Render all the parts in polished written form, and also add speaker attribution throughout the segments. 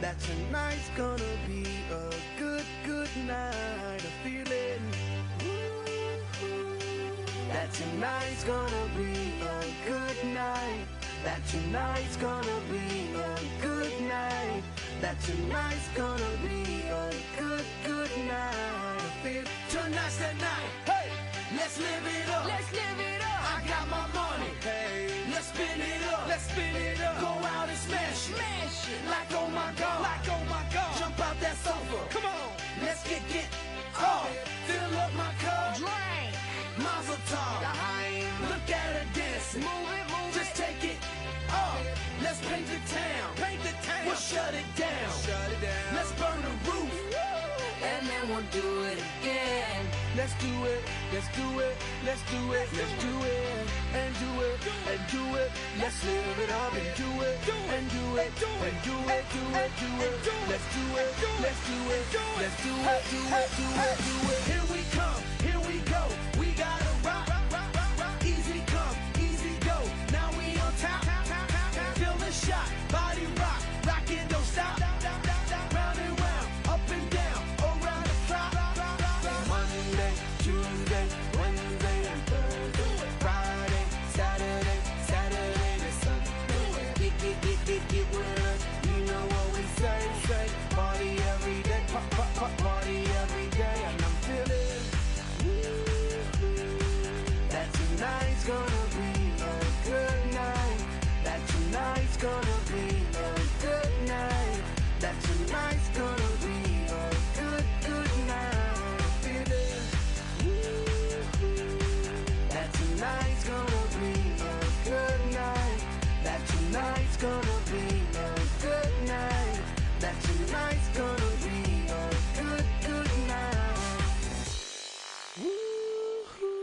Speaker 1: that tonight's gonna be a good, good night of feeling. That tonight's gonna be a good night. That tonight's gonna be a good night. That tonight's gonna be a good, good night of feeling. Tonight's the night. Hey, let's live it up. Let's live it up. I got my money. Hey, let's spin it up. Let's spin it up. Go out and smash it. Smash it. Like oh my God. Like oh my God. Jump out that sofa. Come on. Let's get off. Fill up my cup. Drink. Mazel tov. Look at her dancing. Move it, move it. Just take it off. Let's paint the town. Paint the town. We'll shut it down. Shut it down. Let's burn the roof. And then we'll do it again. Let's do it. Let's do it. Let's do it. Let's do it. And do it. And do it. Let's live it up and do it. And do it. And do it. Do it. Do it. Let's do it. Let's do it. Let's do it. Do it. Do it. Do it. Here we come. Here we go. We gotta rock. Easy come. Easy go. Now we on top. Feel the shot. Body rock. Rockin', don't stop. Round and round. Up and down. Around the clock. Monday, Tuesday, Wednesday, and Thursday. Friday, Saturday, Saturday to Sunday. Get with us. You know what we say. Party every day. Party every day. And I'm feeling that tonight's gonna be a good night. That tonight's gonna be a good night. That tonight's gonna be a good, good night. Feeling that tonight's gonna be a good night. That tonight's gonna be a good night. That tonight's gonna be a good, good night. Woo-hoo.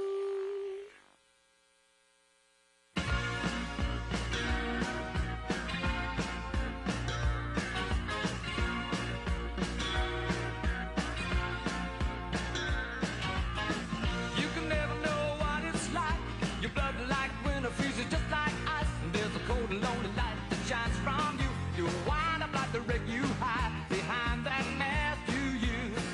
Speaker 2: You can never know what it's like. Your blood like winter freezes just like ice. And there's a cold and lonely light that shines from you. You wind up like the wreck you hide behind that mask you use.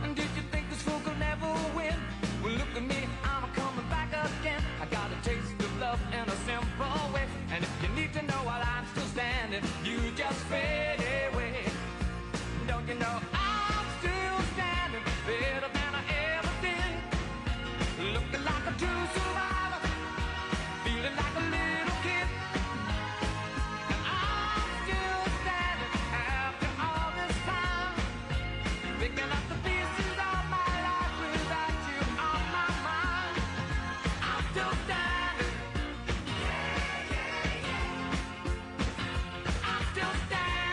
Speaker 2: And did you think this fool could never win? Well, look at me, I'm coming back again. I got a taste of love in a simple way. And if you need to know while I'm still standing, you just fade away. Don't you know I'm still standing better than I ever did? Looking like a true survivor, feeling like a little kid. And I'm still standing after all this time, picking up the pieces of my life without you on my mind. I'm still standing. I'm still standing.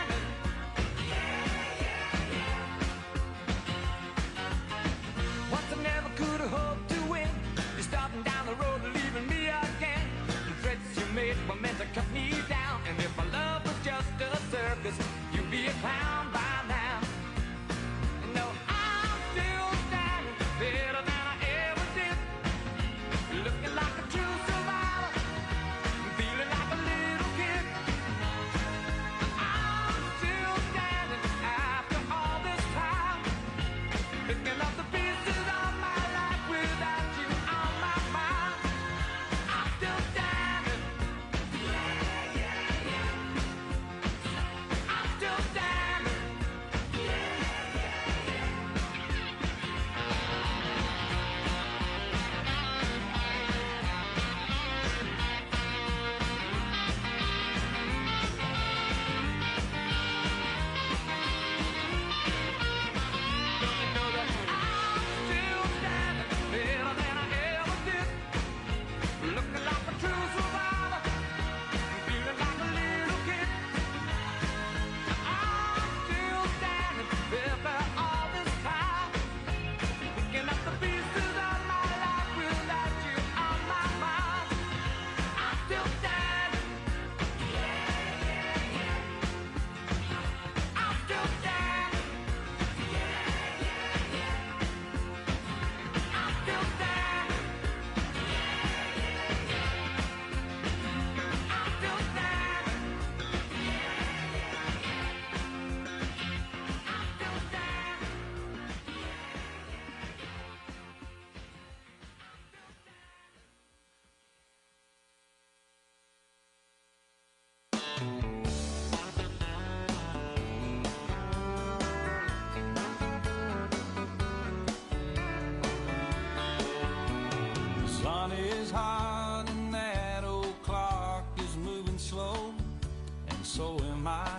Speaker 2: so am I.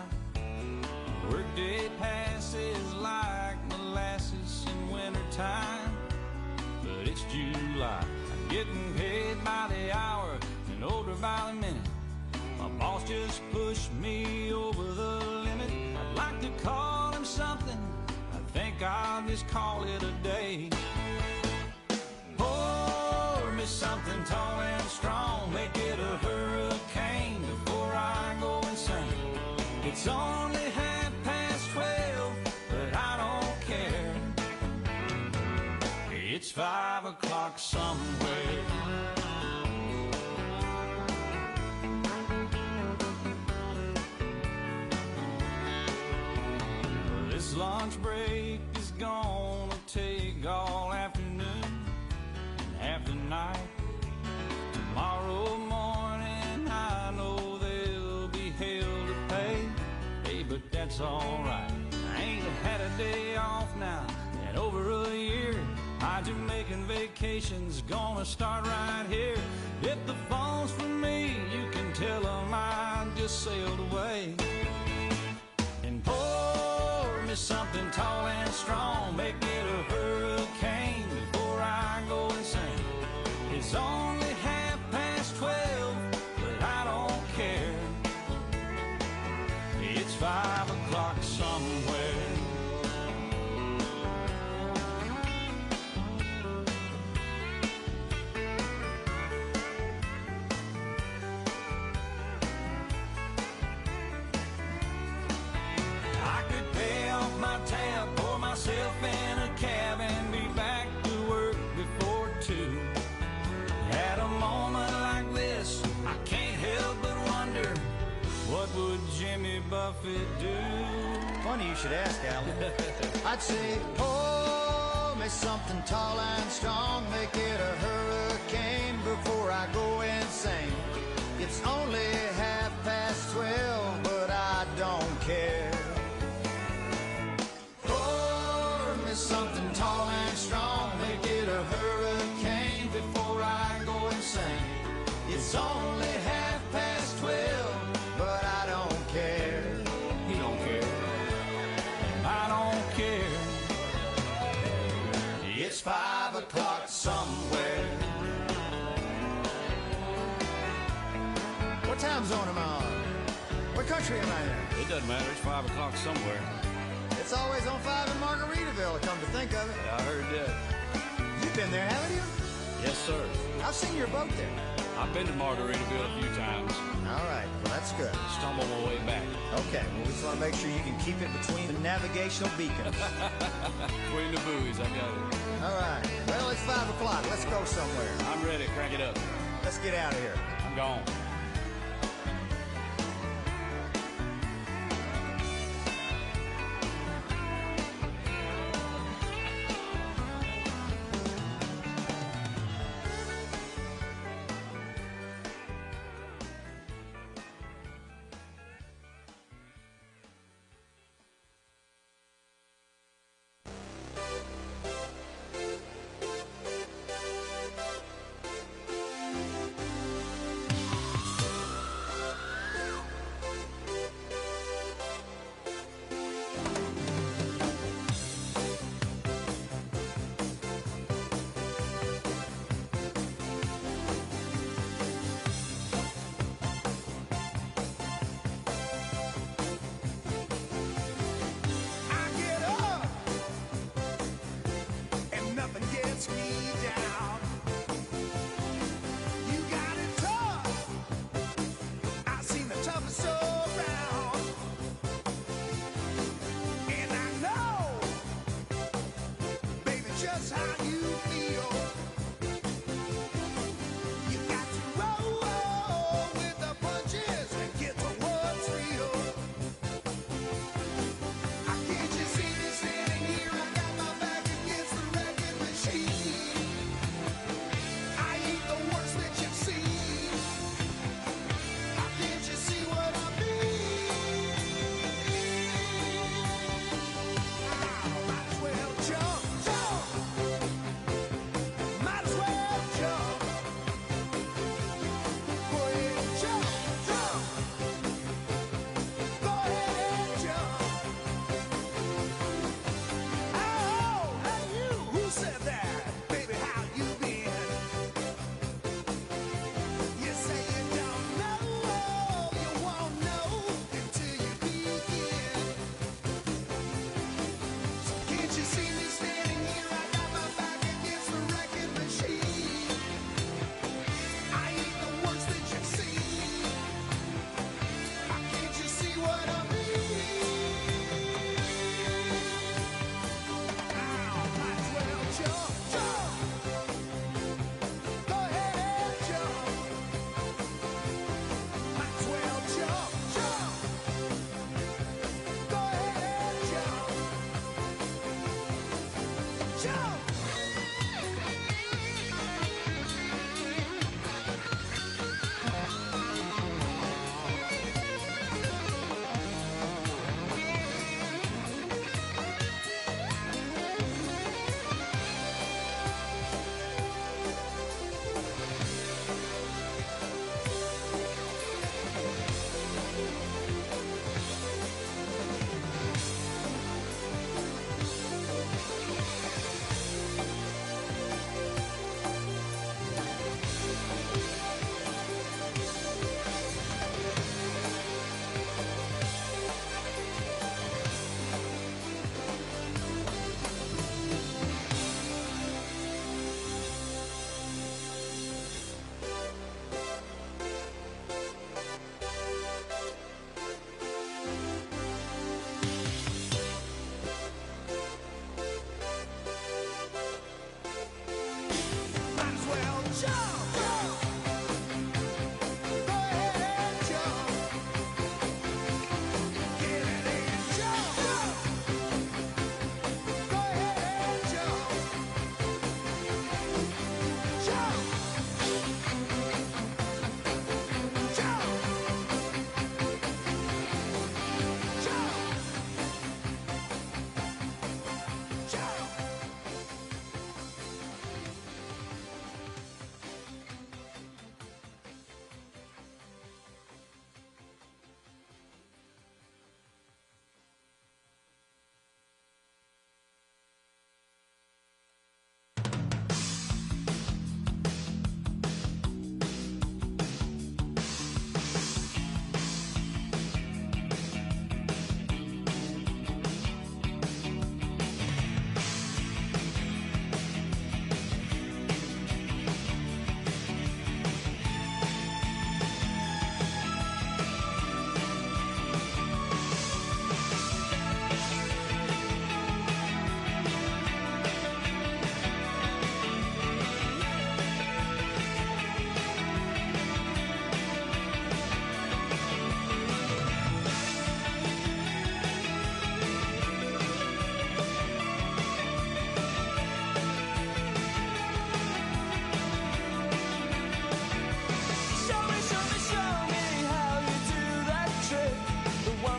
Speaker 2: Workday passes like molasses in wintertime, but it's July. I'm getting paid by the hour and older by the minute. My boss just pushed me over the limit. I'd like to call him something, I think I'll just call it a day. Pour me something tall and strong, make it a hurricane before I go insane. It's only 12:30, but I don't care. It's 5 o'clock somewhere. This lunch break is gonna take all afternoon and half the night. Tomorrow morning I know there'll be hell to pay. Hey, but that's alright. I ain't had a day off now in over a year. My Jamaican vacation's gonna start right here. If the phone's for me, you can tell them I just sailed away. And pour me something tall and strong, make it a hurricane before I go insane. It's only 12:30, but I don't care. It's 5 o'clock somewhere. I could pay off my tab, pour myself in a cab and be back to work before 2. At a moment like this, I can't help but wonder, what would Jimmy Buffett do?
Speaker 3: Funny you should ask, Alan. I'd say, pour me something tall and strong, make it a hurricane before I go insane. It's only 12:30, but I don't care. Pour me something tall and strong, make it a hurricane before I go insane. It's only 12:30, but I don't care.
Speaker 2: He don't care. I don't care.
Speaker 3: It's 5 o'clock somewhere. What time zone am I on? What country am I in?
Speaker 2: It doesn't matter. It's 5 o'clock somewhere.
Speaker 3: It's always on 5 in Margaritaville, come to think of it.
Speaker 2: Yeah, I heard that.
Speaker 3: You've been there, haven't you?
Speaker 2: Yes, sir.
Speaker 3: I've seen your boat there.
Speaker 2: I've been to Margaritaville a few times.
Speaker 3: All right, well, that's good.
Speaker 2: Stumbled my way back.
Speaker 3: Okay, well, we just want to make sure you can keep it between the navigational beacons.
Speaker 2: Between the buoys, I got it.
Speaker 3: All right, well, it's 5 o'clock. Let's go somewhere.
Speaker 2: I'm ready. Crank it up.
Speaker 3: Let's get out of here.
Speaker 2: I'm gone.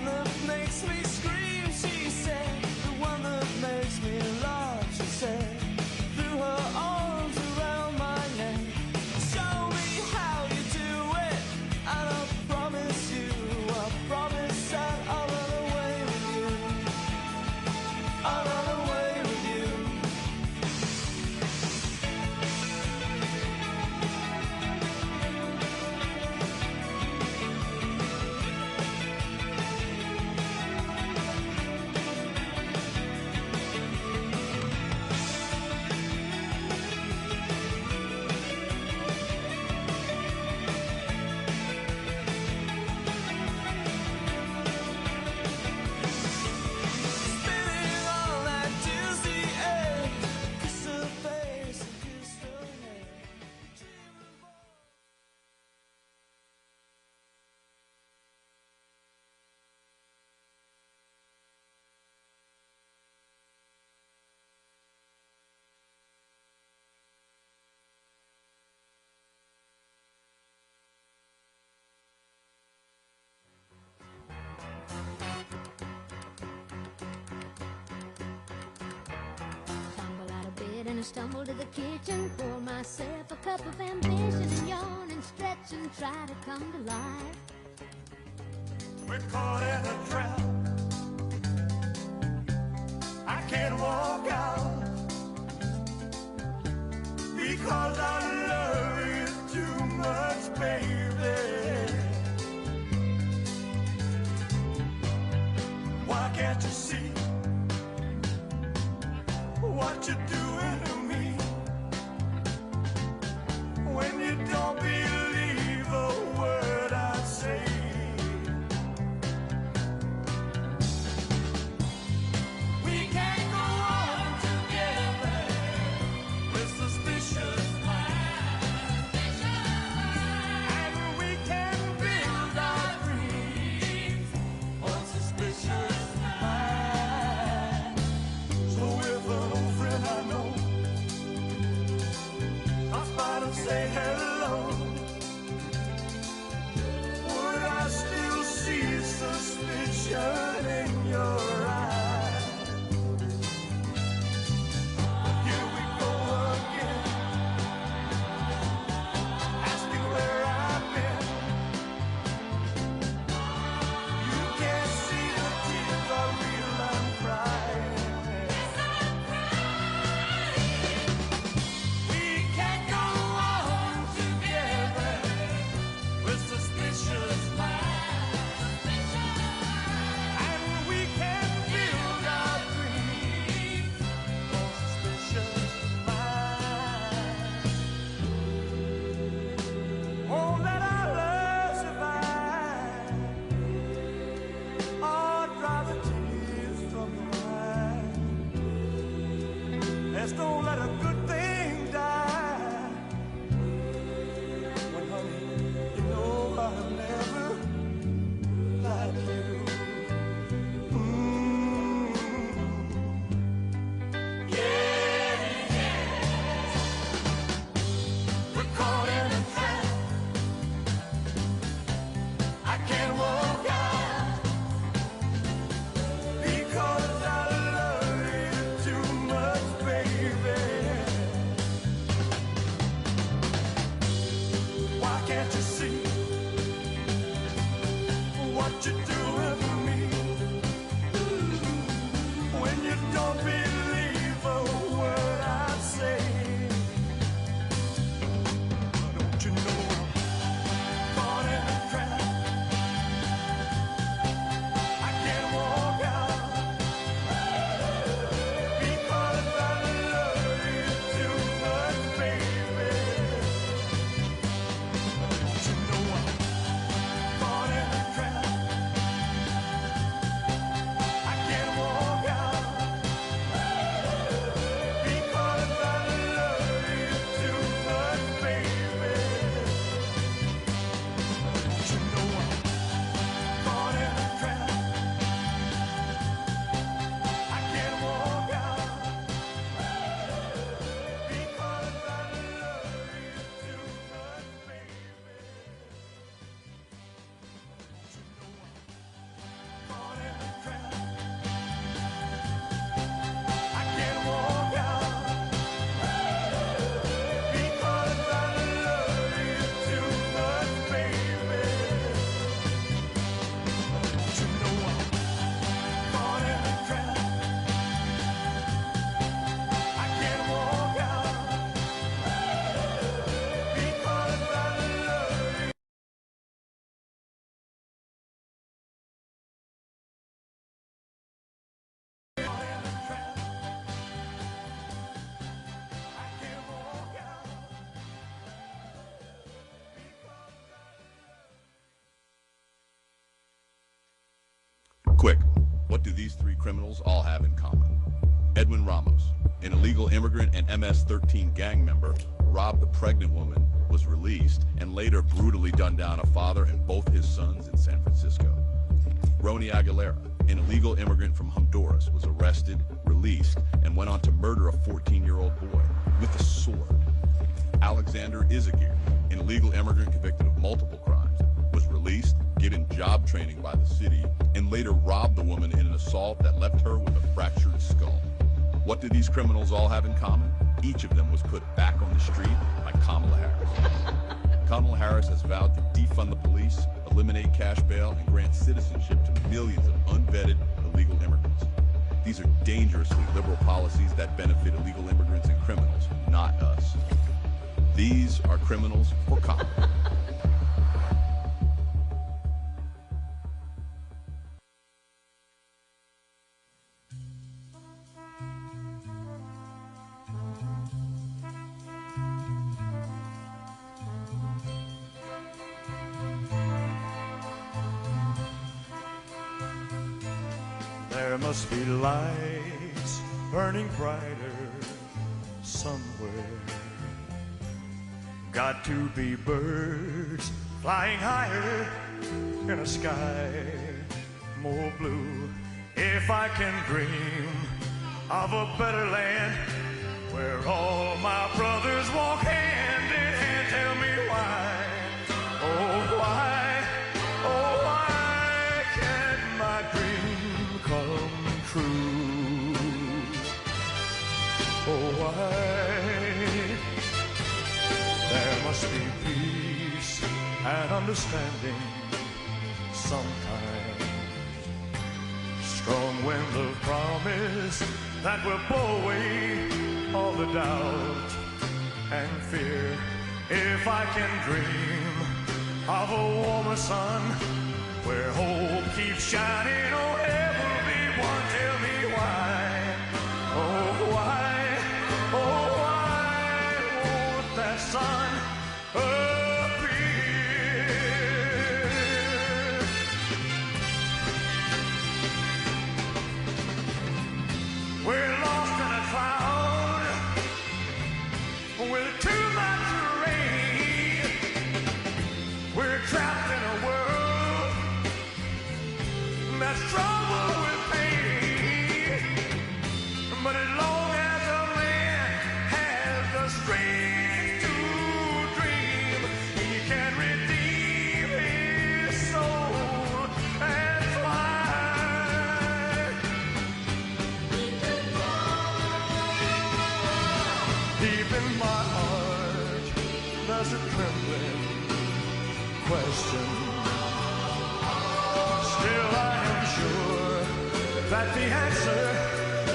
Speaker 1: one that makes me scream, she said. The one that makes me laugh, she said. Threw her arms around my neck. Show me how you do it, and I promise that I'll run away with you. I'll run away with you. Spinning on that dizzy edge, kiss her face and kiss her head.
Speaker 4: Tumble out of bed and I stumble to the kitchen, pour myself a cup of ambition and yawn and stretch and try to come to life.
Speaker 3: We're caught in a trap. I can't walk out because I love you too much, baby. Why can't you see what you're doing to me? When you don't believe a word I say. We can't go on together with suspicious minds. And we can build our dreams on suspicious minds.
Speaker 5: Quick, what do these three criminals all have in common? Edwin Ramos, an illegal immigrant and MS-13 gang member, robbed a pregnant woman, was released, and later brutally gunned down a father and both his sons in San Francisco. Roni Aguilera, an illegal immigrant from Honduras, was arrested, released, and went on to murder a 14-year-old boy with a sword. Alexander Izagir, an illegal immigrant convicted of multiple crimes, was released, given job training by the city, and later robbed the woman in an assault that left her with a fractured skull. What do these criminals all have in common? Each of them was put back on the street by Kamala Harris. Kamala Harris has vowed to defund the police, eliminate cash bail, and grant citizenship to millions of unvetted illegal immigrants. These are dangerously liberal policies that benefit illegal immigrants and criminals, not us. These are criminals for Kamala.
Speaker 3: There must be lights burning brighter somewhere. Got to be birds flying higher in a sky more blue. If I can dream of a better land where all my brothers walk hand in hand, tell me why, oh why, oh why can't my dream come true? Oh why? There must be peace and understanding sometime. Strong wind of promise that will blow away all the doubt and fear. If I can dream of a warmer sun where hope keeps shining, oh everyone, tell me why, oh why, oh why won't that sun appear? We're lost in a cloud with too much rain. We're trapped in a world that's troubled with pain. But as long as a man has the strength to dream, he can redeem his soul and fly. Deep in my heart, there's a trembling question. Still I am sure that the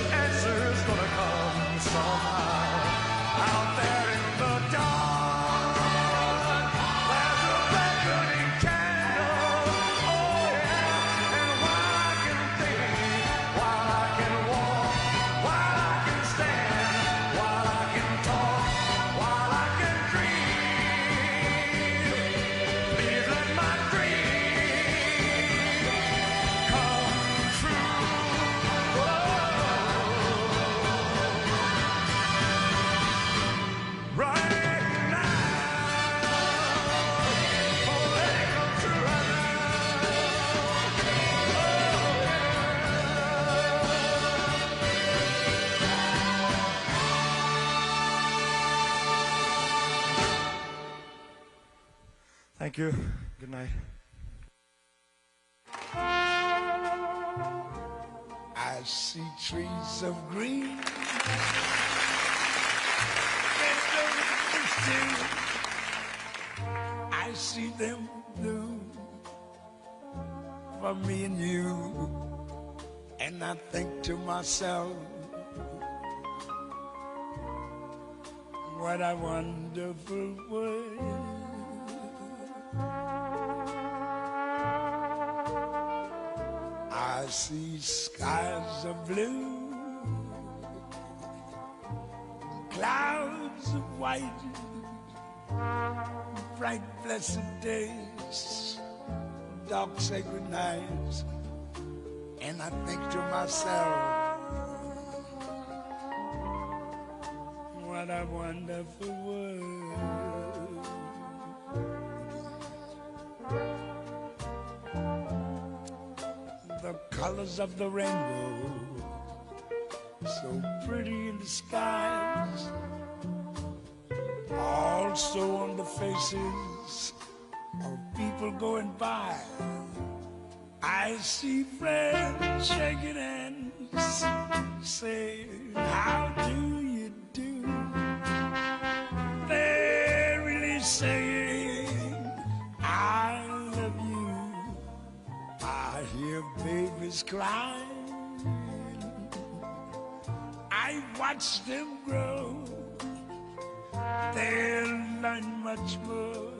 Speaker 3: answer's gonna come somehow. Out there in the dark, there's a beckoning candle, oh yeah. And while I can think, while I can walk, while I can stand, while I can talk, while I can dream, please let my dream come true. Right now, oh, let it come true right now. Thank you. Good night.
Speaker 1: I see trees of green. I see them blue for me and you. And I think to myself, what a wonderful world. I see skies of blue, clouds of white, bright blessed days, dark sacred nights,
Speaker 6: And I think to myself, what a wonderful world. The colors of the rainbow, so pretty in the skies, also on the faces of people going by. I see friends shaking hands, saying, how do you do? They're really saying, I love you. I hear babies crying. I watch them grow. They'll learn much more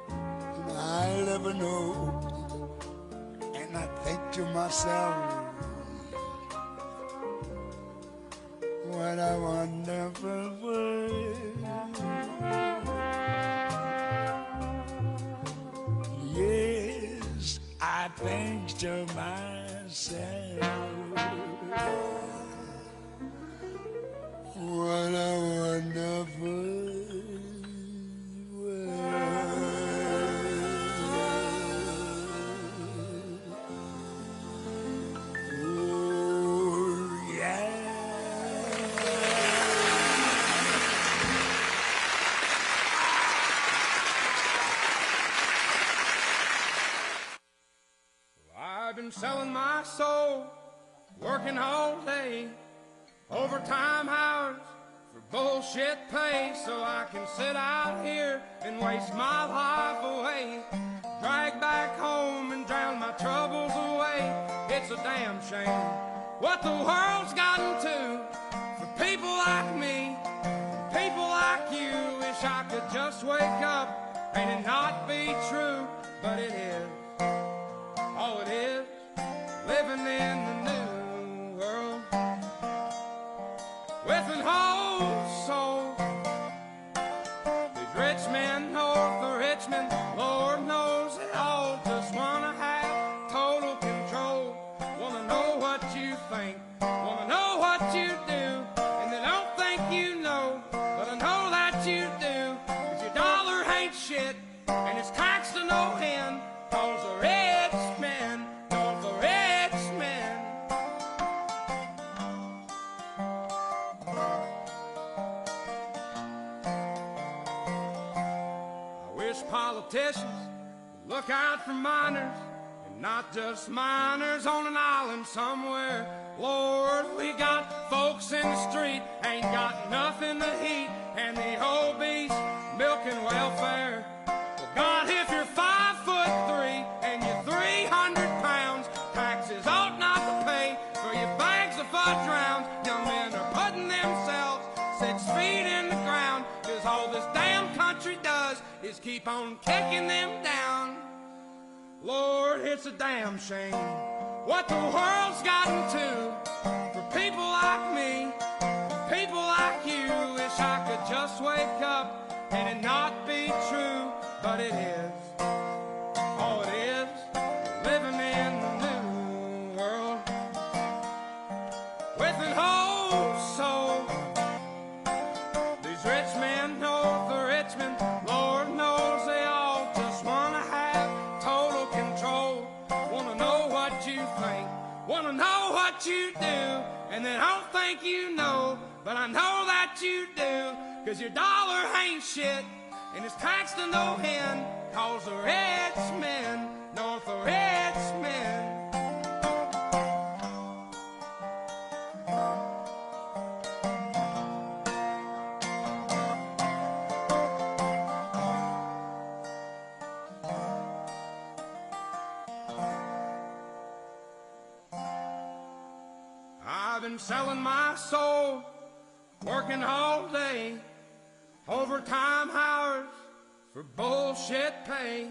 Speaker 6: than I'll ever know. And I think to myself, what a wonderful world. Yes, I think to myself, what a wonderful
Speaker 2: selling my soul, working all day, overtime hours for bullshit pay, so I can sit out here and waste my life away, drag back home and drown my troubles away. It's a damn shame what the world's gotten to for people like me, people like you. Wish I could just wake up and it not be true, but it is. Oh, it is. Living in the new world with an whole soul. These rich men north of Richmond, Lord knows they all just wanna have total control. Wanna know what you think, wanna know what you do, and they don't think you know, but I know that you do. 'Cause your dollar ain't shit, and it's taxed to no end, 'cause the rich men north of Richmond. Politicians look out for miners, and not just miners on an island somewhere. Lord, we got folks in the street, ain't got nothing to eat, and the obese milking welfare. Well, God, if you're 5'3" and you're 300 pounds, taxes ought not to pay for your bags of fudge rounds. Young men are putting themselves 6 feet in the ground, 'cause all this damn country does is keep on kicking them down. Lord, it's a damn shame what the world's gotten to for people like me, people like you. Wish I could just wake up and it not be true, but it is. Oh, it is. Living in the new world with an whole soul. These rich men north of Richmond, Lord knows they all just wanna have total control. Wanna know what you think, wanna know what you do, and they don't think you know, but I know that you do. 'Cause your dollar ain't shit, and it's taxed to no end, 'cause the rich men north of Richmond. I've been selling my soul, working all day, overtime hours for bullshit pay.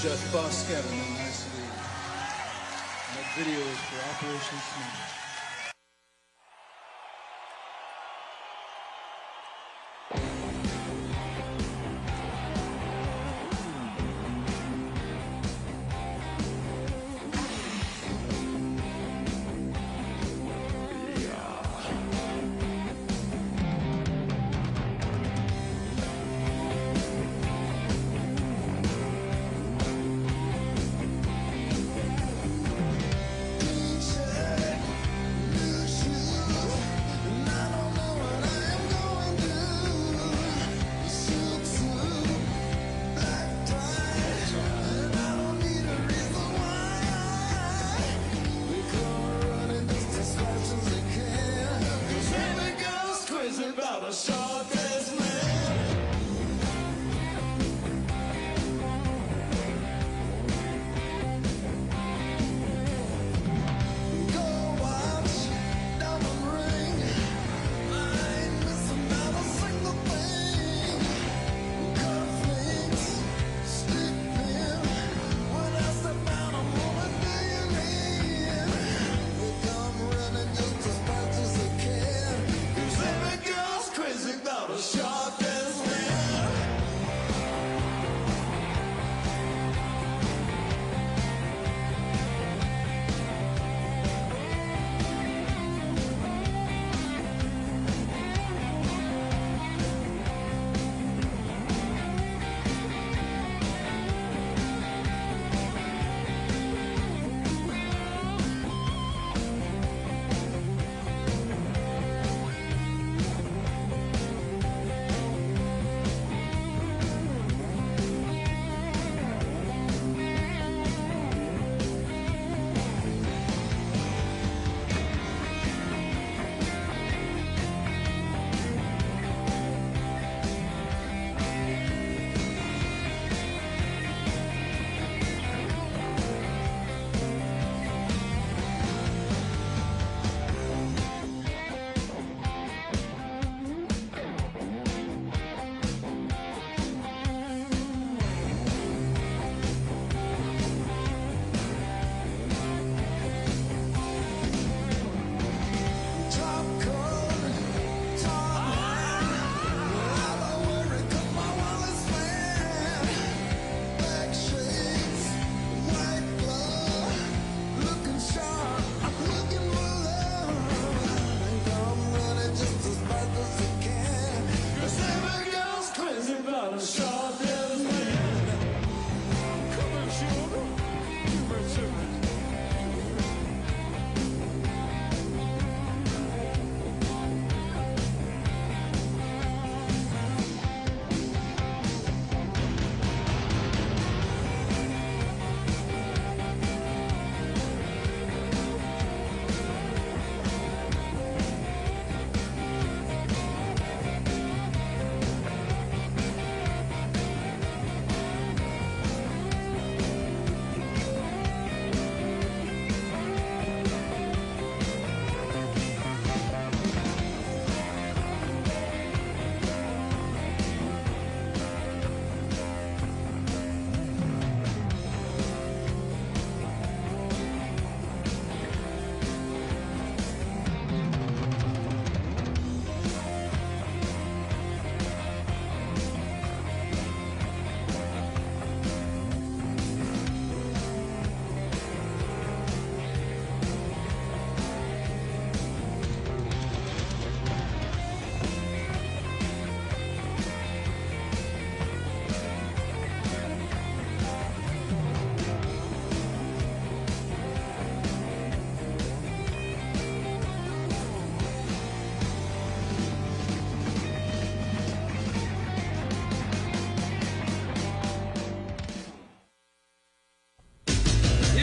Speaker 7: Just Boss Scatter, man. Nice to meet you. That video is for Operation Smile.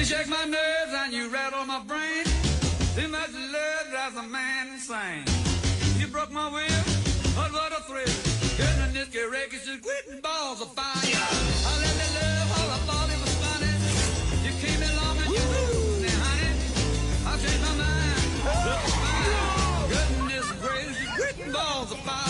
Speaker 2: You shake my nerves and you rattle my brain. Too much love drives a man insane. You broke my will, but what a thrill. Goodness, this wreck is just quitting balls of fire. I let the love all I thought it was funny. You came along and you moved me, honey. I changed my mind. Look fine. Goodness gracious, just quitting balls of fire.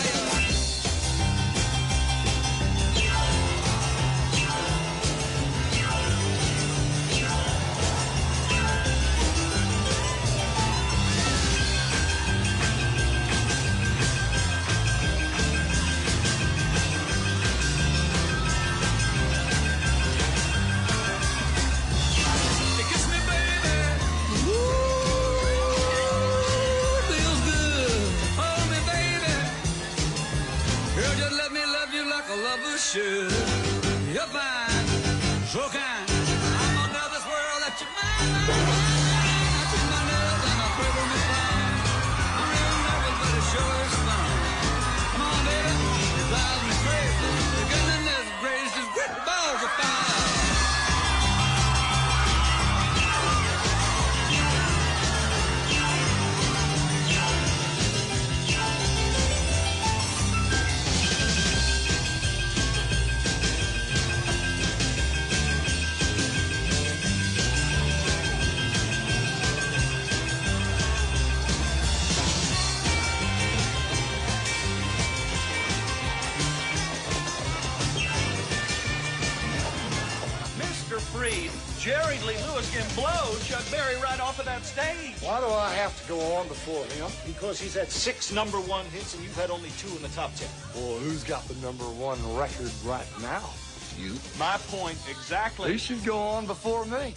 Speaker 8: Freed, Jerry Lee Lewis can blow Chuck Berry right off of that stage.
Speaker 9: Why do I have to go on before him?
Speaker 8: Because he's had 6 #1 hits and you've had only 2 in the top 10.
Speaker 9: Well, who's got the #1 record right now?
Speaker 8: You. My point exactly.
Speaker 9: He should go on before me.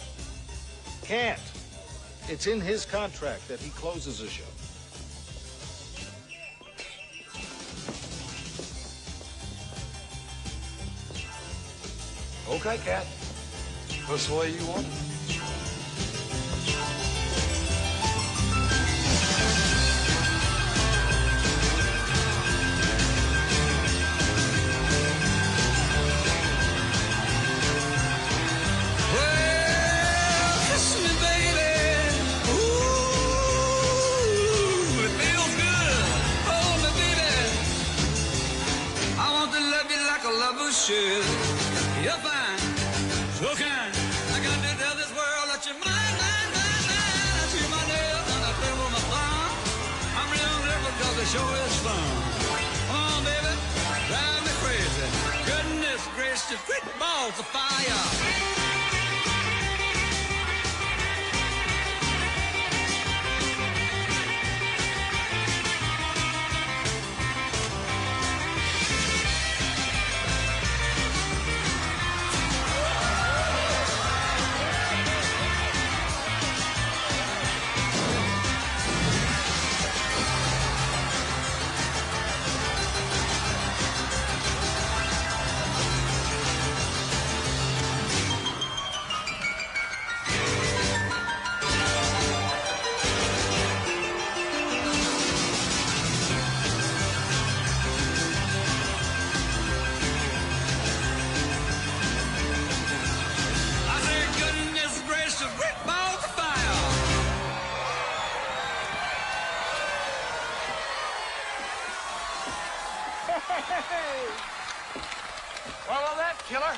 Speaker 8: Can't. It's in his contract that he closes a show.
Speaker 9: Okay, Cat. That's the way you want it.
Speaker 2: You're fine, so kind. I got to tell this world that you're mine, mine, mine, mine. I see my nails and I play with my thumb. I'm real nervous because the show is fun. Come on, baby, drive me crazy. Goodness gracious, great balls of fire.
Speaker 9: Follow that, killer.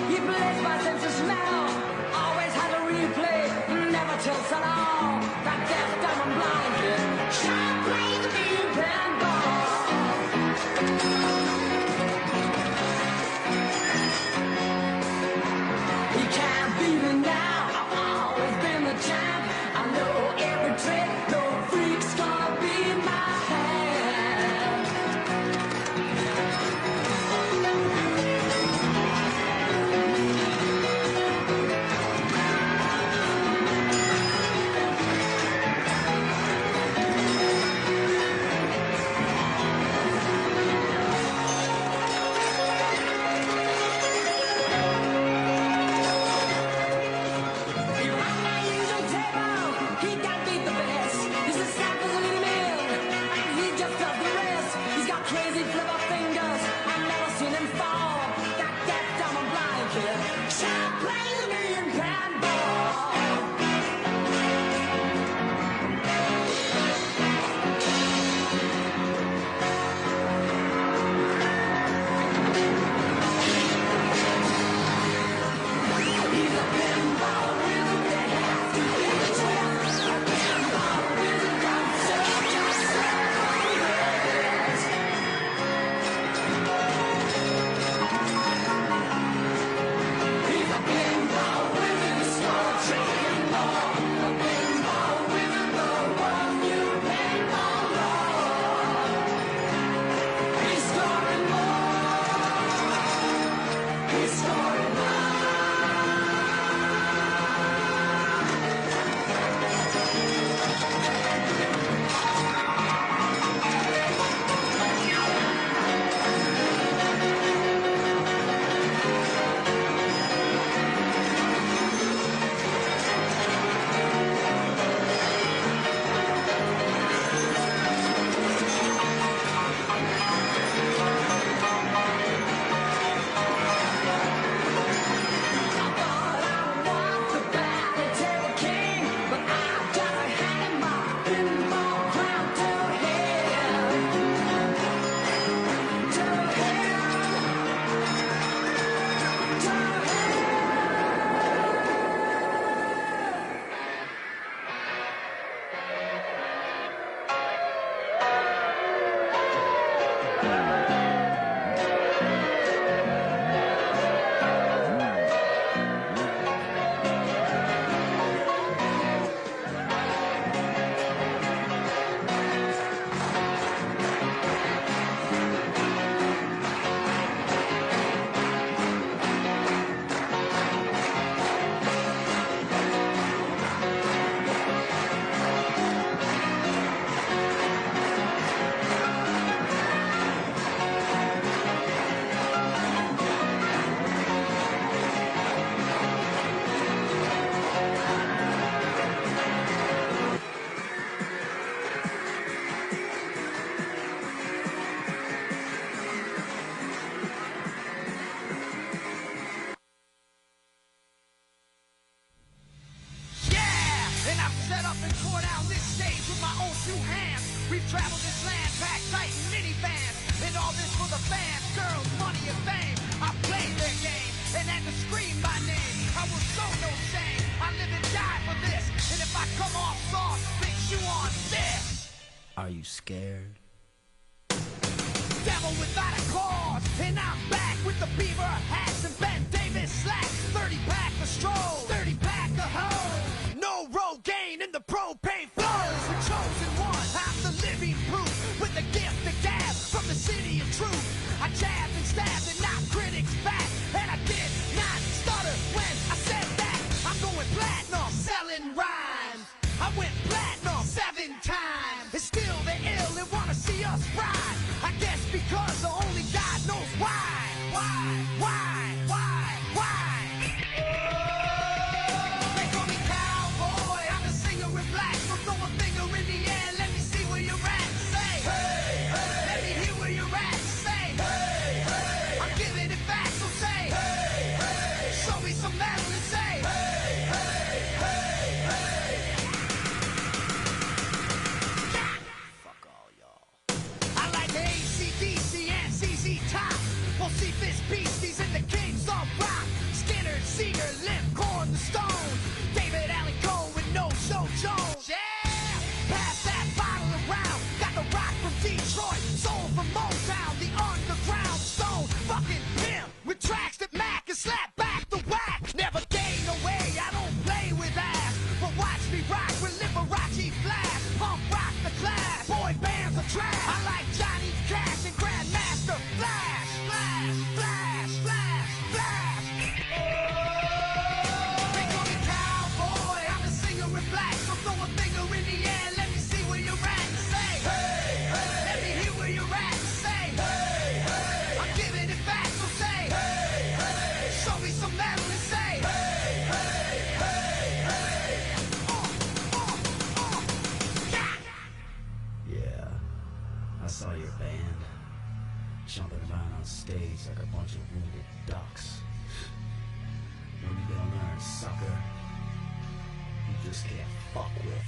Speaker 1: He plays my sense of smell. Always has a replay, never tilts at all. That deaf, dumb, and blind kid sure plays the mean pinball. He can't beat me now. I've always been the champ. I know every trick. No freak's gonna beat my hand.
Speaker 2: set up and tore down this stage with my own two hands. We've traveled this land, packed tight in minivans, and all this for the fans, girls, money, and fame. I played their game and had to scream my name. I will show no shame. I live and die for this, and if I come off soft, fix you on this.
Speaker 1: Are you scared?
Speaker 2: Devil without a cause, and I'm back with the beaver hats and Ben Davis slacks. 30-pack of stroll, 30-pack of hoe. No Rogaine in the propane flows. The chosen one, I'm the living proof with the gift of gab from the city of truth. I jabbed and stabbed and knocked critics back, and I did not stutter when I said that. I'm going platinum, selling rhymes. I went platinum 7 times, and still they're ill and wanna see us ride. I guess because only God knows why. They call me cowboy, I'm a singer with black, so throw a finger in the air, let me see where you're at. Say, hey, hey. Let me hear where you're at. Say, hey, hey. I'm giving it back, so say, hey, hey. Show me some metal and say, hey, hey, hey, hey. Yeah. Fuck all y'all. I like the AC/DC and ZZ Top. We'll see Fist Beasties and the Kings of Rock. Skinner, Seeger, Limp, Corn, the Stones. David Allen Coe with No Show Jones. Yeah! Pass that bottle around. Got the rock from Detroit, soul from Motown, the underground stone. Fucking pimp with tracks that Mac and slap back the whack. Never gain away, I don't play with ass. But watch me rock with Liberace Flash. Pump rock the class. Boy bands are trash. I like Johnny Cash and Grandmaster Flash. Flash, flash, flash, flash. They call me cowboy, I'm a singer in black, so throw a finger in the air, let me see where you're at. Say, hey, hey. Let me hear where you're at. Say, hey, hey. I'm giving it back, so say, hey, hey. Show me some metal and say, hey, hey, hey, hey. Yeah.
Speaker 1: Yeah, I saw your band jumping around on stage like a bunch of wounded ducks. When you gonna learn, sucker? You just can't fuck with.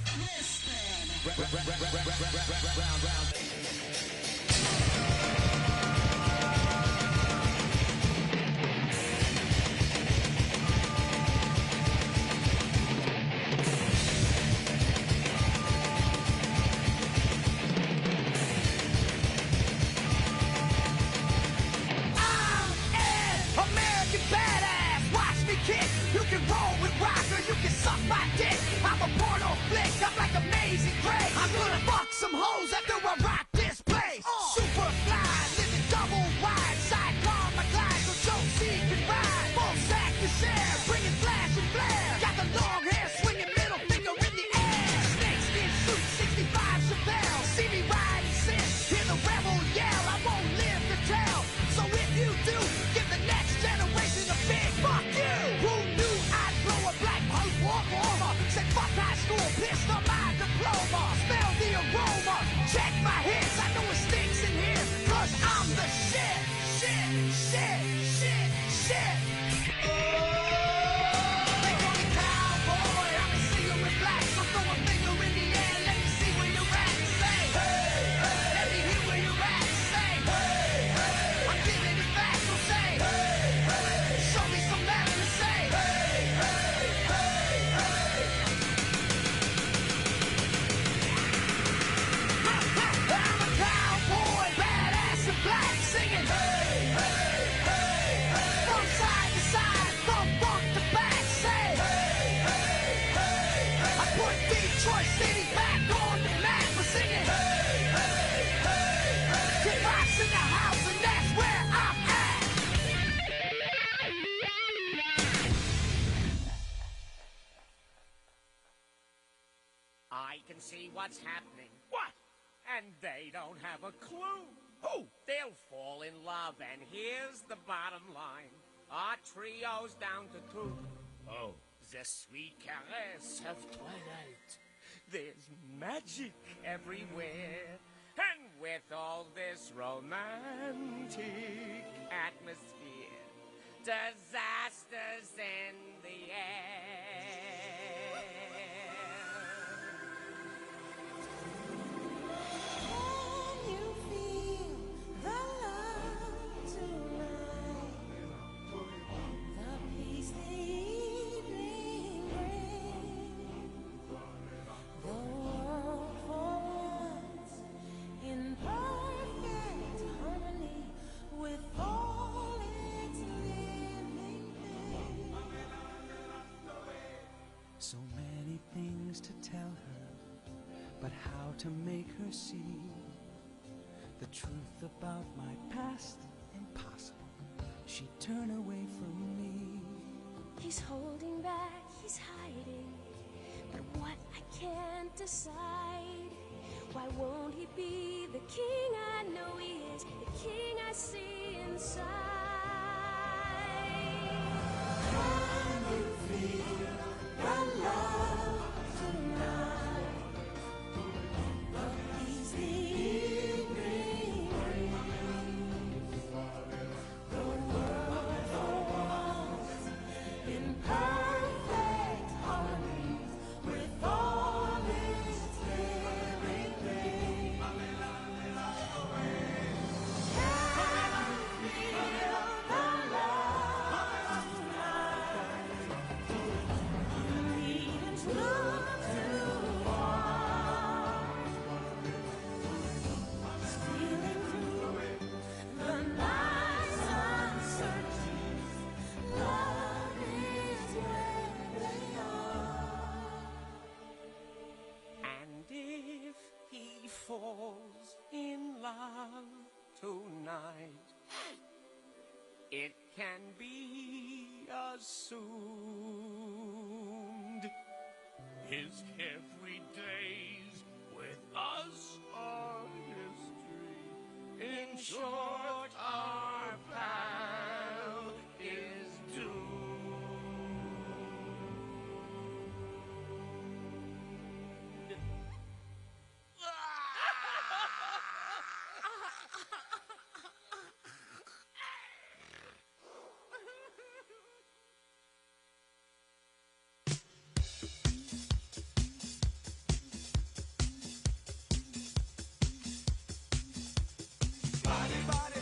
Speaker 2: American badass, watch me kick. You can roll with rock or you can suck my dick. I'm a porno flick, I'm like Amazing Grace. I'm gonna fuck some hoes after I rock this place. Super fly, living double wide, sidecar my glide so Joe C can ride. Full sack to share, bringing flash and flare. Got the long hair, swinging middle finger in the air. Snakeskin suit, 65 Chevelle. See me ride and sit, hear the rebel yell. I won't live to tell, so if you do, give the next generation a big fuck you. Who knew I'd blow a black pipe walk over? Said fuck high school, pissed on my diploma. Smell the aroma, check my hits. I know it stinks in here, cause I'm the shit. Shit, shit, shit, shit. They call me cowboy, I'm a singer in black, so throw a finger in the air, let me see where you're at. Say, hey, hey. Let me hear where you're at. Say, hey, hey. I'm giving it back, so say, hey, hey. Show me some metal and say, hey, hey, hey, hey. I'm a cowboy, badass and black, singing, hey, hey, hey, hey. From side to side, from front to back, say, hey, hey, hey, hey. I put Detroit City back on the map for singing, hey, hey, hey, hey. Get rocks in the house and that's where I'm at. I can see what's happening. What? And they don't have a clue. Who? They'll fall in love, and here's the bottom line. Our trio's down to 2. Oh. The sweet caress of twilight. There's magic everywhere. And with all this romantic atmosphere, disasters in the air.
Speaker 1: many things to tell her, but how to make her see the truth about my past? Impossible. She'd turn away from me.
Speaker 10: He's holding back, he's hiding, but what I can't decide. Why won't he be the king I know he is, the king I see inside? Can you feel the love tonight? He's the evening breeze. The world for once in perfect harmony with all its living things. Can you feel the love tonight? You needn't look too far. Stealing through the night's uncertainties, love is where they are.
Speaker 2: And if he falls in love tonight, it can be assumed his every days with us are history. In short, our pal is doomed.
Speaker 1: Body, body,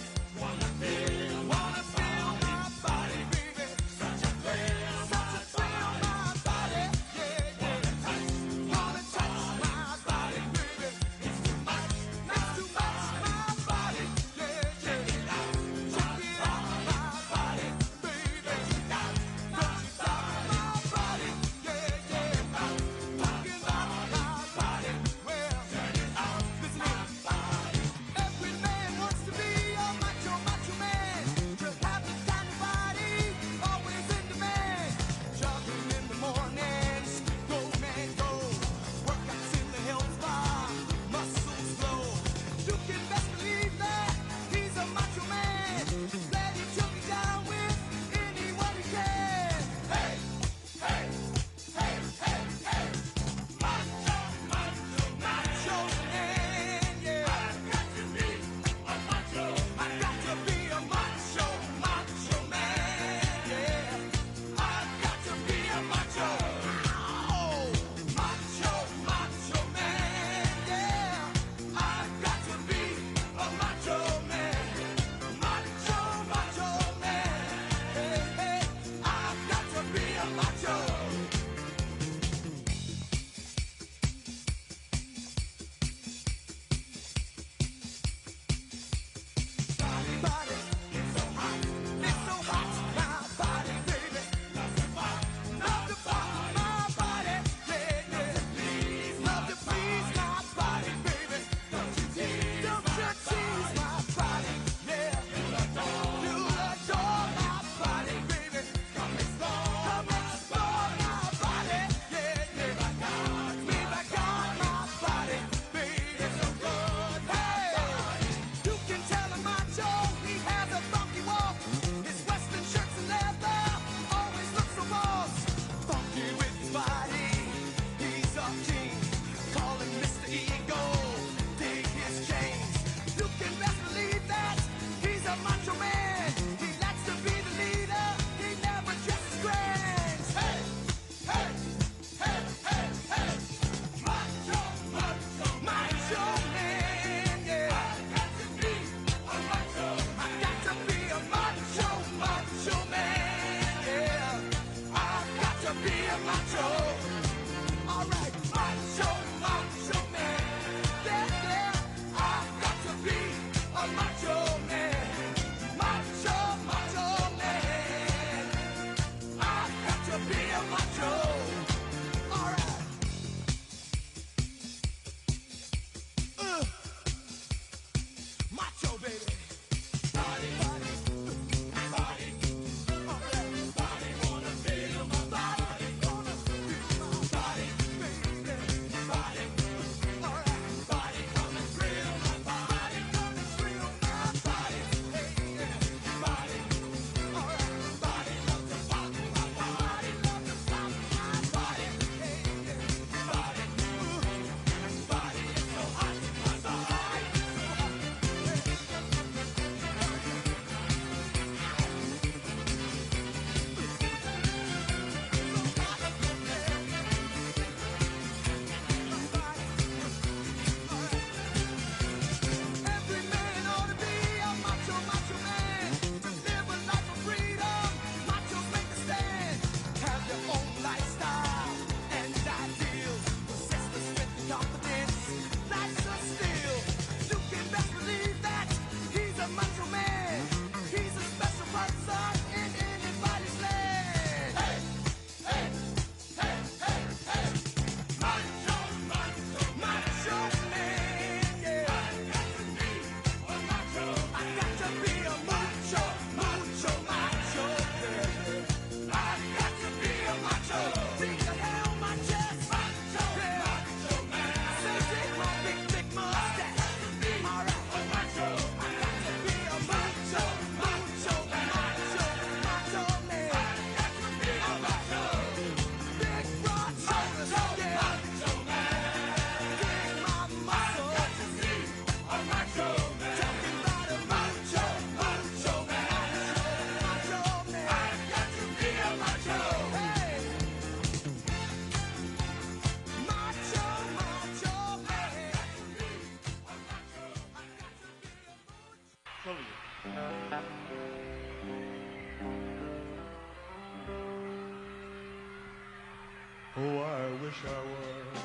Speaker 3: wish I was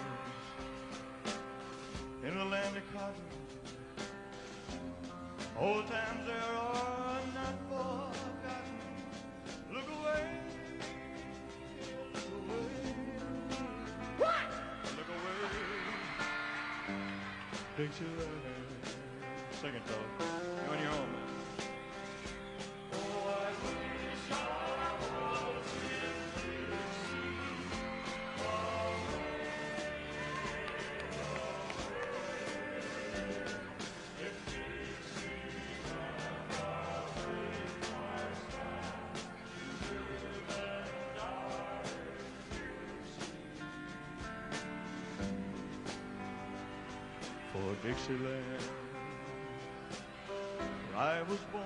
Speaker 3: in the land of cotton. Old times there are not forgotten. Look away, look away. What? Look away, Dixieland. Sing it, dog. You on your own, man. For Dixieland, where I was born,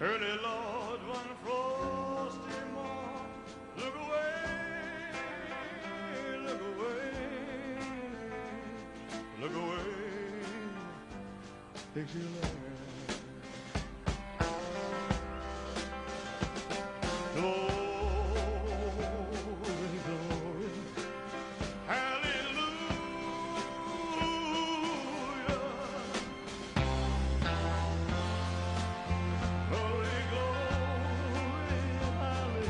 Speaker 3: early Lord, one frosty morn. Look away, look away, look away, Dixieland. Glory, glory, hallelujah. Glory, glory,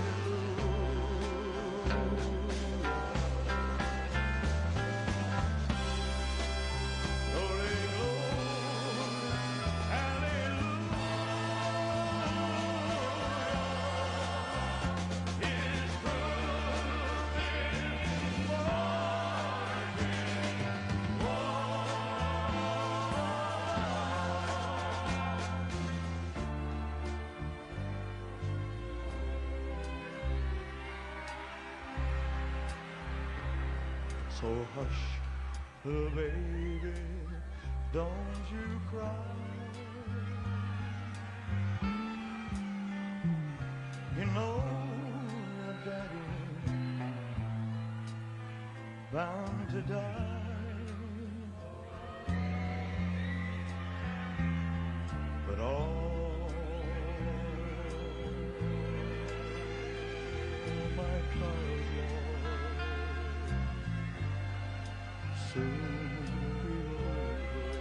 Speaker 3: hallelujah. Glory, glory, hallelujah. His truth is so hush, little baby, don't you cry. You know your daddy bound to die, but all my trials, Lord, soon be over.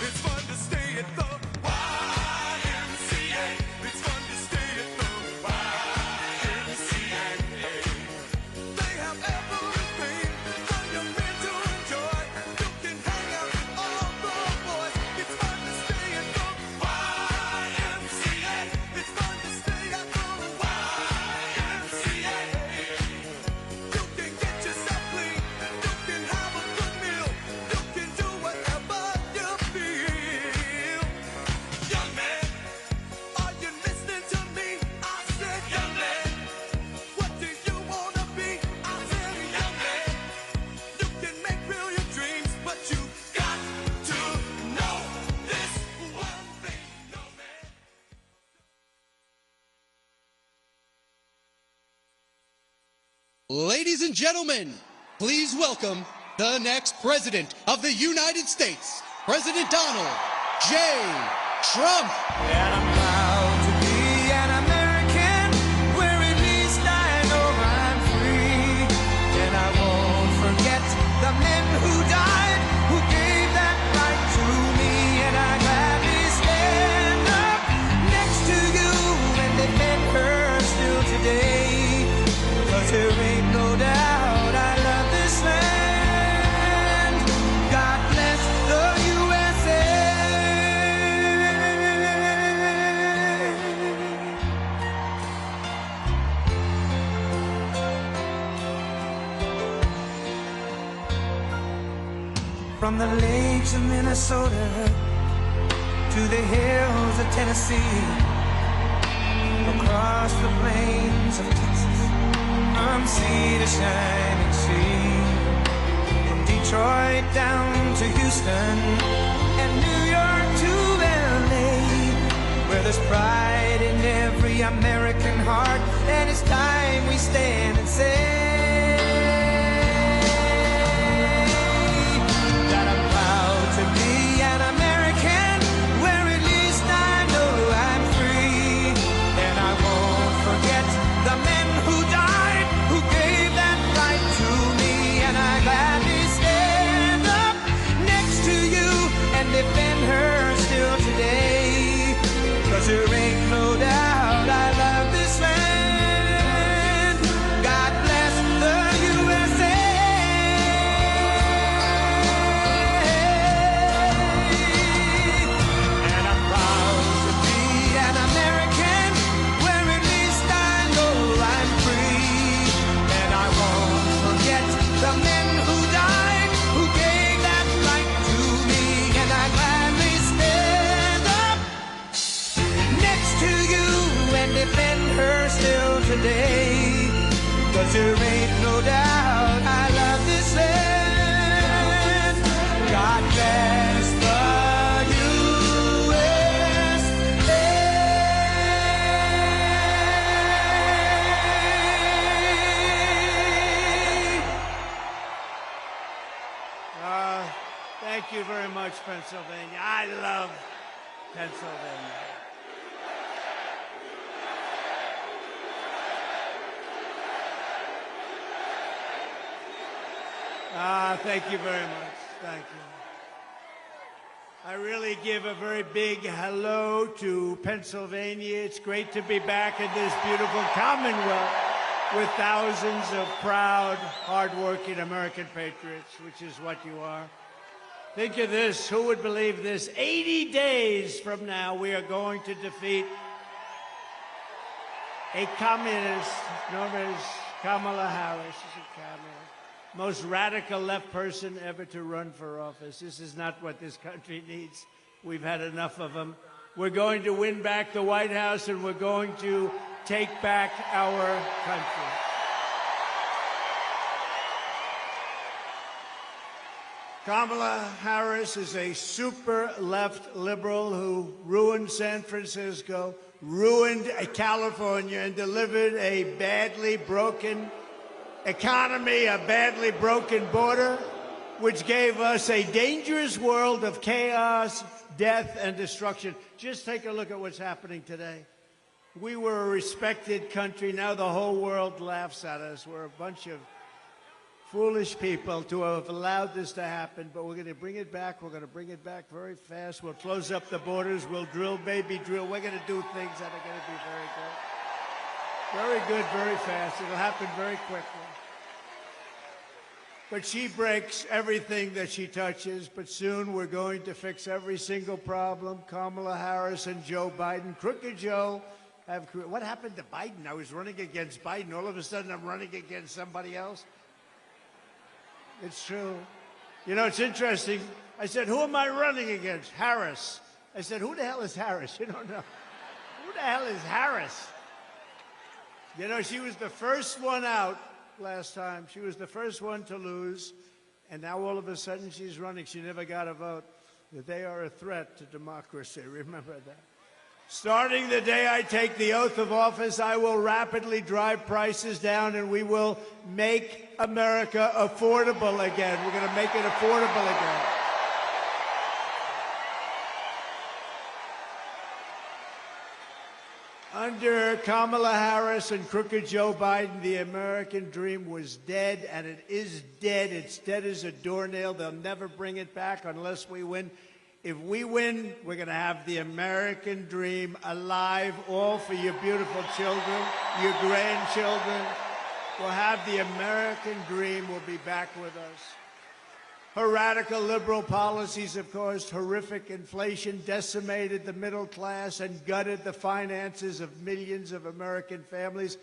Speaker 2: It's fun to stay at the YMCA.
Speaker 11: Ladies and gentlemen, please welcome the next President of the United States, President Donald J. Trump.
Speaker 2: And I'm proud to be an American, where at least I know I'm free. And I won't forget the men who died, who gave that right to me. And I gladly stand up next to you and defend her still today. 'Cause there ain't no doubt I love this land. God bless the USA. From the lakes of Minnesota to the hills of Tennessee, across the plains of Texas, from sea to shining sea, from Detroit down to Houston and New York to LA, where there's pride in every American heart, and it's time we stand and say that I'm proud to be an American, where at least I know I'm free. And I won't forget the men who died, who gave that right to me. And I gladly stand up next to you and defend her still today. 'Cause there ain't no doubt I love this land. God bless the USA. And I'm proud to be an American, where at least I know I'm free. And I won't forget the men who died, who gave that right to me. And I gladly stand up next to you and defend her still today. 'Cause there ain't no doubt I love this land. God bless the USA.
Speaker 12: Thank you very much, Pennsylvania. I love Pennsylvania. Thank you very much. Thank you. I really give a very big hello to Pennsylvania. It's great to be back in this beautiful Commonwealth with thousands of proud, hardworking American patriots, which is what you are. Think of this. Who would believe this? 80 days from now, we are going to defeat a communist known as Kamala Harris. She's a communist. Most radical left person ever to run for office. This is not what this country needs. We've had enough of them. We're going to win back the White House, and we're going to take back our country. Kamala Harris is a super left liberal who ruined San Francisco, ruined California, and delivered a badly broken economy, a badly broken border, which gave us a dangerous world of chaos, death, and destruction. Just take a look at what's happening today. We were a respected country. Now the whole world laughs at us. We're a bunch of foolish people to have allowed this to happen, but we're going to bring it back. We're going to bring it back very fast. We'll close up the borders. We'll drill, baby, drill. We're going to do things that are going to be very good. Very good, very fast. It'll happen very quickly. But she breaks everything that she touches, but soon we're going to fix every single problem. Kamala Harris and Joe Biden, Crooked Joe, have... What happened to Biden? I was running against Biden. All of a sudden, I'm running against somebody else. It's true. You know, it's interesting. I said, who am I running against? Harris. I said, who the hell is Harris? You don't know. Who the hell is Harris? You know, she was the first one out last time. She was the first one to lose. And now all of a sudden she's running. She never got a vote. They are a threat to democracy. Remember that. Starting the day I take the oath of office, I will rapidly drive prices down and we will make America affordable again. We're going to make it affordable again. Under Kamala Harris and crooked Joe Biden, the American dream was dead, and it is dead. It's dead as a doornail. They'll never bring it back unless we win. If we win, we're going to have the American dream alive, all for your beautiful children, your grandchildren. We'll have the American dream. We'll be back with us. Her radical liberal policies have caused horrific inflation, decimated the middle class, and gutted the finances of millions of American families.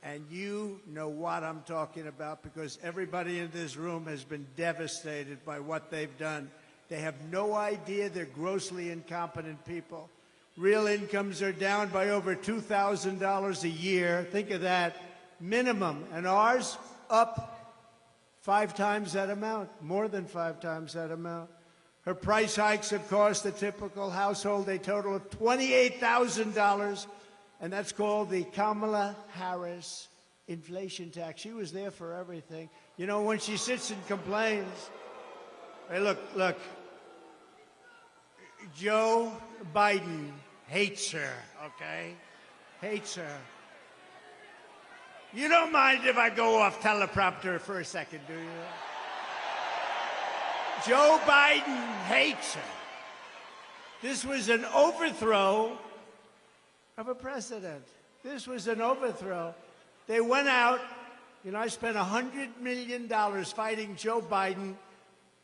Speaker 12: And you know what I'm talking about, because everybody in this room has been devastated by what they've done. They have no idea. They're grossly incompetent people. Real incomes are down by over $2,000 a year. Think of that. Minimum. And ours up 5 times that amount, more than 5 times that amount. Her price hikes have cost the typical household a total of $28,000, and that's called the Kamala Harris inflation tax. She was there for everything. You know, when she sits and complains, hey, look, Joe Biden hates her, okay? Hates her. You don't mind if I go off teleprompter for a second, do you? Joe Biden hates her. This was an overthrow of a president. This was an overthrow. They went out, you know, I spent $100 million fighting Joe Biden.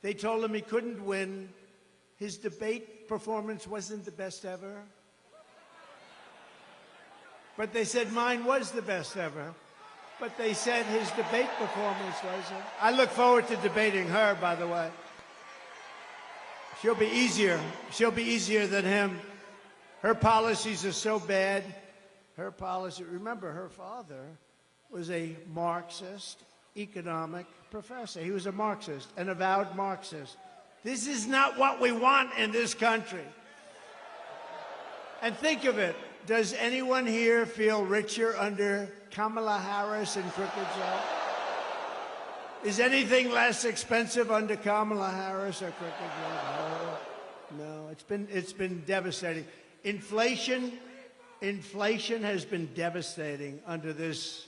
Speaker 12: They told him he couldn't win. His debate performance wasn't the best ever. But they said mine was the best ever. But they said his debate performance wasn't. I look forward to debating her, by the way. She'll be easier. She'll be easier than him. Her policies are so bad. Her policy, remember, her father was a Marxist economic professor. He was a Marxist, an avowed Marxist. This is not what we want in this country. And think of it. Does anyone here feel richer under Kamala Harris and crooked Joe? Is anything less expensive under Kamala Harris or crooked Joe? No. It's been devastating. Inflation has been devastating under this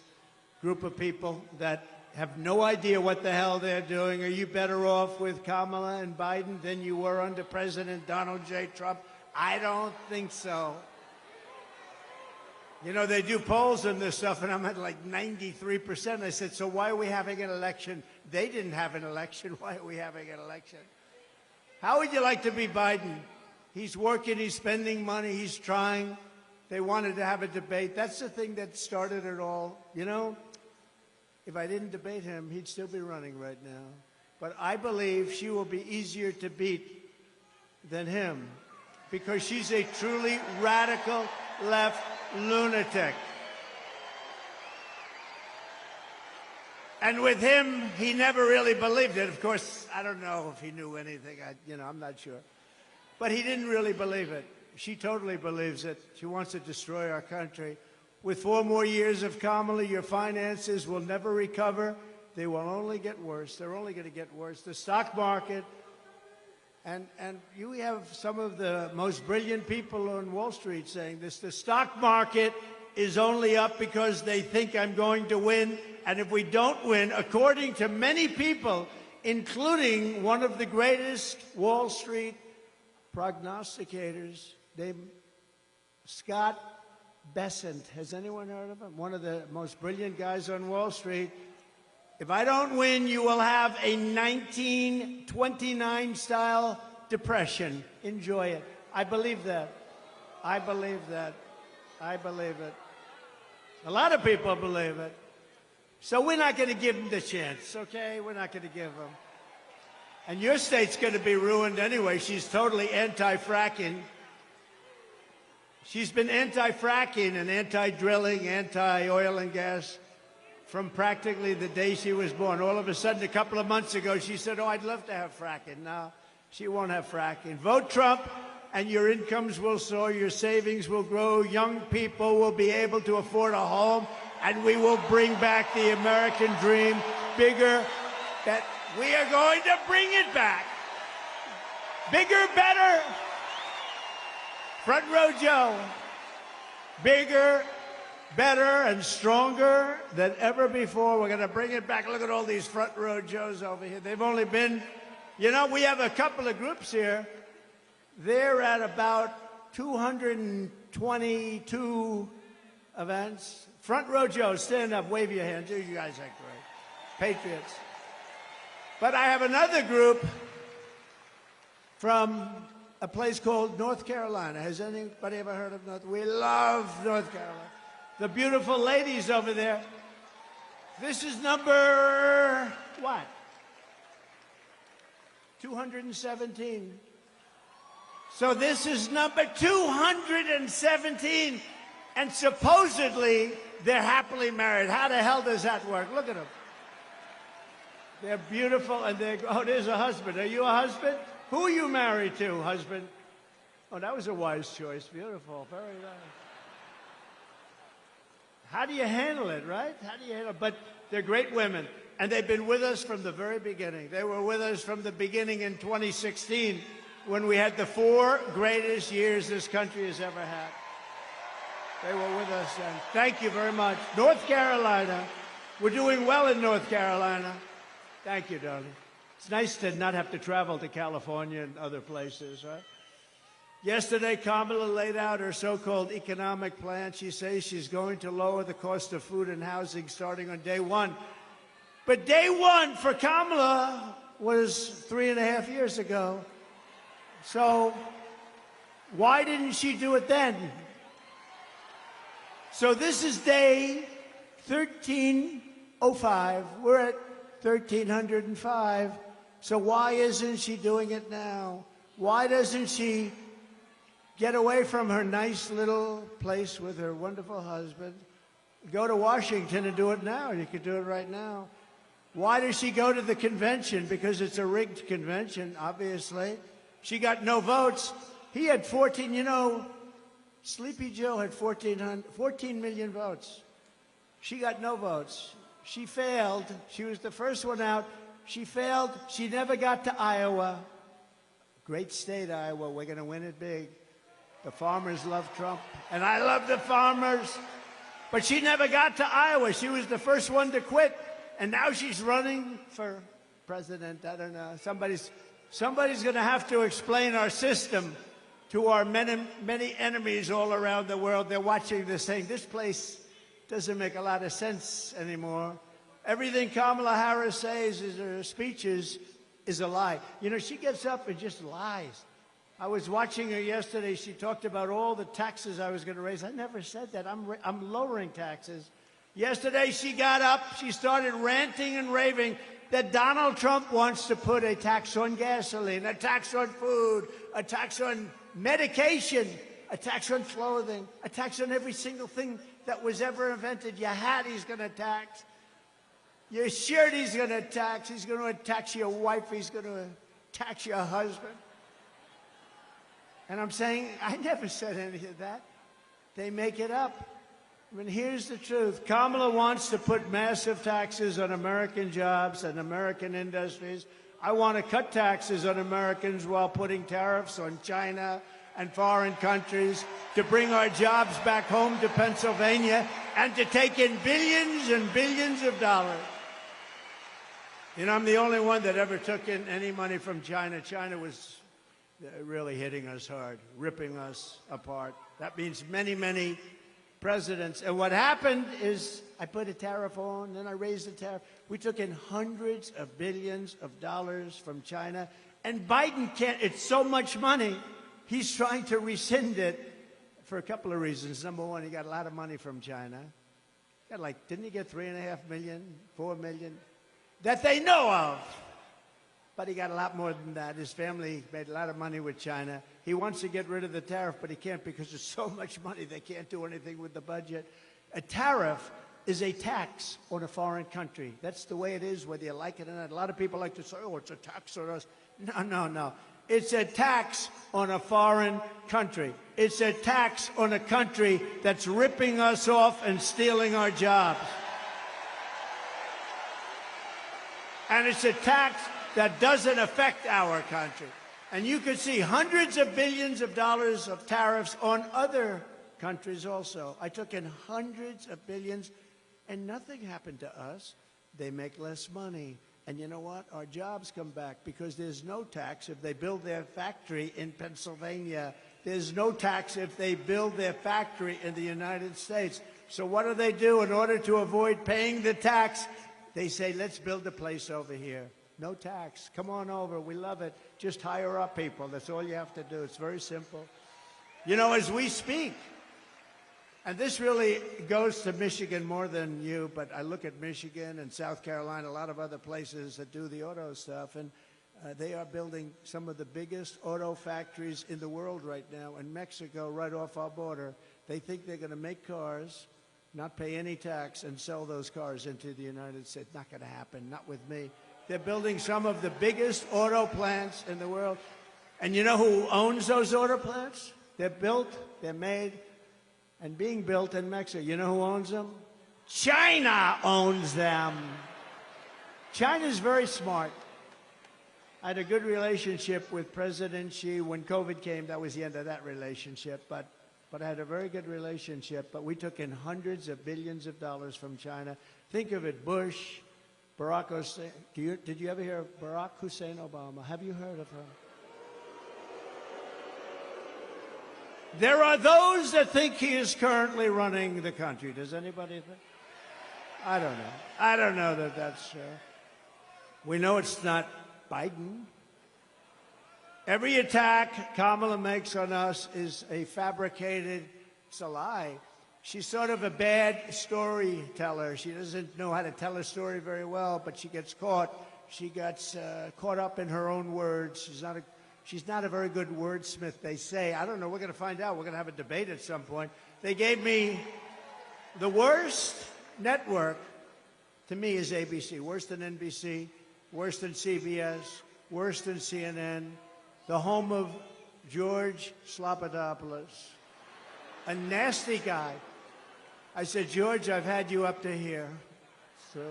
Speaker 12: group of people that have no idea what the hell they're doing. Are you better off with Kamala and Biden than you were under President Donald J. Trump? I don't think so. You know, they do polls on this stuff, and I'm at like 93%. I said, so why are we having an election? They didn't have an election. Why are we having an election? How would you like to be Biden? He's working, he's spending money, he's trying. They wanted to have a debate. That's the thing that started it all. You know, if I didn't debate him, he'd still be running right now. But I believe she will be easier to beat than him because she's a truly radical left lunatic. And with him, he never really believed it. Of course, I don't know if he knew anything. I'm not sure. But he didn't really believe it. She totally believes it. She wants to destroy our country. With 4 more years of Kamala, your finances will never recover. They will only get worse. They're only going to get worse. The stock market, and you have some of the most brilliant people on Wall Street saying this, the stock market is only up because they think I'm going to win. And if we don't win, according to many people, including one of the greatest Wall Street prognosticators named Scott Bessent. Has anyone heard of him? One of the most brilliant guys on Wall Street. If I don't win, you will have a 1929-style depression. Enjoy it. I believe that. I believe that. I believe it. A lot of people believe it. So we're not going to give them the chance, okay? We're not going to give them. And your state's going to be ruined anyway. She's totally anti-fracking. She's been anti-fracking and anti-drilling, anti-oil and gas from practically the day she was born. All of a sudden, a couple of months ago, she said, oh, I'd love to have fracking. Now, she won't have fracking. Vote Trump. and your incomes will soar, your savings will grow, young people will be able to afford a home, and we will bring back the American dream bigger. That we are going to bring it back. Bigger, better. Front row Joe. Bigger, better, and stronger than ever before. We're going to bring it back. Look at all these front row Joes over here. They've only been, you know, we have a couple of groups here. They're at about 222 events. Front row Joe, stand up, wave your hands. You guys are great. Patriots. But I have another group from a place called North Carolina. Has anybody ever heard of North? We love North Carolina. The beautiful ladies over there. This is number, what? 217. So this is number 217. And supposedly, they're happily married. How the hell does that work? Look at them. They're beautiful, and they're, oh, there's a husband. Are you a husband? Who are you married to, husband? Oh, that was a wise choice. Beautiful, very nice. How do you handle it, right? How do you handle it? But they're great women, and they've been with us from the very beginning. They were with us from the beginning in 2016, when we had the 4 greatest years this country has ever had. They were with us, and thank you very much. North Carolina, we're doing well in North Carolina. Thank you, darling. It's nice to not have to travel to California and other places, right? Yesterday, Kamala laid out her so-called economic plan. She says she's going to lower the cost of food and housing starting on day 1. But day 1 for Kamala was 3.5 years ago. So why didn't she do it then? So this is day 1305. We're at 1305. So why isn't she doing it now? Why doesn't she get away from her nice little place with her wonderful husband, go to Washington and do it now? You could do it right now. Why does she go to the convention? Because it's a rigged convention, obviously. She got no votes. He had 14, you know, Sleepy Joe had 14 million votes. She got no votes. She failed. She was the first one out. She failed. She never got to Iowa. Great state, Iowa. We're going to win it big. The farmers love Trump, and I love the farmers. But she never got to Iowa. She was the first one to quit, and now she's running for president. I don't know. Somebody's going to have to explain our system to our many enemies all around the world. They're watching this thing. This place doesn't make a lot of sense anymore. Everything Kamala Harris says in her speeches is a lie. You know, she gets up and just lies. I was watching her yesterday. She talked about all the taxes I was going to raise. I never said that. I'm lowering taxes. Yesterday she got up. She started ranting and raving that Donald Trump wants to put a tax on gasoline, a tax on food, a tax on medication, a tax on clothing, a tax on every single thing that was ever invented. Your hat he's going to tax. Your shirt he's going to tax. He's going to tax your wife. He's going to tax your husband. And I'm saying, I never said any of that. They make it up. I mean, here's the truth. Kamala wants to put massive taxes on American jobs and American industries. I want to cut taxes on Americans while putting tariffs on China and foreign countries to bring our jobs back home to Pennsylvania and to take in billions and billions of dollars. You know, I'm the only one that ever took in any money from China. China was really hitting us hard, ripping us apart. That means many, many presidents. And what happened is I put a tariff on, then I raised the tariff. We took in hundreds of billions of dollars from China. And Biden can't, it's so much money, he's trying to rescind it for a couple of reasons. Number one, he got a lot of money from China. Got like, didn't he get 3.5 million, 4 million? That they know of. But he got a lot more than that. His family made a lot of money with China. He wants to get rid of the tariff, but he can't because there's so much money they can't do anything with the budget. A tariff is a tax on a foreign country. That's the way it is, whether you like it or not. A lot of people like to say, oh, it's a tax on us. No, no, no. It's a tax on a foreign country. It's a tax on a country that's ripping us off and stealing our jobs. And it's a tax that doesn't affect our country. And you could see hundreds of billions of dollars of tariffs on other countries also. I took in hundreds of billions, and nothing happened to us. They make less money. And you know what? Our jobs come back because there's no tax if they build their factory in Pennsylvania. There's no tax if they build their factory in the United States. So what do they do in order to avoid paying the tax? They say, let's build a place over here. No tax. Come on over. We love it. Just hire up people. That's all you have to do. It's very simple. You know, as we speak, and this really goes to Michigan more than you, but I look at Michigan and South Carolina, a lot of other places that do the auto stuff, and they are building some of the biggest auto factories in the world right now in Mexico, right off our border. They think they're going to make cars, not pay any tax, and sell those cars into the United States. Not going to happen, not with me. They're building some of the biggest auto plants in the world. And you know who owns those auto plants? They're built, they're made, and being built in Mexico. You know who owns them? China owns them. China's very smart. I had a good relationship with President Xi. When COVID came, that was the end of that relationship. But I had a very good relationship. But we took in hundreds of billions of dollars from China. Think of it, Bush, Barack Hussein. Did you ever hear of Barack Hussein Obama? Have you heard of him? There are those that think he is currently running the country. Does anybody think? I don't know. I don't know that that's true. We know it's not Biden. Every attack Kamala makes on us is a fabricated, it's a lie. She's sort of a bad storyteller. She doesn't know how to tell a story very well, but she gets caught. She gets caught up in her own words. She's not a very good wordsmith, they say. I don't know. We're going to find out. We're going to have a debate at some point. They gave me the worst network, to me, is ABC. Worse than NBC, worse than CBS, worse than CNN, the home of George Slopadopoulos, a nasty guy. I said, George, I've had you up to here. So,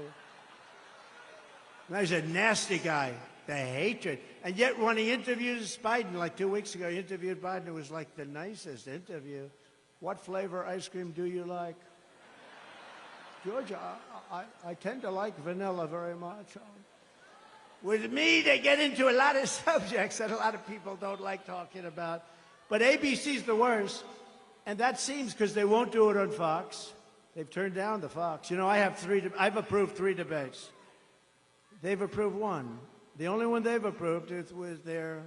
Speaker 12: and he's a nasty guy. The hatred. And yet when he interviews Biden, like 2 weeks ago, he interviewed Biden. It was like the nicest interview. What flavor ice cream do you like? George, I tend to like vanilla very much. With me, they get into a lot of subjects that a lot of people don't like talking about. But ABC's the worst. And that seems because they won't do it on Fox. They've turned down the Fox. You know, I've approved 3 debates. They've approved 1. The only one they've approved is with their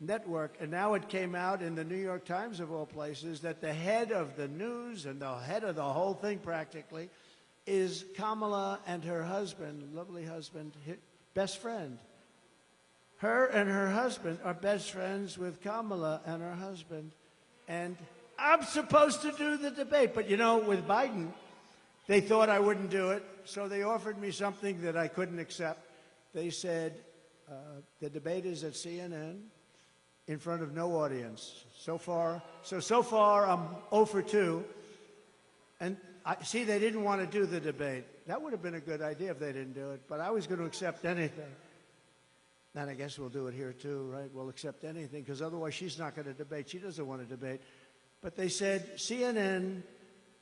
Speaker 12: network. And now it came out in the New York Times, of all places, that the head of the news and the head of the whole thing practically is Kamala and her husband, lovely husband, best friend. Her and her husband are best friends with Kamala and her husband. And I'm supposed to do the debate. But, you know, with Biden, they thought I wouldn't do it. So they offered me something that I couldn't accept. They said, the debate is at CNN in front of no audience. So far, I'm 0 for 2. And see, they didn't want to do the debate. That would have been a good idea if they didn't do it. But I was going to accept anything. And I guess we'll do it here too, right? We'll accept anything, because otherwise she's not going to debate. She doesn't want to debate. But they said CNN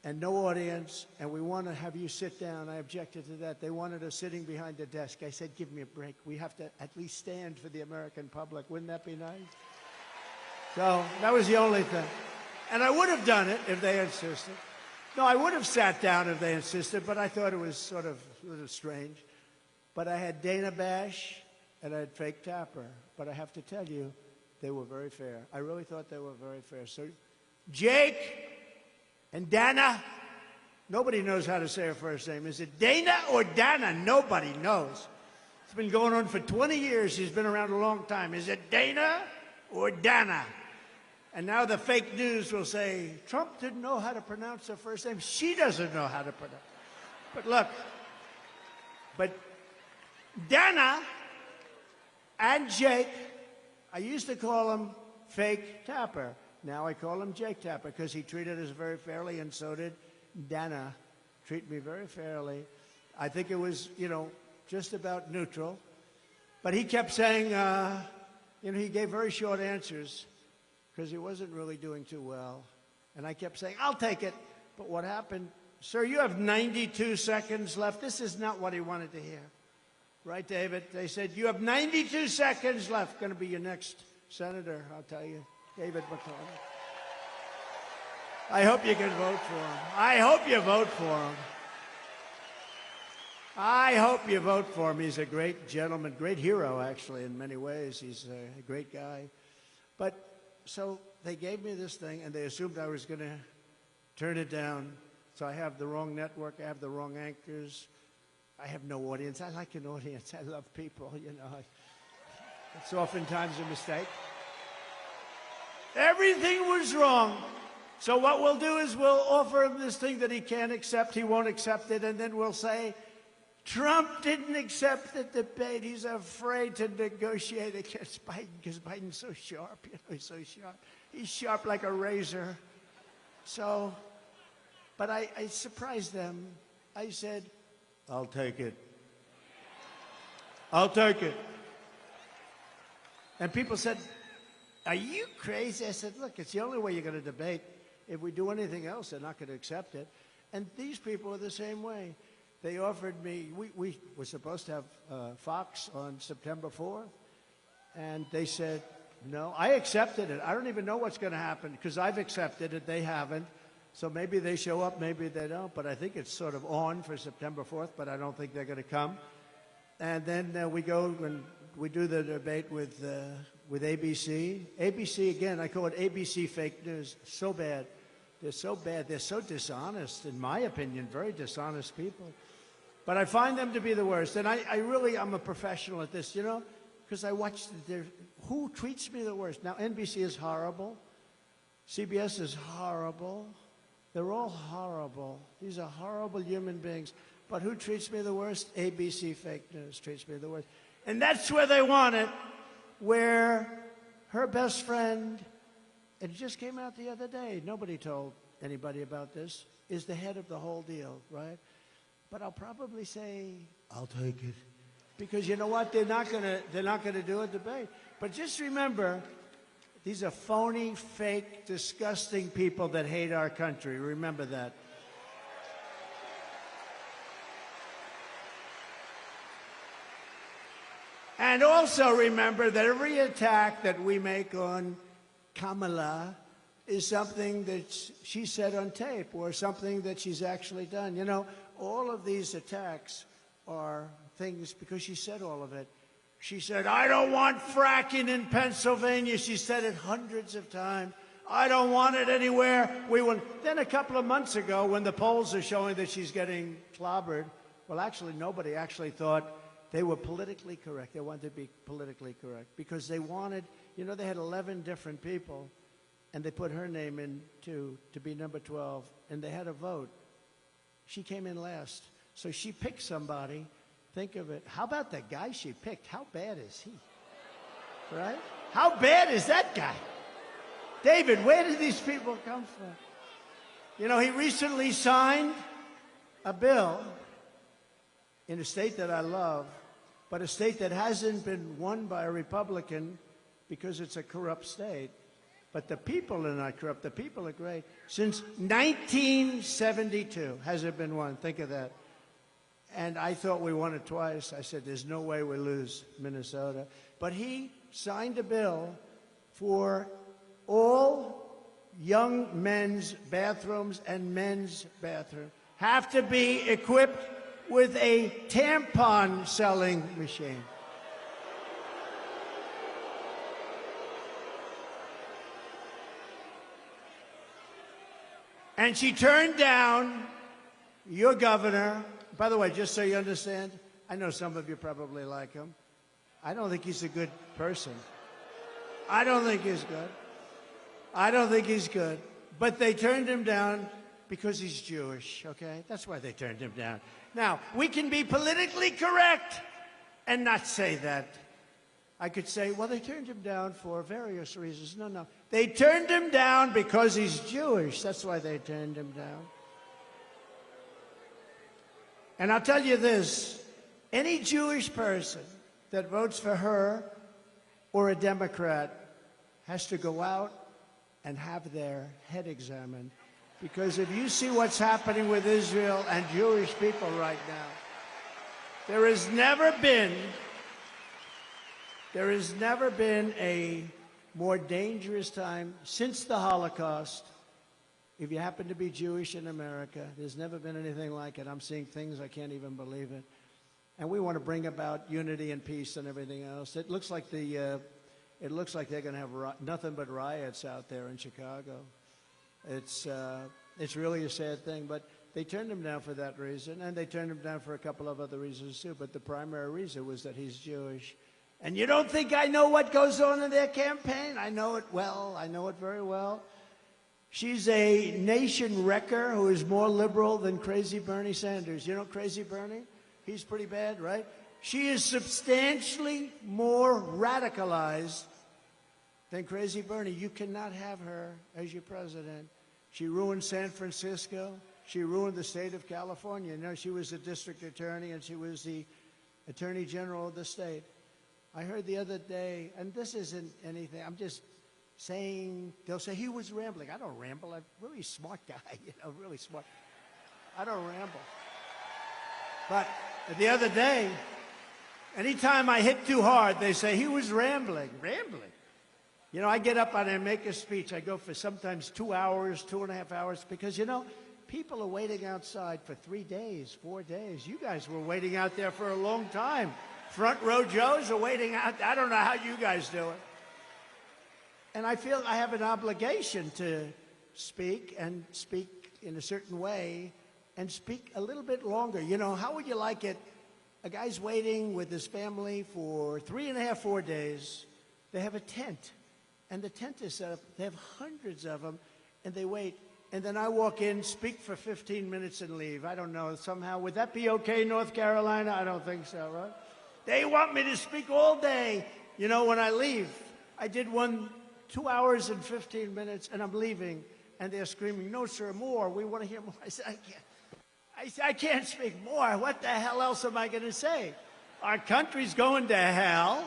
Speaker 12: and no audience, and we want to have you sit down. I objected to that. They wanted us sitting behind a desk. I said, give me a break. We have to at least stand for the American public. Wouldn't that be nice? So that was the only thing. And I would have done it if they insisted. No, I would have sat down if they insisted, but I thought it was sort of a little strange. But I had Dana Bash and I had Fake Tapper. But I have to tell you, they were very fair. I really thought they were very fair. So Jake and Dana, nobody knows how to say her first name. Is it Dana or Dana? Nobody knows. It's been going on for 20 years. She's been around a long time. Is it Dana or Dana? And now the fake news will say, Trump didn't know how to pronounce her first name. She doesn't know how to pronounce it. But look, but Dana and Jake I used to call him Fake Tapper. Now I call him Jake Tapper because he treated us very fairly, and so did Dana. Treat me very fairly. I think it was, just about neutral. But he kept saying, he gave very short answers because he wasn't really doing too well. And I kept saying, I'll take it. But what happened? Sir, you have 92 seconds left. This is not what he wanted to hear. Right, David? They said, you have 92 seconds left. Going to be your next senator, I'll tell you. David McCarthy. I hope you can vote for him. I hope you vote for him. I hope you vote for him. He's a great gentleman, great hero, actually, in many ways. He's a great guy. But so they gave me this thing, and they assumed I was going to turn it down. So I have the wrong network. I have the wrong anchors. I have no audience. I like an audience. I love people, It's oftentimes a mistake. Everything was wrong. So what we'll do is we'll offer him this thing that he can't accept. He won't accept it. And then we'll say, Trump didn't accept the debate. He's afraid to negotiate against Biden because Biden's so sharp. He's so sharp. He's sharp like a razor. So, but I surprised them. I said, I'll take it. I'll take it. And people said, are you crazy? I said, look, it's the only way you're going to debate. If we do anything else, they're not going to accept it. And these people are the same way. They offered me, we were supposed to have Fox on September 4th, and they said, no. I accepted it. I don't even know what's going to happen because I've accepted it. They haven't. So maybe they show up, maybe they don't. But I think it's sort of on for September 4th, but I don't think they're going to come. And then we go and we do the debate with ABC. ABC, again, I call it ABC fake news. So bad. They're so bad. They're so dishonest, in my opinion, very dishonest people. But I find them to be the worst. And I'm a professional at this, because I watch who treats me the worst. Now, NBC is horrible. CBS is horrible. They're all horrible. These are horrible human beings. But who treats me the worst? ABC fake news treats me the worst. And that's where they want it, where her best friend, it just came out the other day, nobody told anybody about this, is the head of the whole deal, right? But I'll probably say, I'll take it. Because you know what? They're not gonna do a debate. But just remember, these are phony, fake, disgusting people that hate our country. Remember that. And also remember that every attack that we make on Kamala is something that she said on tape or something that she's actually done. All of these attacks are things because she said all of it. She said, I don't want fracking in Pennsylvania. She said it hundreds of times. I don't want it anywhere. Then a couple of months ago, when the polls are showing that she's getting clobbered, well, actually, nobody actually thought they were politically correct. They wanted to be politically correct because they wanted, they had 11 different people, and they put her name in to be number 12, and they had a vote. She came in last. So she picked somebody. Think of it. How about the guy she picked? How bad is he? Right? How bad is that guy? David, where did these people come from? He recently signed a bill in a state that I love, but a state that hasn't been won by a Republican because it's a corrupt state. But the people are not corrupt. The people are great. Since 1972 has it been won. Think of that. And I thought we won it twice. I said, there's no way we lose Minnesota. But he signed a bill for all young men's bathrooms and men's bathrooms have to be equipped with a tampon selling machine. And she turned down your governor. By the way, just so you understand, I know some of you probably like him. I don't think he's a good person. I don't think he's good. I don't think he's good. But they turned him down because he's Jewish, okay? That's why they turned him down. Now, we can be politically correct and not say that. I could say, well, they turned him down for various reasons. No, no. They turned him down because he's Jewish. That's why they turned him down. And I'll tell you this, any Jewish person that votes for her or a Democrat has to go out and have their head examined. Because if you see what's happening with Israel and Jewish people right now, there has never been a more dangerous time since the Holocaust. If you happen to be Jewish in America, there's never been anything like it. I'm seeing things, I can't even believe it. And we want to bring about unity and peace and everything else. It looks like they're going to have nothing but riots out there in Chicago. It's really a sad thing, but they turned him down for that reason, and they turned him down for a couple of other reasons too, but the primary reason was that he's Jewish. And you don't think I know what goes on in their campaign? I know it well. I know it very well. She's a nation wrecker who is more liberal than crazy Bernie Sanders. You know crazy Bernie? He's pretty bad, right? She is substantially more radicalized than crazy Bernie. You cannot have her as your president. She ruined San Francisco. She ruined the state of California. You know, she was the district attorney and she was the attorney general of the state. I heard the other day, and this isn't anything, I'm just saying, they'll say he was rambling. I don't ramble. I'm a really smart guy, you know, really smart. I don't ramble. But the other day, anytime I hit too hard, they say he was rambling. Rambling? You know, I get up and I make a speech. I go for sometimes 2 hours, 2.5 hours, because, you know, people are waiting outside for 3 days, 4 days. You guys were waiting out there for a long time. Front row Joes are waiting out. I don't know how you guys do it. And I feel I have an obligation to speak and speak in a certain way and speak a little bit longer. You know, how would you like it? A guy's waiting with his family for 3.5, 4 days. They have a tent, and the tent is set up. They have hundreds of them, and they wait. And then I walk in, speak for 15 minutes, and leave. I don't know, somehow. Would that be okay, North Carolina? I don't think so, right? They want me to speak all day. You know, when I leave, I did one 2 hours and 15 minutes, and I'm leaving, and they're screaming, no, sir, more. We want to hear more. I said, I can't speak more. What the hell else am I going to say? Our country's going to hell.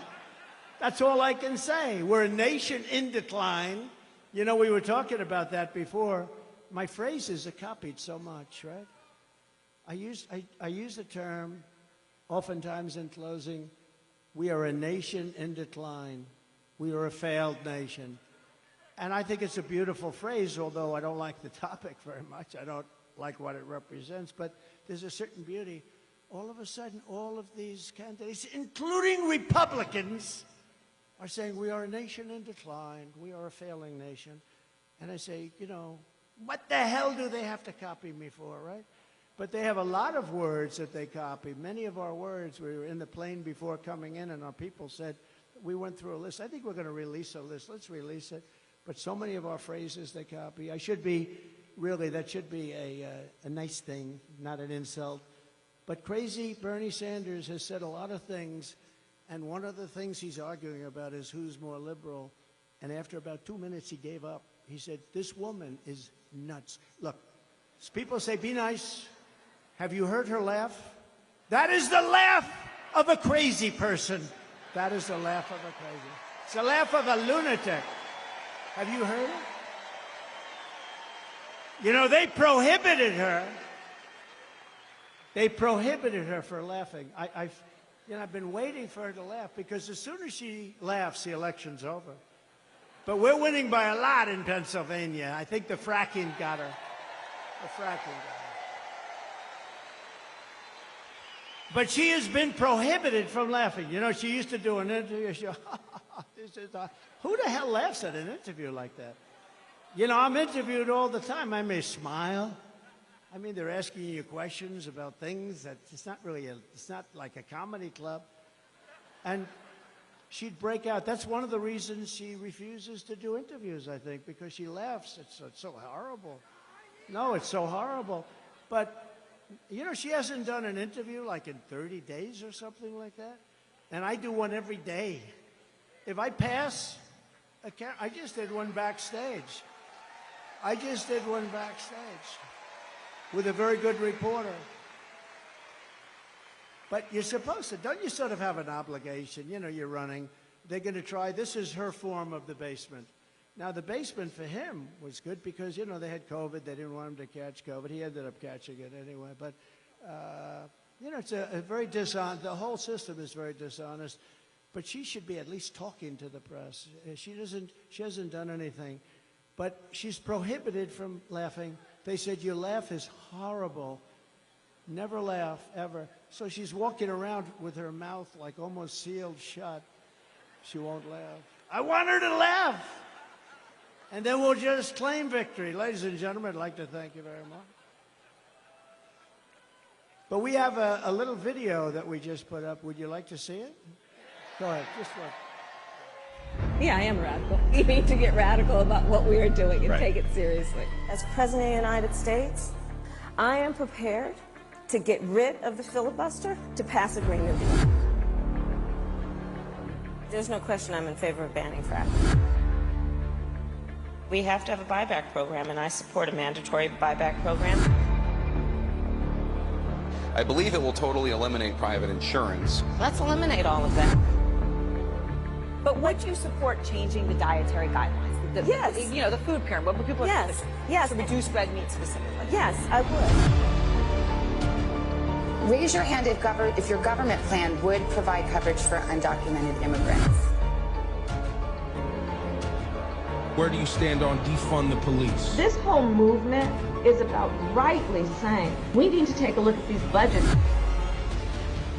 Speaker 12: That's all I can say. We're a nation in decline. You know, we were talking about that before. My phrases are copied so much, right? I use the term oftentimes in closing, we are a nation in decline. We are a failed nation. And I think it's a beautiful phrase, although I don't like the topic very much. I don't like what it represents, but there's a certain beauty. All of a sudden, all of these candidates, including Republicans, are saying we are a nation in decline. We are a failing nation. And I say, you know, what the hell do they have to copy me for, right? But they have a lot of words that they copy. Many of our words, we were in the plane before coming in, and our people said, we went through a list. I think we're going to release a list. Let's release it. But so many of our phrases they copy. I should be, really, that should be a nice thing, not an insult. But crazy Bernie Sanders has said a lot of things, and one of the things he's arguing about is who's more liberal. And after about 2 minutes, he gave up. He said, this woman is nuts. Look, people say, be nice. Have you heard her laugh? That is the laugh of a crazy person. That is the laugh of a crazy. It's the laugh of a lunatic. Have you heard it? You know, they prohibited her. They prohibited her for laughing. I've been waiting for her to laugh because as soon as she laughs, the election's over. But we're winning by a lot in Pennsylvania. I think the fracking got her. The fracking got her. But she has been prohibited from laughing. You know, she used to do an interview. She, who the hell laughs at an interview like that? You know, I'm interviewed all the time. I may smile. I mean, they're asking you questions about things that it's not really it's not like a comedy club. And she'd break out. That's one of the reasons she refuses to do interviews, I think, because she laughs. It's so horrible. No, it's so horrible. But you know, she hasn't done an interview like in 30 days or something like that. And I do one every day. if I pass, I just did one backstage. I just did one backstage with a very good reporter. But you're supposed to, don't you sort of have an obligation? You know, you're running. They're going to try, this is her form of the basement. Now, the basement for him was good because, you know, they had COVID. They didn't want him to catch COVID. He ended up catching it anyway. But, you know, it's a very dishonest, the whole system is very dishonest. But she should be at least talking to the press. She hasn't done anything. But she's prohibited from laughing. They said, your laugh is horrible. Never laugh, ever. So she's walking around with her mouth like almost sealed shut. She won't laugh. I want her to laugh. And then we'll just claim victory. Ladies and gentlemen, I'd like to thank you very much. But we have a little video that we just put up. Would you like to see it? Go ahead, just look.
Speaker 13: Yeah, I am radical. We need to get radical about what we are doing and take it seriously.
Speaker 14: As President of the United States, I am prepared to get rid of the filibuster to pass a Green New Deal. There's no question I'm in favor of banning fracking. We have to have a buyback program, and I support a mandatory buyback program.
Speaker 15: I believe it will totally eliminate private insurance.
Speaker 14: Let's eliminate all of that.
Speaker 16: But would you support changing the dietary guidelines?
Speaker 14: Yes.
Speaker 16: You know, the food pyramid, what would people
Speaker 14: Yes. Yes.
Speaker 16: to reduce red meat specifically?
Speaker 14: Yes, I would.
Speaker 17: Raise your hand if your government plan would provide coverage for undocumented immigrants.
Speaker 18: Where do you stand on defund the police?
Speaker 19: This whole movement is about rightly saying we need to take a look at these budgets.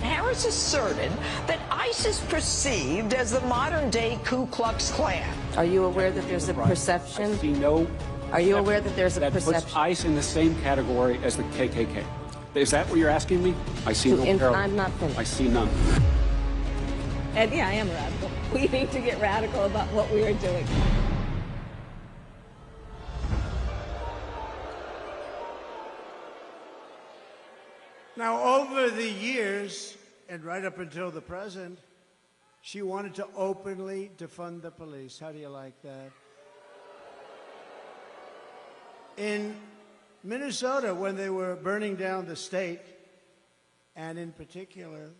Speaker 20: Harris asserted that ICE is perceived as the modern-day Ku Klux Klan.
Speaker 14: Are you aware that there's a perception?
Speaker 21: I see no.
Speaker 14: Are you aware that there's a perception?
Speaker 21: That puts ICE in the same category as the KKK. Is that what you're asking me? I see no parallel.
Speaker 14: I'm not finished.
Speaker 21: I see none.
Speaker 13: And yeah, I am radical. We need to get radical about what we are doing.
Speaker 12: Now, over the years, and right up until the present, she wanted to openly defund the police. How do you like that? In Minnesota, when they were burning down the state, and in particular,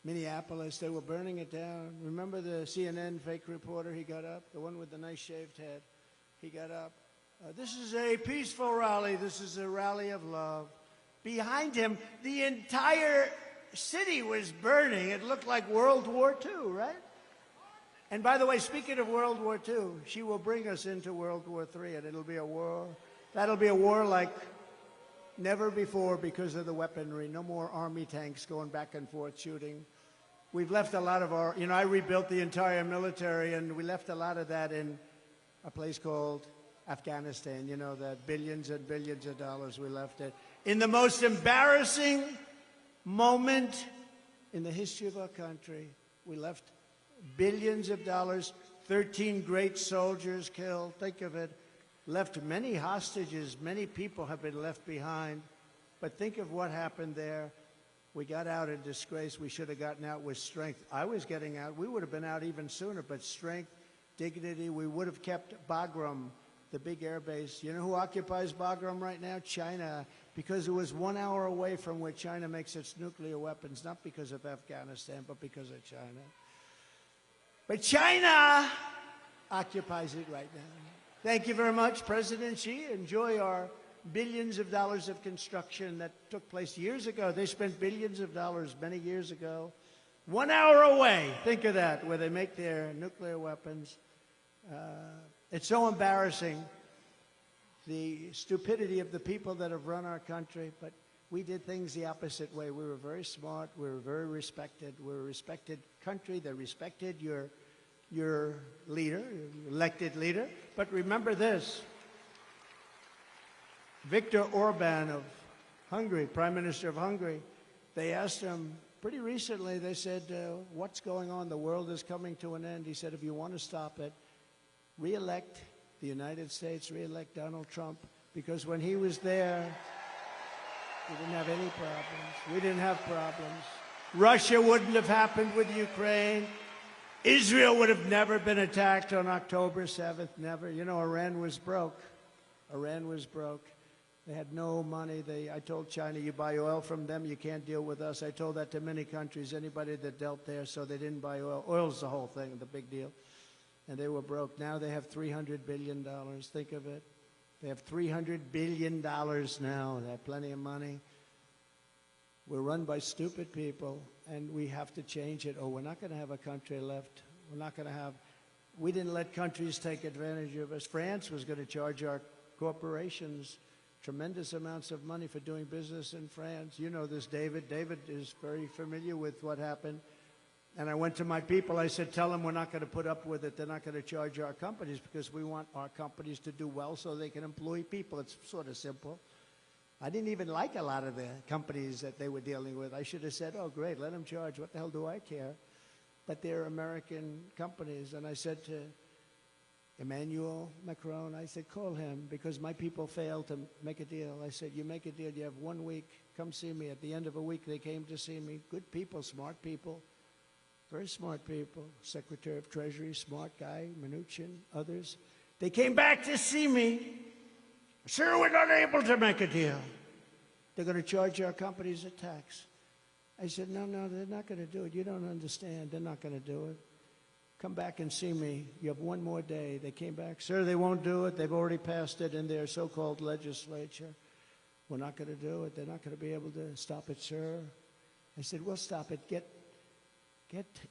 Speaker 12: Minneapolis, they were burning it down. Remember the CNN fake reporter? He got up, the one with the nice shaved head. He got up. This is a peaceful rally. This is a rally of love. Behind him, the entire city was burning. It looked like World War II, right? And by the way, speaking of World War II, she will bring us into World War III, and it'll be a war. That'll be a war like never before because of the weaponry. No more army tanks going back and forth shooting. We've left a lot of our, you know, I rebuilt the entire military, and we left a lot of that in a place called Afghanistan. You know, that billions and billions of dollars we left it. In the most embarrassing moment in the history of our country, we left billions of dollars, 13 great soldiers killed, think of it, left many hostages, many people have been left behind. But think of what happened there. We got out in disgrace. We should have gotten out with strength. I was getting out. We would have been out even sooner, but strength, dignity. We would have kept Bagram, the big air base. You know who occupies Bagram right now? China. Because it was 1 hour away from where China makes its nuclear weapons, not because of Afghanistan, but because of China. But China occupies it right now. Thank you very much, President Xi. Enjoy our billions of dollars of construction that took place years ago. They spent billions of dollars many years ago. 1 hour away, think of that, where they make their nuclear weapons. It's so embarrassing, the stupidity of the people that have run our country, but we did things the opposite way. We were very smart. We were very respected. We're a respected country. They respected your leader, your elected leader. But remember this. Viktor Orban of Hungary, Prime Minister of Hungary, they asked him pretty recently, they said, what's going on? The world is coming to an end. He said, if you want to stop it, re-elect the United States, re-elect Donald Trump, because when he was there, we didn't have any problems. We didn't have problems. Russia wouldn't have happened with Ukraine. Israel would have never been attacked on October 7th, never. You know, Iran was broke. Iran was broke. They had no money. I told China, you buy oil from them, you can't deal with us. I told that to many countries, anybody that dealt there, so they didn't buy oil. Oil's the whole thing, the big deal. And they were broke. Now they have $300 billion. Think of it. They have $300 billion now. They have plenty of money. We're run by stupid people, and we have to change it. Oh, we're not going to have a country left. We're not going to have... We didn't let countries take advantage of us. France was going to charge our corporations tremendous amounts of money for doing business in France. You know this, David. David is very familiar with what happened. And I went to my people. I said, tell them we're not going to put up with it. They're not going to charge our companies because we want our companies to do well so they can employ people. It's sort of simple. I didn't even like a lot of the companies that they were dealing with. I should have said, oh, great, let them charge. What the hell do I care? But they're American companies. And I said to Emmanuel Macron, I said, call him, because my people failed to make a deal. I said, you make a deal, you have 1 week, come see me. At the end of a week, they came to see me. Good people, smart people, very smart people. Secretary of Treasury, smart guy, Mnuchin, others. They came back to see me. Sir, we're not able to make a deal. They're going to charge our companies a tax. I said, no, they're not going to do it. You don't understand. They're not going to do it. Come back and see me. You have 1 more day. They came back. Sir, they won't do it. They've already passed it in their so-called legislature. We're not going to do it. They're not going to be able to stop it, sir. I said, we'll stop it. Get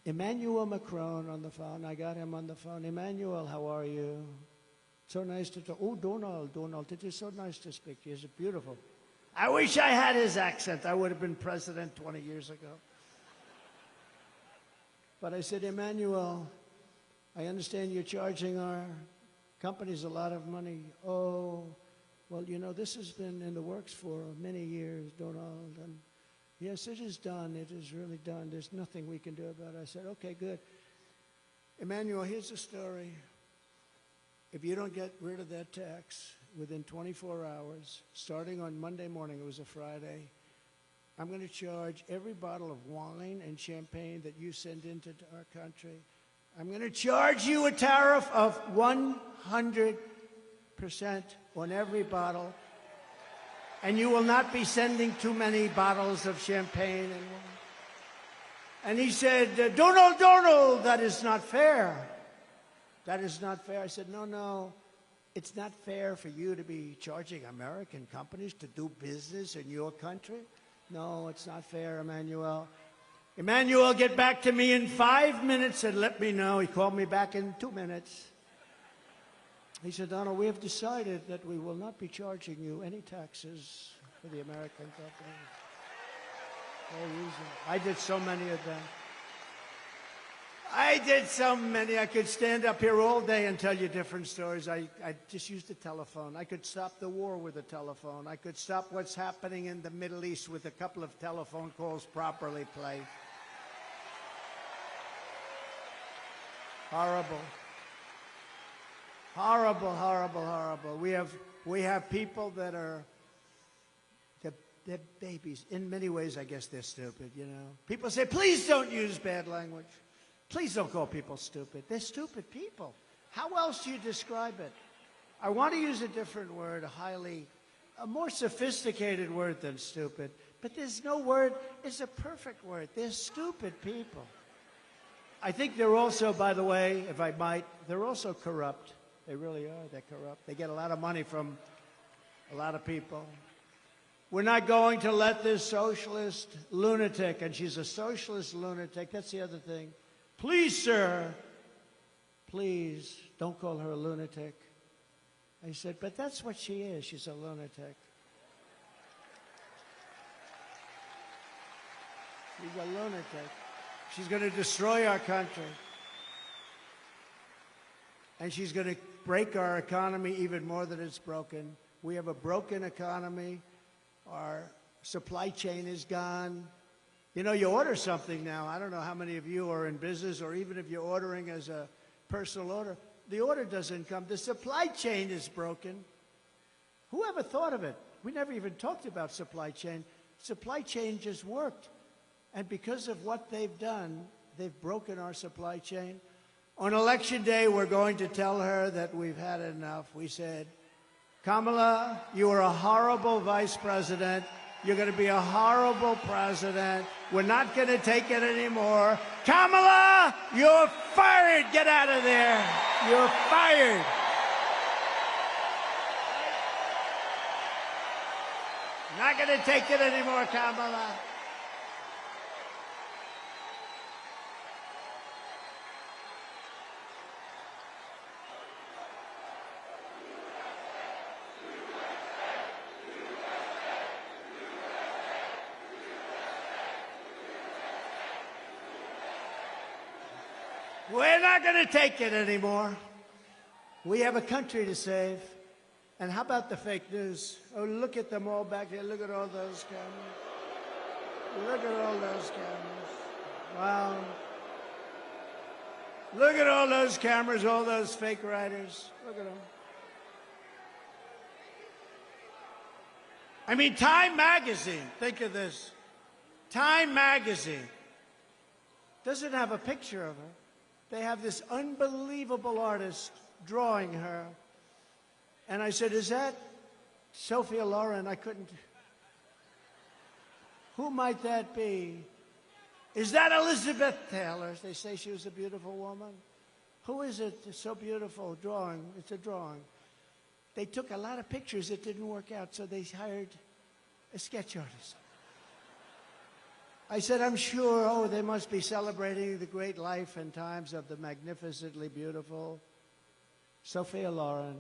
Speaker 12: Emmanuel Macron on the phone. I got him on the phone. Emmanuel, how are you? So nice to talk. Oh, Donald, it is so nice to speak to you. It's beautiful. I wish I had his accent. I would have been president 20 years ago. But I said, Emmanuel, I understand you're charging our companies a lot of money. Oh, well, you know, this has been in the works for many years, Donald. And yes, it is done. It is really done. There's nothing we can do about it. I said, okay, good. Emmanuel, here's the story. If you don't get rid of that tax within 24 hours, starting on Monday morning, it was a Friday, I'm going to charge every bottle of wine and champagne that you send into our country. I'm going to charge you a tariff of 100% on every bottle. And you will not be sending too many bottles of champagne and wine. And he said, Donald, that is not fair. That is not fair. I said, no, it's not fair for you to be charging American companies to do business in your country. No, it's not fair, Emmanuel. Emmanuel, get back to me in 5 minutes and let me know. He called me back in 2 minutes. He said, Donald, we have decided that we will not be charging you any taxes for the American companies. No reason. I did so many of them. I did so many. I could stand up here all day and tell you different stories. I just used the telephone. I could stop the war with a telephone. I could stop what's happening in the Middle East with a couple of telephone calls properly played. Horrible. Horrible, horrible, horrible. We have people that are, they're babies. In many ways, I guess they're stupid, you know. People say, please don't use bad language. Please don't call people stupid. They're stupid people. How else do you describe it? I want to use a different word, a more sophisticated word than stupid. But there's no word, it's a perfect word. They're stupid people. I think they're also, by the way, if I might, they're also corrupt. They really are. They're corrupt. They get a lot of money from a lot of people. We're not going to let this socialist lunatic, and she's a socialist lunatic, that's the other thing. Please, sir, please don't call her a lunatic. I said, but that's what she is. She's a lunatic. She's a lunatic. She's going to destroy our country. And she's going to break our economy even more than it's broken. We have a broken economy. Our supply chain is gone. You know, you order something now. I don't know how many of you are in business, or even if you're ordering as a personal order, the order doesn't come. The supply chain is broken. Who ever thought of it? We never even talked about supply chain. Supply chain just worked. And because of what they've done, They've broken our supply chain. On election day, we're going to tell her that we've had enough. We said, Kamala, you are a horrible vice president. You're going to be a horrible president. We're not going to take it anymore. Kamala, you're fired. Get out of there. You're fired. Not going to take it anymore, Kamala. We're not going to take it anymore. We have a country to save. And how about the fake news? Oh, look at them all back there. Look at all those cameras. Look at all those cameras. Wow. Look at all those cameras, all those fake writers. Look at them. I mean, Time magazine, think of this. Time magazine doesn't have a picture of her. They have this unbelievable artist drawing her. And I said, is that Sophia Loren? I couldn't. Who might that be? Is that Elizabeth Taylor? They say she was a beautiful woman. Who is it? It's so beautiful. Drawing. It's a drawing. They took a lot of pictures. It didn't work out, so they hired a sketch artist. I said, I'm sure, oh, they must be celebrating the great life and times of the magnificently beautiful Sophia Loren.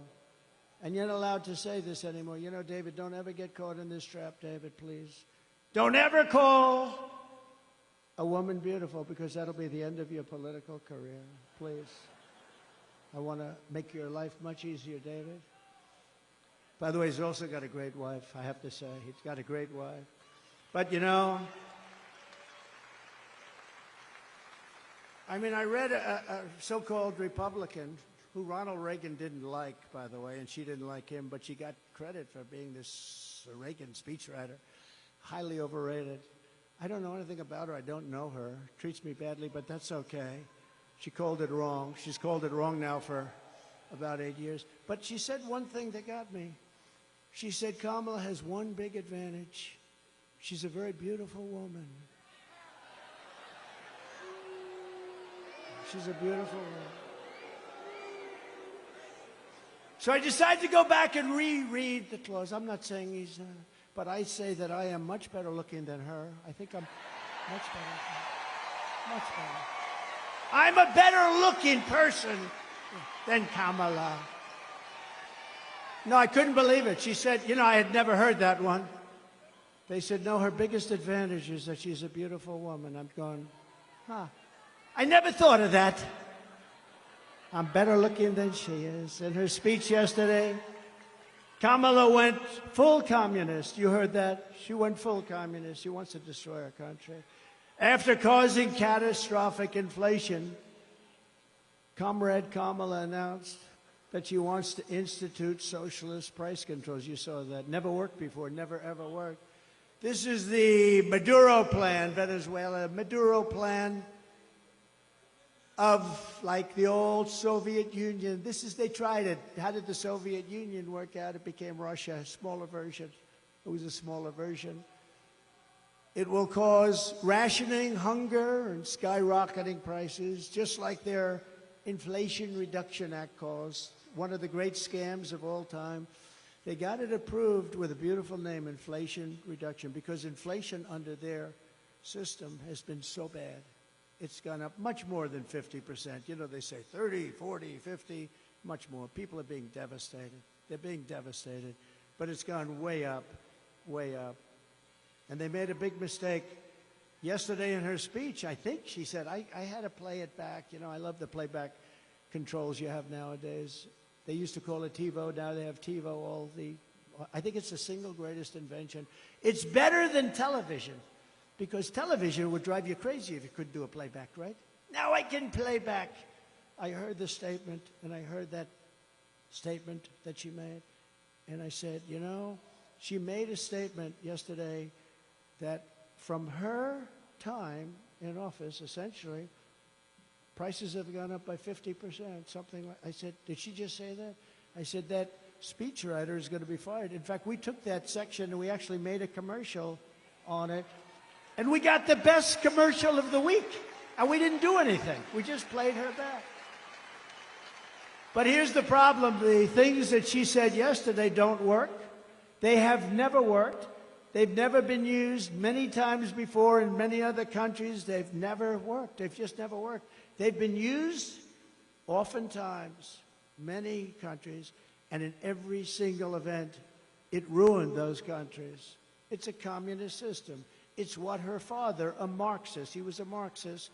Speaker 12: And you're not allowed to say this anymore. You know, David, don't ever get caught in this trap, David, please. Don't ever call a woman beautiful, because that'll be the end of your political career. Please. I want to make your life much easier, David. By the way, he's also got a great wife, I have to say. He's got a great wife. But, you know, I mean, I read a so-called Republican who Ronald Reagan didn't like, by the way, and she didn't like him, but she got credit for being this Reagan speechwriter. Highly overrated. I don't know anything about her. I don't know her. Treats me badly, but that's okay. She called it wrong. She's called it wrong now for about 8 years. But she said one thing that got me. She said, Kamala has one big advantage. She's a very beautiful woman. She's a beautiful woman. So I decided to go back and reread the clause. I'm not saying he's, but I say that I am much better looking than her. I think I'm much better. Much better. I'm a better looking person than Kamala. No, I couldn't believe it. She said, you know, I had never heard that one. They said, no, her biggest advantage is that she's a beautiful woman. I'm going, huh. I never thought of that. I'm better looking than she is. In her speech yesterday, Kamala went full communist. You heard that? She went full communist. She wants to destroy our country. After causing catastrophic inflation, Comrade Kamala announced that she wants to institute socialist price controls. You saw that. Never worked before. Never, ever worked. This is the Maduro plan, Venezuela. Maduro plan of like the old Soviet Union. This is, they tried it. How did the Soviet Union work out? It became Russia, a smaller version. It was a smaller version. It will cause rationing, hunger, and skyrocketing prices, just like their Inflation Reduction Act caused, one of the great scams of all time. They got it approved with a beautiful name, Inflation Reduction, because inflation under their system has been so bad. It's gone up much more than 50%. You know, they say 30, 40, 50, much more. People are being devastated. They're being devastated. But it's gone way up, way up. And they made a big mistake. Yesterday in her speech, I think she said, I had to play it back. You know, I love the playback controls you have nowadays. They used to call it TiVo. Now they have TiVo. I think it's the single greatest invention. It's better than television. Because television would drive you crazy if you couldn't do a playback, right? Now I can play back. I heard the statement, and I heard that statement that she made. And I said, you know, she made a statement yesterday that from her time in office, essentially, Prices have gone up by 50%, something like. I said, did she just say that? I said, that speechwriter is going to be fired. In fact, we took that section and we actually made a commercial on it. And we got the best commercial of the week. And we didn't do anything. We just played her back. But here's the problem. The things that she said yesterday don't work. They have never worked. They've never been used many times before in many other countries. They've never worked. They've just never worked. They've been used oftentimes, many countries, and in every single event, it ruined those countries. It's a communist system. It's what her father, a Marxist, he was a Marxist,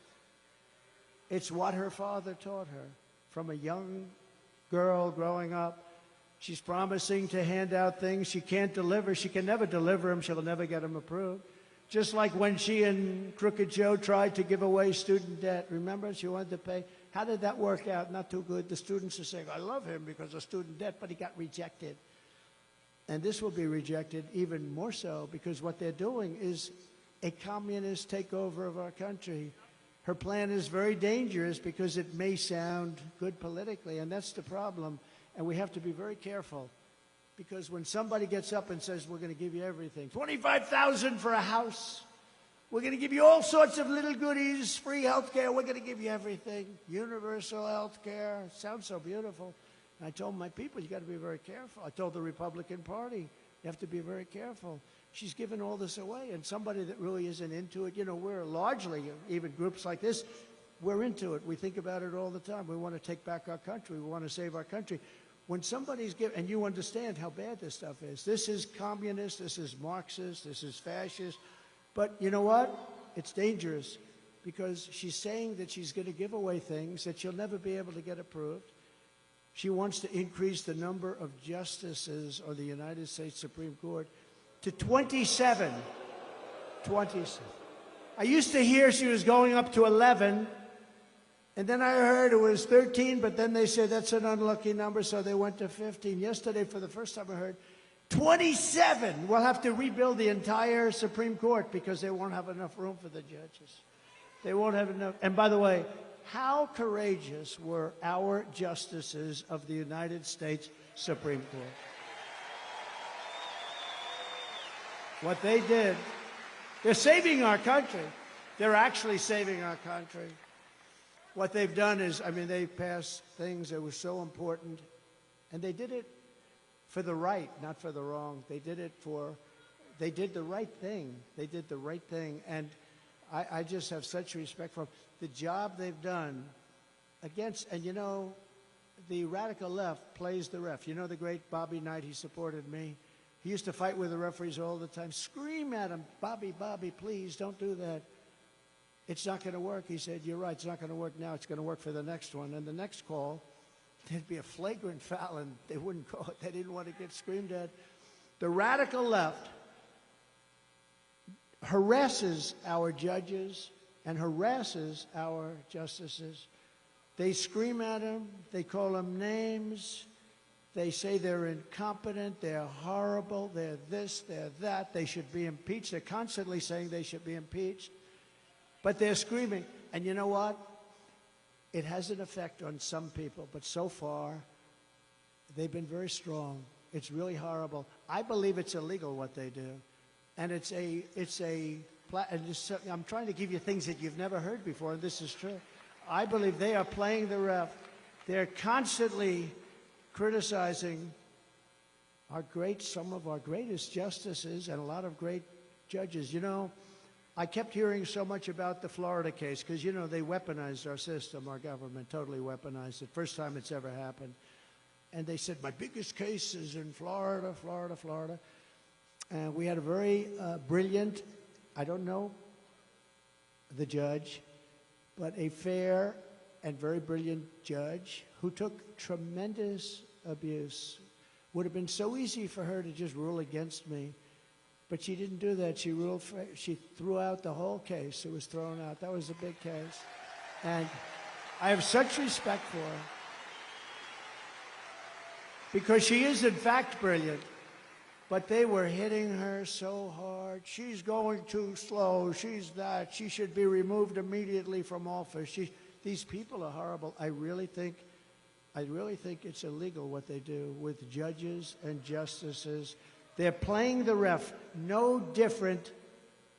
Speaker 12: it's what her father taught her from a young girl growing up. She's promising to hand out things she can't deliver. She can never deliver them. She'll never get them approved. Just like when she and Crooked Joe tried to give away student debt. Remember, she wanted to pay. How did that work out? Not too good. The students are saying, I love him because of student debt, but he got rejected. And this will be rejected even more so because what they're doing is a communist takeover of our country. Her plan is very dangerous because it may sound good politically, and that's the problem. And we have to be very careful because when somebody gets up and says, we're going to give you everything, $25,000 for a house, we're going to give you all sorts of little goodies, free health care, we're going to give you everything, universal health care, sounds so beautiful. And I told my people, you got to be very careful. I told the Republican Party, you have to be very careful. She's given all this away, and somebody that really isn't into it, you know, we're largely, even groups like this, we're into it. We think about it all the time. We want to take back our country. We want to save our country. When somebody's given, and you understand how bad this stuff is. This is communist, this is Marxist, this is fascist. But you know what? It's dangerous because she's saying that she's going to give away things that she'll never be able to get approved. She wants to increase the number of justices on the United States Supreme Court to 27. 27. I used to hear she was going up to 11. And then I heard it was 13, but then they said that's an unlucky number, so they went to 15. Yesterday, for the first time I heard, 27! We'll have to rebuild the entire Supreme Court because they won't have enough room for the judges. They won't have enough. And by the way, how courageous were our justices of the United States Supreme Court? What they did, they're saving our country. They're actually saving our country. What they've done is, I mean, they passed things that were so important, and they did it for the right, not for the wrong. They did it for, they did the right thing. They did the right thing, and I just have such respect for them. The job they've done against, and you know, the radical left plays the ref. You know the great Bobby Knight, he supported me. He used to fight with the referees all the time, scream at him, Bobby, Bobby, please, don't do that. It's not going to work. He said, you're right, it's not going to work now. It's going to work for the next one. And the next call, there'd be a flagrant foul, and they wouldn't call it. They didn't want to get screamed at. The radical left harasses our judges and harasses our justices. They scream at them. They call them names. They say they're incompetent. They're horrible. They're this, they're that. They should be impeached. They're constantly saying they should be impeached. But they're screaming. And you know what? It has an effect on some people. But so far, they've been very strong. It's really horrible. I believe it's illegal what they do. And I'm trying to give you things that you've never heard before, and this is true. I believe they are playing the ref. They're constantly criticizing some of our greatest justices and a lot of great judges. You know, I kept hearing so much about the Florida case because, you know, they weaponized our system, our government totally weaponized it. First time it's ever happened. And they said, my biggest case is in Florida, Florida, Florida. And we had a very brilliant, I don't know the judge, but a fair and very brilliant judge who took tremendous abuse. Would have been so easy for her to just rule against me. But she didn't do that. She ruled she threw out the whole case. It was thrown out. That was a big case. And I have such respect for her. Because she is, in fact, brilliant. But they were hitting her so hard. She's going too slow. She's that. She should be removed immediately from office. these people are horrible. I really think it's illegal what they do with judges and justices. They're playing the ref, no different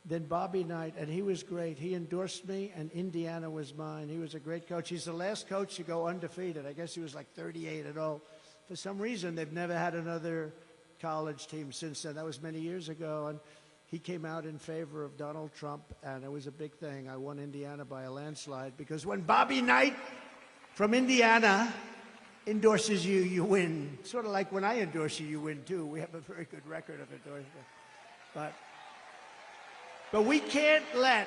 Speaker 12: than Bobby Knight, and he was great. He endorsed me, and Indiana was mine. He was a great coach. He's the last coach to go undefeated. I guess he was like 38-0. For some reason, they've never had another college team since then. That was many years ago, and he came out in favor of Donald Trump, and it was a big thing. I won Indiana by a landslide, because when Bobby Knight from Indiana endorses you, you win. Sort of like when I endorse you, you win too. We have a very good record of endorsement. But we can't let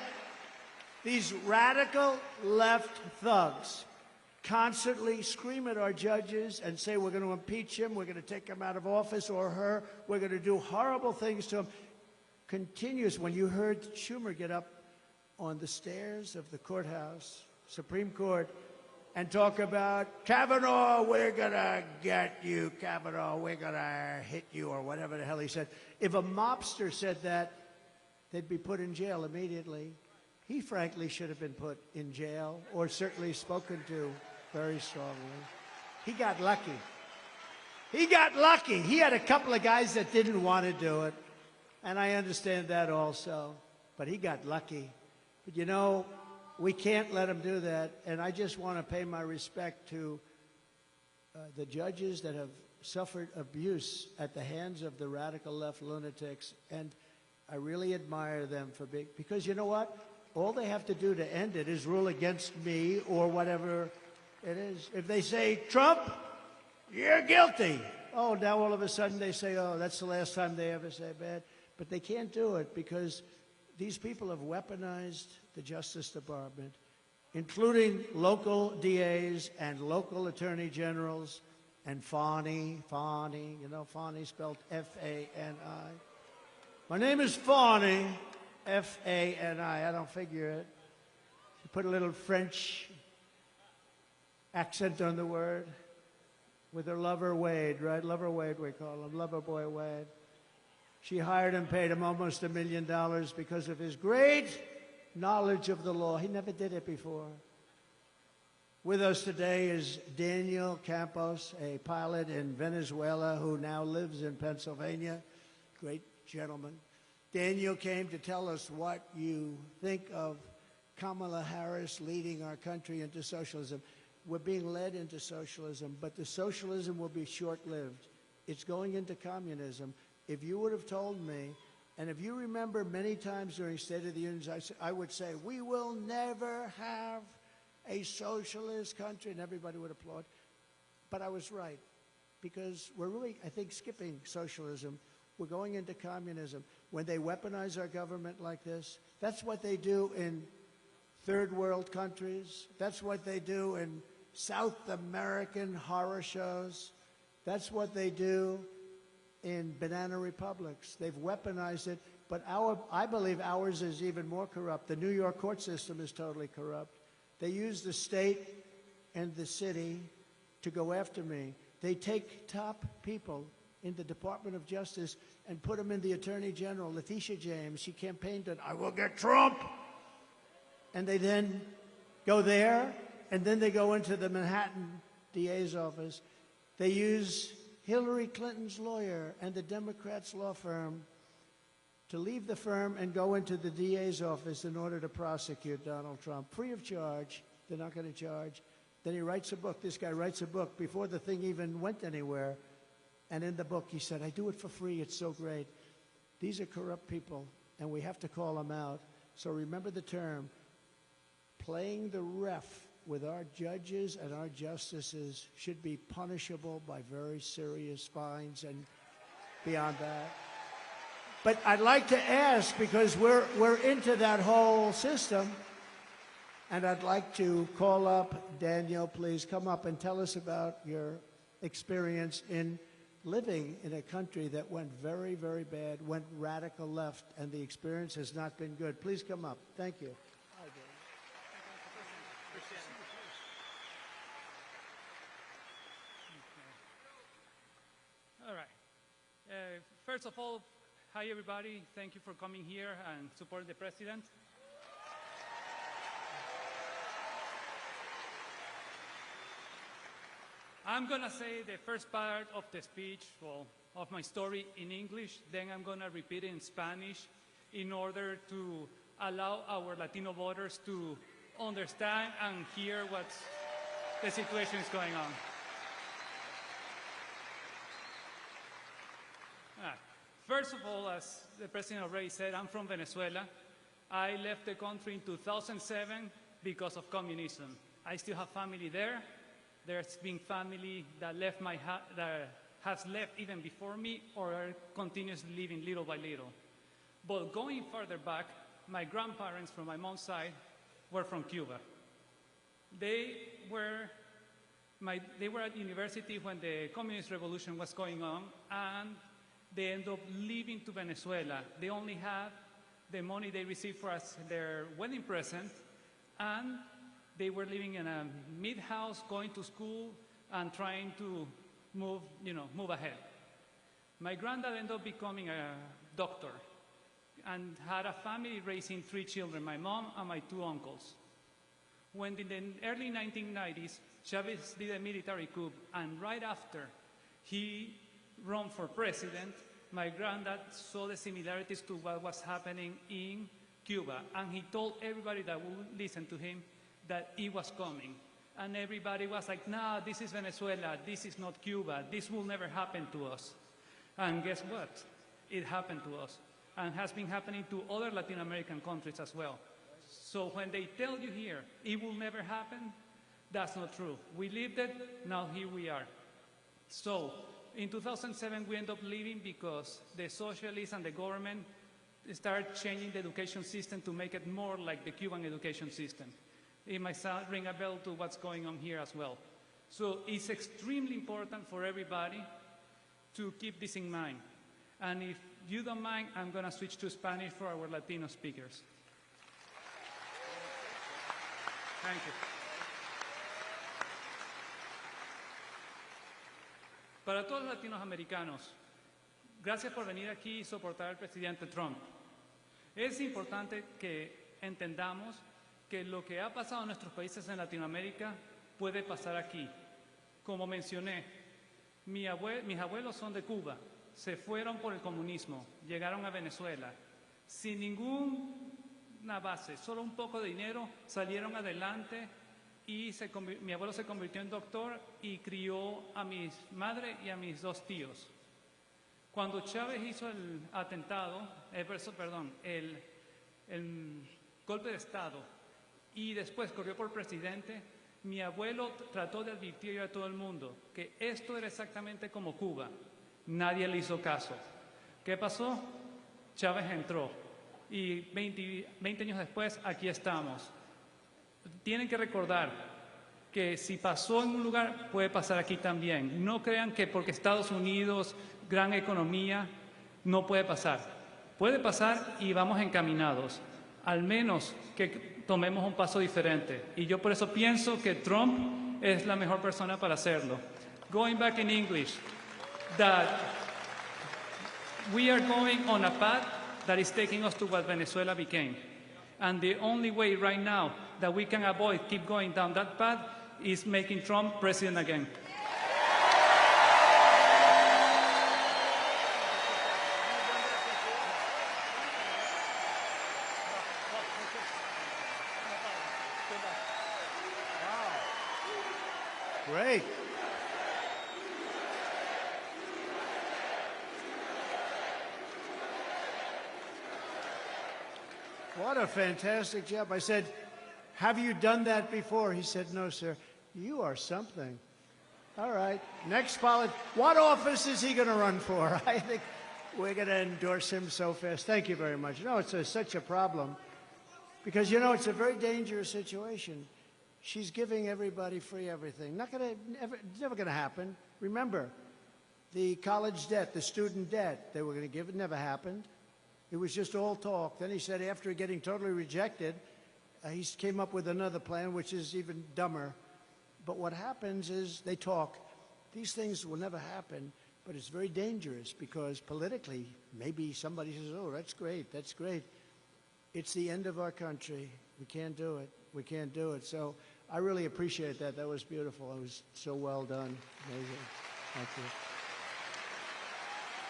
Speaker 12: these radical left thugs constantly scream at our judges and say we're going to impeach him, we're going to take him out of office, or her, we're going to do horrible things to him. Continuous. When you heard Schumer get up on the stairs of the courthouse, Supreme Court, and talk about, Kavanaugh, we're going to get you, Kavanaugh, we're going to hit you, or whatever the hell he said. If a mobster said that, they'd be put in jail immediately. He frankly should have been put in jail, or certainly spoken to very strongly. He got lucky. He got lucky. He had a couple of guys that didn't want to do it, and I understand that also, but he got lucky. But you know, we can't let him do that, and I just want to pay my respect to the judges that have suffered abuse at the hands of the radical left lunatics, and I really admire them for being, because you know what? All they have to do to end it is rule against me or whatever it is. If they say, Trump, you're guilty. Oh, now all of a sudden they say, oh, that's the last time they ever say bad. But they can't do it because these people have weaponized the Justice Department, including local DAs and local attorney generals and Fani, you know, Fani spelled F-A-N-I. My name is Fani, F-A-N-I. I don't figure it. You put a little French accent on the word with her lover Wade, right? Lover Wade, we call him, lover boy Wade. She hired him, paid him almost $1 million because of his great knowledge of the law. He never did it before. With us today is Daniel Campos, a pilot in Venezuela who now lives in Pennsylvania. Great gentleman. Daniel came to tell us what you think of Kamala Harris leading our country into socialism. We're being led into socialism, but the socialism will be short-lived. It's going into communism. If you would have told me, and if you remember many times during State of the Union, I would say, we will never have a socialist country, and everybody would applaud. But I was right, because we're really, I think, skipping socialism. We're going into communism. When they weaponize our government like this, that's what they do in third world countries. That's what they do in South American horror shows. That's what they do in banana republics. They've weaponized it, but I believe ours is even more corrupt. The New York court system is totally corrupt. They use the state and the city to go after me. They take top people in the Department of Justice and put them in the Attorney General. Letitia James, she campaigned on, I will get Trump. And they then go there, and then they go into the Manhattan DA's office. They use Hillary Clinton's lawyer and the Democrats' law firm to leave the firm and go into the DA's office in order to prosecute Donald Trump, free of charge. They're not going to charge. Then he writes a book. This guy writes a book before the thing even went anywhere. And in the book, he said, I do it for free. It's so great. These are corrupt people, and we have to call them out. So remember the term, playing the ref with our judges and our justices should be punishable by very serious fines and beyond that. But I'd like to ask, because we're into that whole system, and I'd like to call up Daniel. Please come up and tell us about your experience in living in a country that went very, very bad, went radical left, and the experience has not been good. Please come up. Thank you.
Speaker 4: All right. First of all, hi everybody. Thank you for coming here and supporting the president. I'm going to say the first part of the speech, well, of my story in English, then I'm going to repeat it in Spanish in order to allow our Latino voters to understand and hear what the situation is going on. First of all, as the President already said, I'm from Venezuela. I left the country in 2007 because of communism. I still have family there. There's been family that that has left even before me or are continuously living little by little. But going further back, my grandparents from my mom's side were from Cuba. They were at university when the communist revolution was going on, and they ended up leaving to Venezuela. They only had the money they received for us, their wedding present, and they were living in a mid-house, going to school, and trying to move ahead. My granddad ended up becoming a doctor and had a family raising 3 children, my mom and my 2 uncles. When in the early 1990s, Chavez did a military coup, and right after he ran for president, my granddad saw the similarities to what was happening in Cuba, and he told everybody that would listen to him that it was coming. And everybody was like, nah, this is Venezuela, this is not Cuba, this will never happen to us. And guess what? It happened to us, and has been happening to other Latin American countries as well. So when they tell you here, it will never happen, that's not true. We lived it, now here we are. So in 2007, we ended up leaving because the socialists and the government started changing the education system to make it more like the Cuban education system. It might ring a bell to what's going on here as well. So it's extremely important for everybody to keep this in mind. And if you don't mind, I'm going to switch to Spanish for our Latino speakers. Thank you. Para todos los latinoamericanos, gracias por venir aquí y soportar al presidente Trump. Es importante que entendamos que lo que ha pasado en nuestros países en Latinoamérica puede pasar aquí. Como mencioné, mis abuelos son de Cuba, se fueron por el comunismo, llegaron a Venezuela, sin ninguna base, solo un poco de dinero, salieron adelante y mi abuelo se convirtió en doctor y crió a mi madre y a mis 2 tíos. Cuando Chávez hizo el atentado, el golpe de Estado y después corrió por presidente, mi abuelo trató de advertir a todo el mundo que esto era exactamente como Cuba. Nadie le hizo caso. ¿Qué pasó? Chávez entró y 20 años después aquí estamos. Tienen que recordar que si pasó en un lugar, puede pasar aquí también. No crean que porque Estados Unidos, gran economía, no puede pasar. Puede pasar y vamos encaminados. Al menos que tomemos un paso diferente. Y yo por eso pienso que Trump es la mejor persona para hacerlo. Going back in English, that we are going on a path that is taking us to what Venezuela became. And the only way right now that we can avoid keep going down that path is making Trump president again.
Speaker 12: Great. What a fantastic job. I said, have you done that before? He said, no, sir. You are something. All right. Next ballad. What office is he going to run for? I think we're going to endorse him so fast. Thank you very much. No, it's such a problem because, you know, it's a very dangerous situation. She's giving everybody free everything. It's never going to happen. Remember, the college debt, the student debt they were going to give, it never happened. It was just all talk. Then he said after getting totally rejected, he came up with another plan, which is even dumber. But what happens is they talk. These things will never happen, but it's very dangerous because politically, maybe somebody says, oh, that's great, that's great. It's the end of our country. We can't do it. We can't do it. So I really appreciate that. That was beautiful. It was so well done. Amazing. Thank you.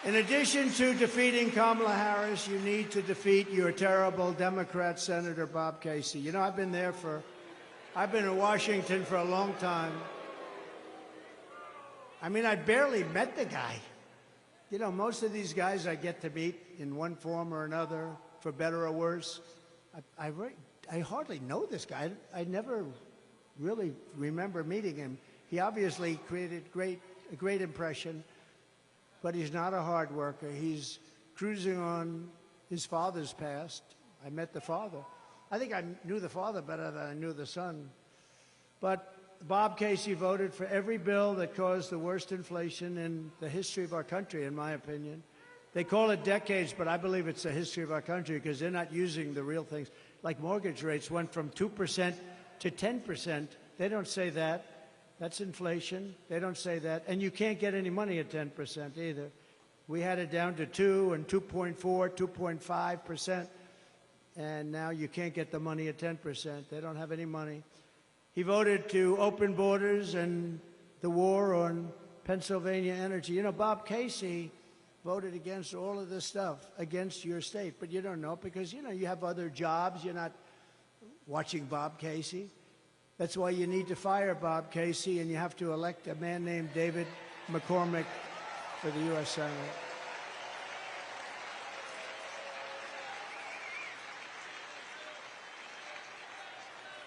Speaker 12: In addition to defeating Kamala Harris, you need to defeat your terrible Democrat Senator Bob Casey. You know, I've been in Washington for a long time. I mean, I barely met the guy. You know, most of these guys I get to meet in one form or another, for better or worse. I hardly know this guy. I never really remember meeting him. He obviously created a great impression, but he's not a hard worker. He's cruising on his father's past. I met the father. I think I knew the father better than I knew the son. But Bob Casey voted for every bill that caused the worst inflation in the history of our country, in my opinion. They call it decades, but I believe it's the history of our country because they're not using the real things. Like mortgage rates went from 2% to 10%. They don't say that. That's inflation. They don't say that. And you can't get any money at 10% either. We had it down to 2 and 2.4, 2.5%. And now you can't get the money at 10%. They don't have any money. He voted to open borders and the war on Pennsylvania energy. You know, Bob Casey voted against all of this stuff, against your state. But you don't know it because, you know, you have other jobs. You're not watching Bob Casey. That's why you need to fire Bob Casey, and you have to elect a man named David McCormick for the U.S. Senate.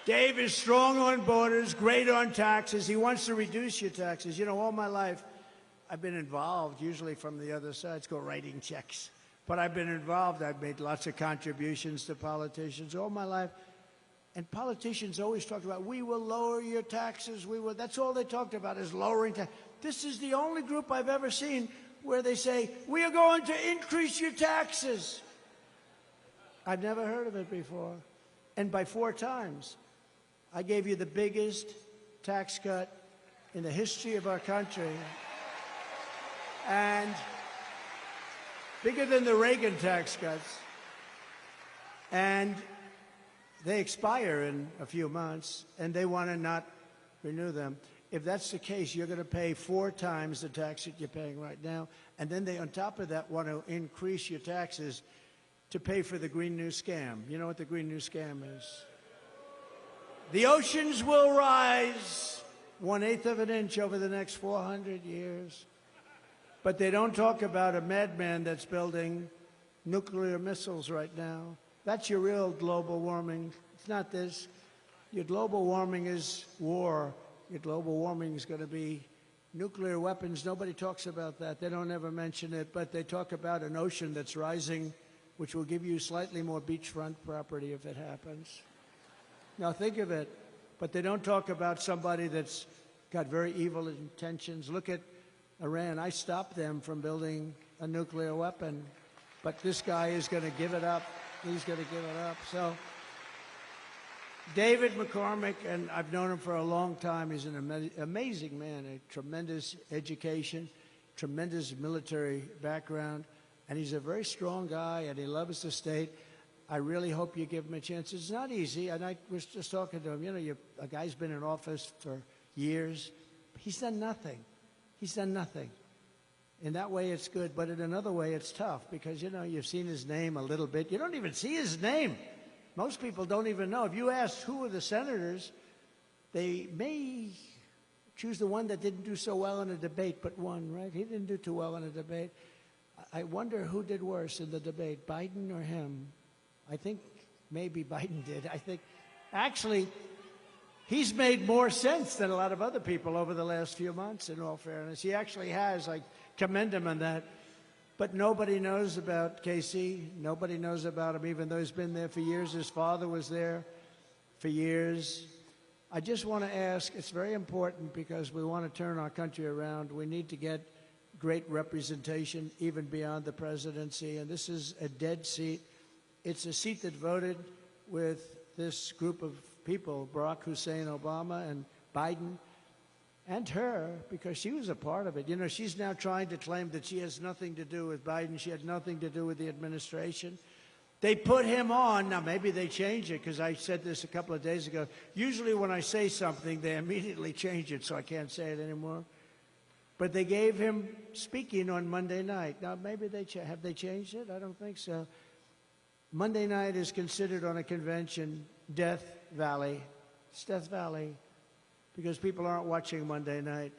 Speaker 12: Dave is strong on borders, great on taxes. He wants to reduce your taxes. You know, all my life, I've been involved, usually from the other side. It's called writing checks. But I've been involved. I've made lots of contributions to politicians all my life. And politicians always talk about, we will lower your taxes. That's all they talked about is lowering taxes. This is the only group I've ever seen where they say, we are going to increase your taxes. I've never heard of it before. And by 4 times. I gave you the biggest tax cut in the history of our country. And bigger than the Reagan tax cuts. And they expire in a few months, and they want to not renew them. If that's the case, you're going to pay 4 times the tax that you're paying right now. And then they, on top of that, want to increase your taxes to pay for the Green New Scam. You know what the Green New Scam is? The oceans will rise 1/8 of an inch over the next 400 years. But they don't talk about a madman that's building nuclear missiles right now. That's your real global warming. It's not this. Your global warming is war. Your global warming is going to be nuclear weapons. Nobody talks about that. They don't ever mention it, but they talk about an ocean that's rising, which will give you slightly more beachfront property if it happens. Now think of it, but they don't talk about somebody that's got very evil intentions. Look at Iran. I stopped them from building a nuclear weapon, but this guy is going to give it up. He's going to give it up. So David McCormick, and I've known him for a long time. He's an amazing man, a tremendous education, tremendous military background, and he's a very strong guy, and he loves the state. I really hope you give him a chance. It's not easy, and I was just talking to him. You know, a guy's been in office for years. He's done nothing. He's done nothing. In that way, it's good, but in another way, it's tough because, you know, you've seen his name a little bit. You don't even see his name. Most people don't even know. If you ask who are the senators, they may choose the one that didn't do so well in a debate, but won, right? He didn't do too well in a debate. I wonder who did worse in the debate, Biden or him? I think maybe Biden did. I think, actually, he's made more sense than a lot of other people over the last few months, in all fairness. He actually has. I commend him on that. But nobody knows about Casey. Nobody knows about him, even though he's been there for years. His father was there for years. I just want to ask, it's very important because we want to turn our country around. We need to get great representation, even beyond the presidency. And this is a dead seat. It's a seat that voted with this group of people, Barack Hussein Obama and Biden, and her, because she was a part of it. You know, she's now trying to claim that she has nothing to do with Biden. She had nothing to do with the administration. They put him on. Now, maybe they change it, because I said this a couple of days ago. Usually when I say something, they immediately change it, so I can't say it anymore. But they gave him speaking on Monday night. Now, maybe have they changed it? I don't think so. Monday night is considered on a convention Death Valley. It's Death Valley, because people aren't watching Monday night.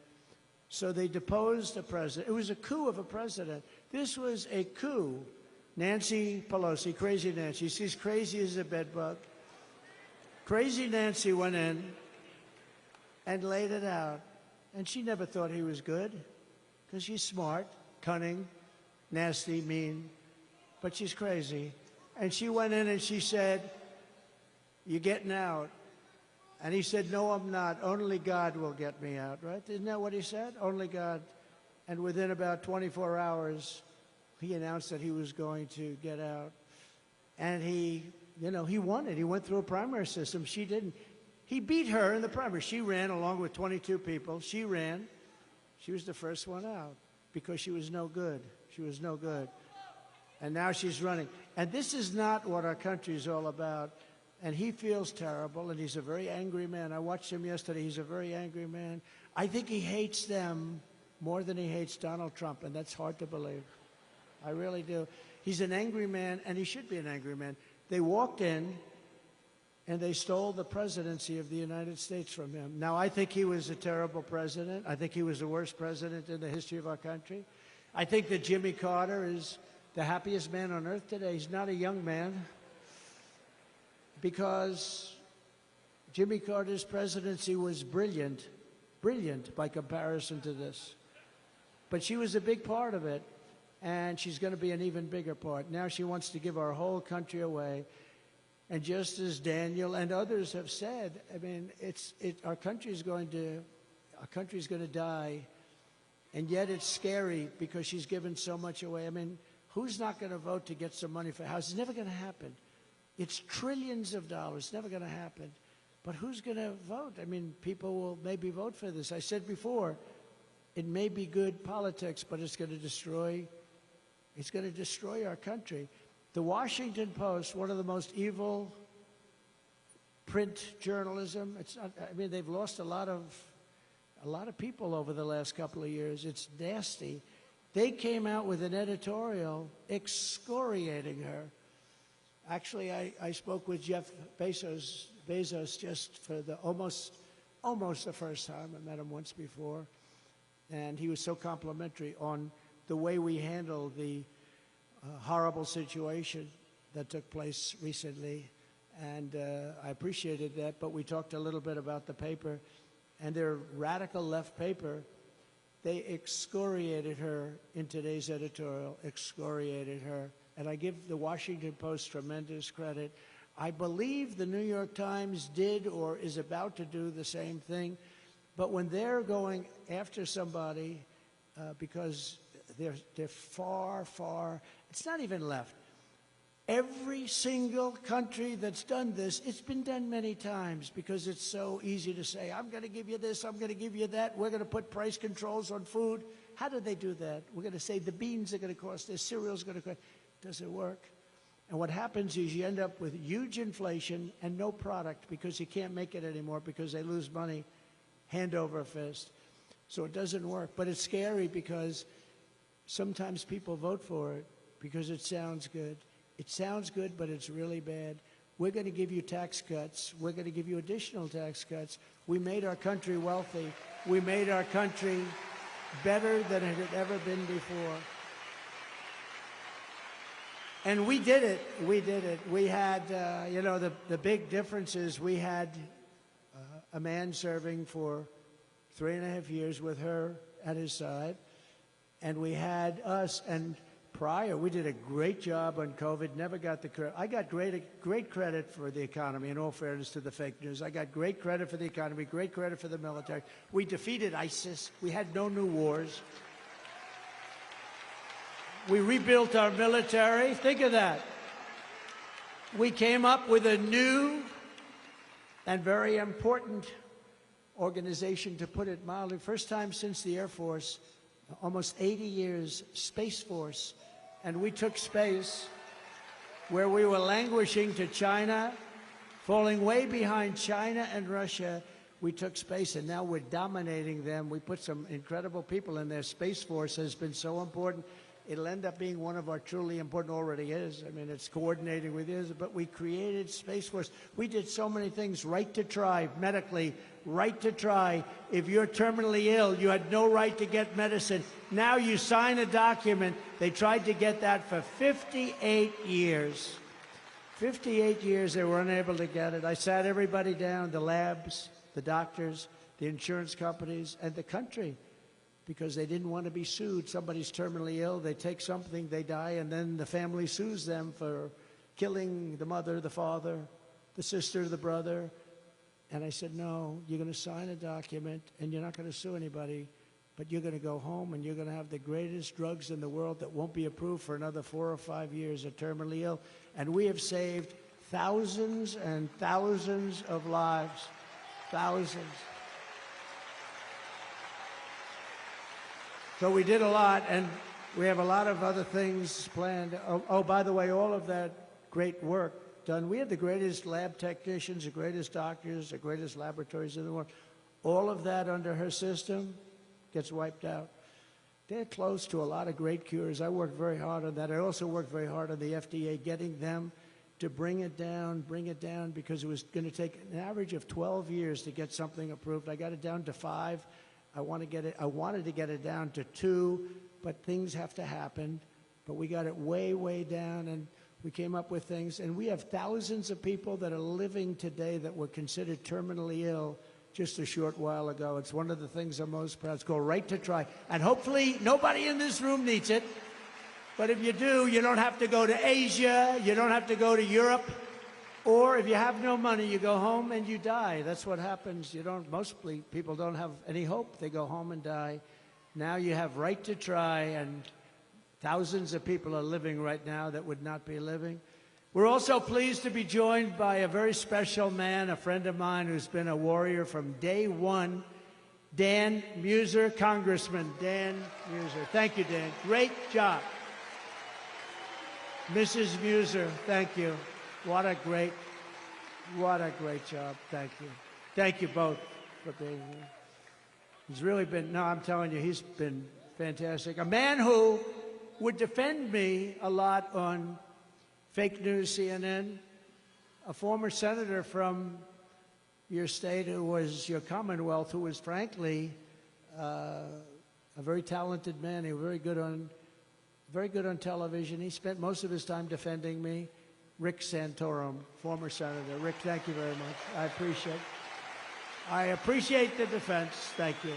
Speaker 12: So they deposed a president. It was a coup of a president. This was a coup. Nancy Pelosi, Crazy Nancy, she's crazy as a bedbug. Crazy Nancy went in and laid it out. And she never thought he was good, because she's smart, cunning, nasty, mean, but she's crazy. And she went in and she said, "You're getting out." And he said, "No, I'm not. Only God will get me out," right? Isn't that what he said? Only God. And within about 24 hours, he announced that he was going to get out. And he won it. He went through a primary system. She didn't. He beat her in the primary. She ran along with 22 people. She ran. She was the first one out because she was no good. She was no good. And now she's running. And this is not what our country is all about. And he feels terrible, and he's a very angry man. I watched him yesterday. He's a very angry man. I think he hates them more than he hates Donald Trump, and that's hard to believe. I really do. He's an angry man, and he should be an angry man. They walked in, and they stole the presidency of the United States from him. Now, I think he was a terrible president. I think he was the worst president in the history of our country. I think that Jimmy Carter is the happiest man on earth today. He's not a young man, because Jimmy Carter's presidency was brilliant, brilliant by comparison to this. But she was a big part of it, and she's going to be an even bigger part. Now she wants to give our whole country away. And just as Daniel and others have said, I mean, our country's going to die, and yet it's scary because she's given so much away. I mean, who's not going to vote to get some money for a house? It's never going to happen. It's trillions of dollars. It's never going to happen. But who's going to vote? I mean, people will maybe vote for this. I said before, it may be good politics, but it's going to destroy our country. The Washington Post, one of the most evil print journalism. They've lost a lot of people over the last couple of years. It's nasty. They came out with an editorial excoriating her. Actually, I spoke with Jeff Bezos just for almost the first time. I met him once before, and he was so complimentary on the way we handled the horrible situation that took place recently, and I appreciated that. But we talked a little bit about the paper, and their radical left paper. They excoriated her in today's editorial, excoriated her. And I give the Washington Post tremendous credit. I believe the New York Times did or is about to do the same thing. But when they're going after somebody because they're far, far, it's not even left. Every single country that's done this, it's been done many times because it's so easy to say, I'm going to give you this, I'm going to give you that, we're going to put price controls on food. How do they do that? We're going to say the beans are going to cost this, cereal's going to cost. Doesn't work. And what happens is you end up with huge inflation and no product because you can't make it anymore because they lose money hand over fist. So it doesn't work. But it's scary because sometimes people vote for it because it sounds good. It sounds good, but it's really bad. We're going to give you tax cuts. We're going to give you additional tax cuts. We made our country wealthy. We made our country better than it had ever been before. And we did it. We did it. We had, the big difference is we had a man serving for 3.5 years with her at his side. And we had us, and prior, we did a great job on COVID, never got the credit. I got great credit for the economy, in all fairness to the fake news. I got great credit for the economy, great credit for the military. We defeated ISIS. We had no new wars. We rebuilt our military. Think of that. We came up with a new and very important organization, to put it mildly. First time since the Air Force, almost 80 years, Space Force. And we took space. where we were languishing to China, falling way behind China and Russia. We took space, and now we're dominating them. We put some incredible people in there. Space Force has been so important. It'll end up being one of our truly important, already is. I mean, it's coordinating with yours, but we created Space Force. We did so many things. Right to try, medically, right to try. If you're terminally ill, you had no right to get medicine. Now you sign a document. They tried to get that for 58 years. 58 years they were unable to get it. I sat everybody down, the labs, the doctors, the insurance companies, and the country, because they didn't want to be sued. Somebody's terminally ill, they take something, they die, and then the family sues them for killing the mother, the father, the sister, the brother. And I said, no, you're going to sign a document, and you're not going to sue anybody, but you're going to go home, and you're going to have the greatest drugs in the world that won't be approved for another 4 or 5 years of terminally ill. And we have saved thousands and thousands of lives. Thousands. So we did a lot, and we have a lot of other things planned. Oh, by the way, all of that great work done. We have the greatest lab technicians, the greatest doctors, the greatest laboratories in the world. All of that under her system gets wiped out. They're close to a lot of great cures. I worked very hard on that. I also worked very hard on the FDA, getting them to bring it down, because it was going to take an average of 12 years to get something approved. I got it down to 5. I wanted to get it down to 2, but things have to happen. But we got it way, way down, and we came up with things. And we have thousands of people that are living today that were considered terminally ill just a short while ago. It's one of the things I'm most proud of. It's called Right to Try. And hopefully nobody in this room needs it. But if you do, you don't have to go to Asia, you don't have to go to Europe, or if you have no money, you go home and you die. That's what happens. Mostly people don't have any hope. They go home and die. Now you have Right to Try, and thousands of people are living right now that would not be living. We're also pleased to be joined by a very special man, a friend of mine who's been a warrior from day one, Dan Muser, Congressman Dan Muser. Thank you, Dan. Great job. Mrs. Muser, thank you. What a great job. Thank you. Thank you both for being here. He's really been, no, I'm telling you, he's been fantastic. A man who would defend me a lot on fake news, CNN, a former senator from your state who was your Commonwealth, who was frankly a very talented man. He was very good on television. He spent most of his time defending me. Rick Santorum, former senator. Rick, thank you very much. I appreciate the defense. Thank you.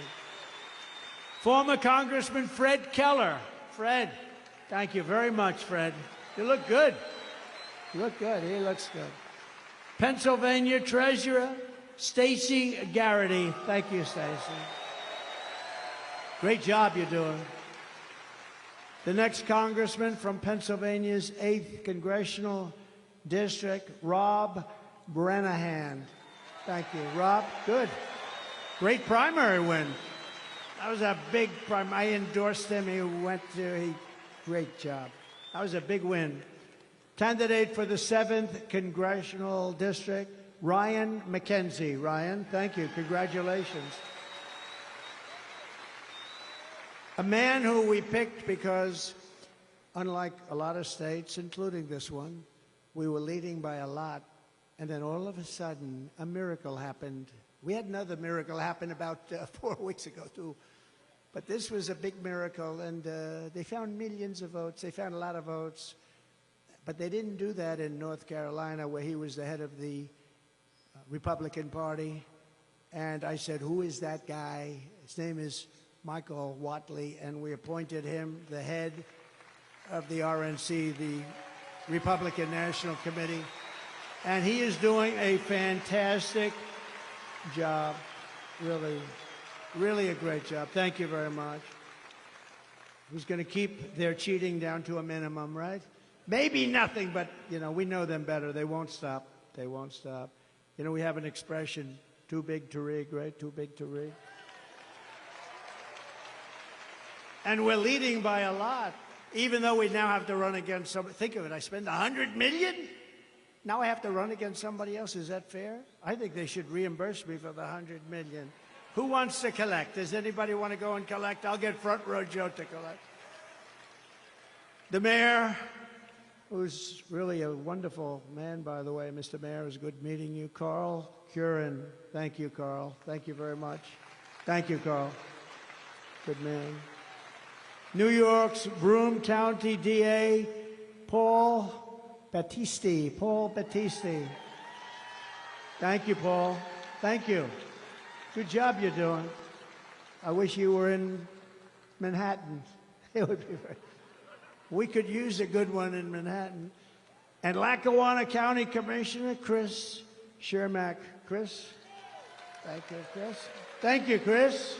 Speaker 12: Former Congressman Fred Keller. Fred, thank you very much, Fred. You look good. You look good. He looks good. Pennsylvania Treasurer Stacey Garrity. Thank you, Stacey. Great job you're doing. The next congressman from Pennsylvania's 8th Congressional District, Rob Brenahan. Thank you, Rob. Good. Great primary win. That was a big primary. I endorsed him. Great job. That was a big win. Candidate for the 7th Congressional District, Ryan McKenzie. Ryan, thank you. Congratulations. A man who we picked because, unlike a lot of states, including this one, we were leading by a lot, and then all of a sudden, a miracle happened. We had another miracle happen about 4 weeks ago, too. But this was a big miracle, and they found millions of votes. They found a lot of votes. But they didn't do that in North Carolina, where he was the head of the Republican Party. And I said, who is that guy? His name is Michael Whatley, and we appointed him the head of the RNC, the Republican National Committee. And he is doing a fantastic job. Really, really a great job. Thank you very much. Who's going to keep their cheating down to a minimum, right? Maybe nothing, but, you know, we know them better. They won't stop. They won't stop. You know, we have an expression, too big to rig, right? Too big to rig. And we're leading by a lot. Even though we now have to run against somebody. Think of it, I spend $100 million? Now I have to run against somebody else. Is that fair? I think they should reimburse me for the $100 million. Who wants to collect? Does anybody want to go and collect? I'll get Front Row Joe to collect. The mayor, who's really a wonderful man, by the way. Mr. Mayor, it was good meeting you. Carl Curran. Thank you, Carl. Thank you very much. Thank you, Carl. Good man. New York's Broome County DA, Paul Battisti. Paul Battisti. Thank you, Paul. Thank you. Good job you're doing. I wish you were in Manhattan. It would be very... We could use a good one in Manhattan. And Lackawanna County Commissioner Chris Shermack. Chris? Thank you, Chris. Thank you, Chris.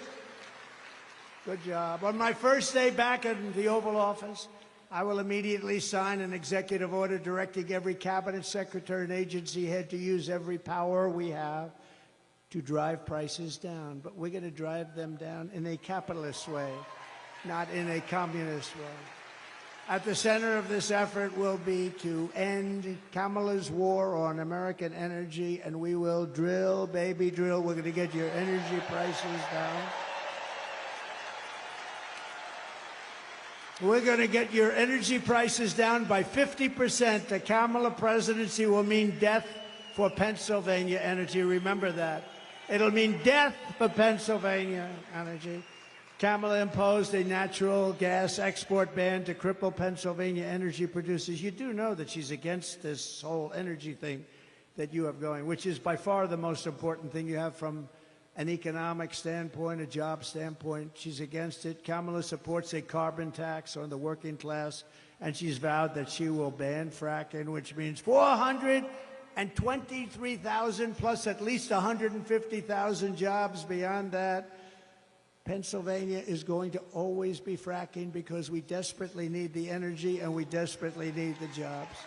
Speaker 12: Good job. On my first day back in the Oval Office, I will immediately sign an executive order directing every cabinet secretary and agency head to use every power we have to drive prices down. But we're going to drive them down in a capitalist way, not in a communist way. At the center of this effort will be to end Kamala's war on American energy, and we will drill, baby, drill. We're going to get your energy prices down. We're going to get your energy prices down by 50%. The Kamala presidency will mean death for Pennsylvania energy. Remember that. It'll mean death for Pennsylvania energy. Kamala imposed a natural gas export ban to cripple Pennsylvania energy producers. You do know that she's against this whole energy thing that you have going, which is by far the most important thing you have from an economic standpoint, a job standpoint. She's against it. Kamala supports a carbon tax on the working class, and she's vowed that she will ban fracking, which means 423,000 plus at least 150,000 jobs beyond that. Pennsylvania is going to always be fracking because we desperately need the energy and we desperately need the jobs.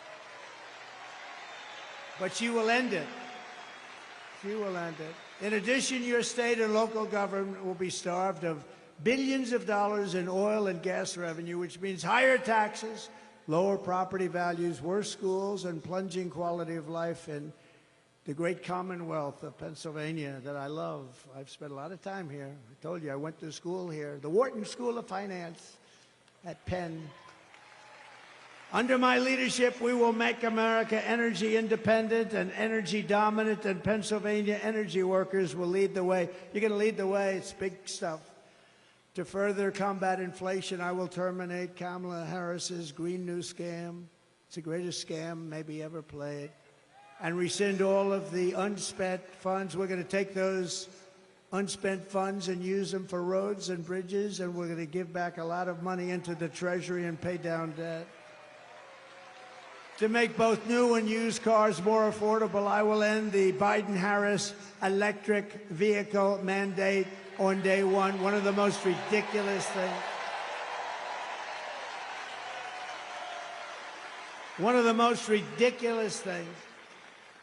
Speaker 12: But she will end it. She will end it. In addition, your state and local government will be starved of billions of dollars in oil and gas revenue, which means higher taxes, lower property values, worse schools, and plunging quality of life in the great Commonwealth of Pennsylvania that I love. I've spent a lot of time here. I told you I went to school here, the Wharton School of Finance at Penn. Under my leadership, we will make America energy independent and energy dominant, and Pennsylvania energy workers will lead the way. You're going to lead the way. It's big stuff. To further combat inflation, I will terminate Kamala Harris's Green New Scam. It's the greatest scam maybe ever played. And rescind all of the unspent funds. We're going to take those unspent funds and use them for roads and bridges, and we're going to give back a lot of money into the Treasury and pay down debt. To make both new and used cars more affordable, I will end the Biden-Harris electric vehicle mandate on day one. One of the most ridiculous things. One of the most ridiculous things.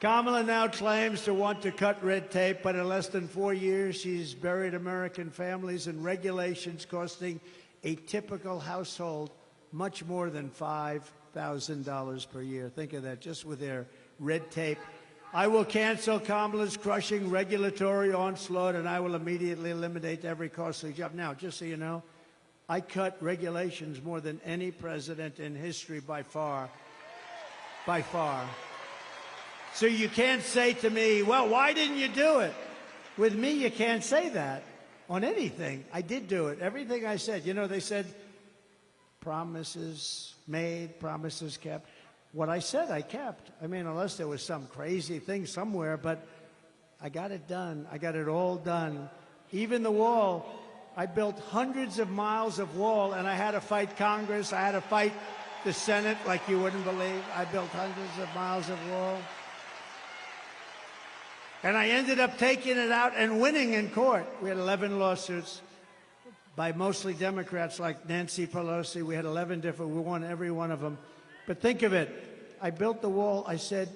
Speaker 12: Kamala now claims to want to cut red tape, but in less than 4 years, she's buried American families in regulations costing a typical household much more than $5,000 per year. Think of that, just with their red tape. I will cancel Kamala's crushing regulatory onslaught, and I will immediately eliminate every costly job. Now, just so you know, I cut regulations more than any president in history by far. By far. So you can't say to me, well, why didn't you do it? With me, you can't say that on anything. I did do it. Everything I said. You know, they said promises made, promises kept. What I said, I kept. I mean, unless there was some crazy thing somewhere, but I got it done. I got it all done. Even the wall. I built hundreds of miles of wall, and I had to fight Congress. I had to fight the Senate like you wouldn't believe. I built hundreds of miles of wall. And I ended up taking it out and winning in court. We had 11 lawsuits by mostly Democrats like Nancy Pelosi. We had 11 different, we won every one of them. But think of it. I built the wall. I said,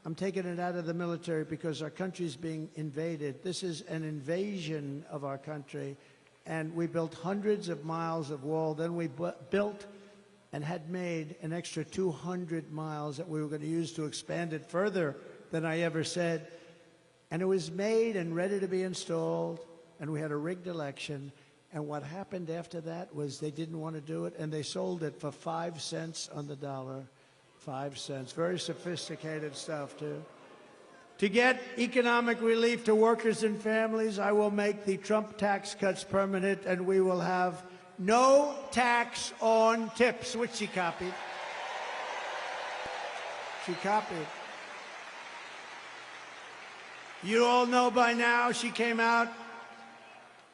Speaker 12: I'm taking it out of the military because our country's being invaded. This is an invasion of our country. And we built hundreds of miles of wall. Then we built and had made an extra 200 miles that we were going to use to expand it further than I ever said. And it was made and ready to be installed, and we had a rigged election. And what happened after that was they didn't want to do it, and they sold it for 5 cents on the dollar. 5 cents. Very sophisticated stuff, too. To get economic relief to workers and families, I will make the Trump tax cuts permanent, and we will have no tax on tips, which she copied. She copied. You all know by now she came out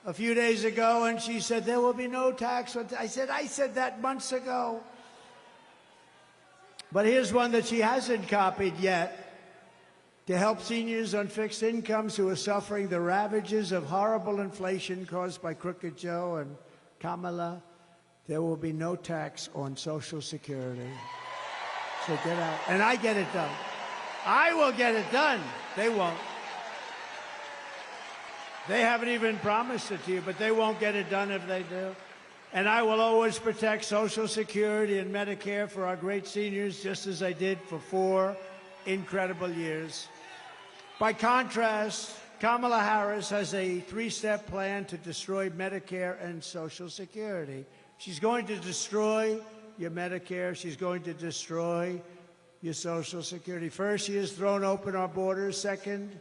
Speaker 12: a few days ago and she said there will be no tax on I said that months ago. But here's one that she hasn't copied yet. To help seniors on fixed incomes who are suffering the ravages of horrible inflation caused by Crooked Joe and Kamala, there will be no tax on Social Security. So get out. And I get it done. I will get it done. They won't. They haven't even promised it to you, but they won't get it done if they do. And I will always protect Social Security and Medicare for our great seniors, just as I did for 4 incredible years. By contrast, Kamala Harris has a 3-step plan to destroy Medicare and Social Security. She's going to destroy your Medicare. She's going to destroy your Social Security. First, she has thrown open our borders. Second,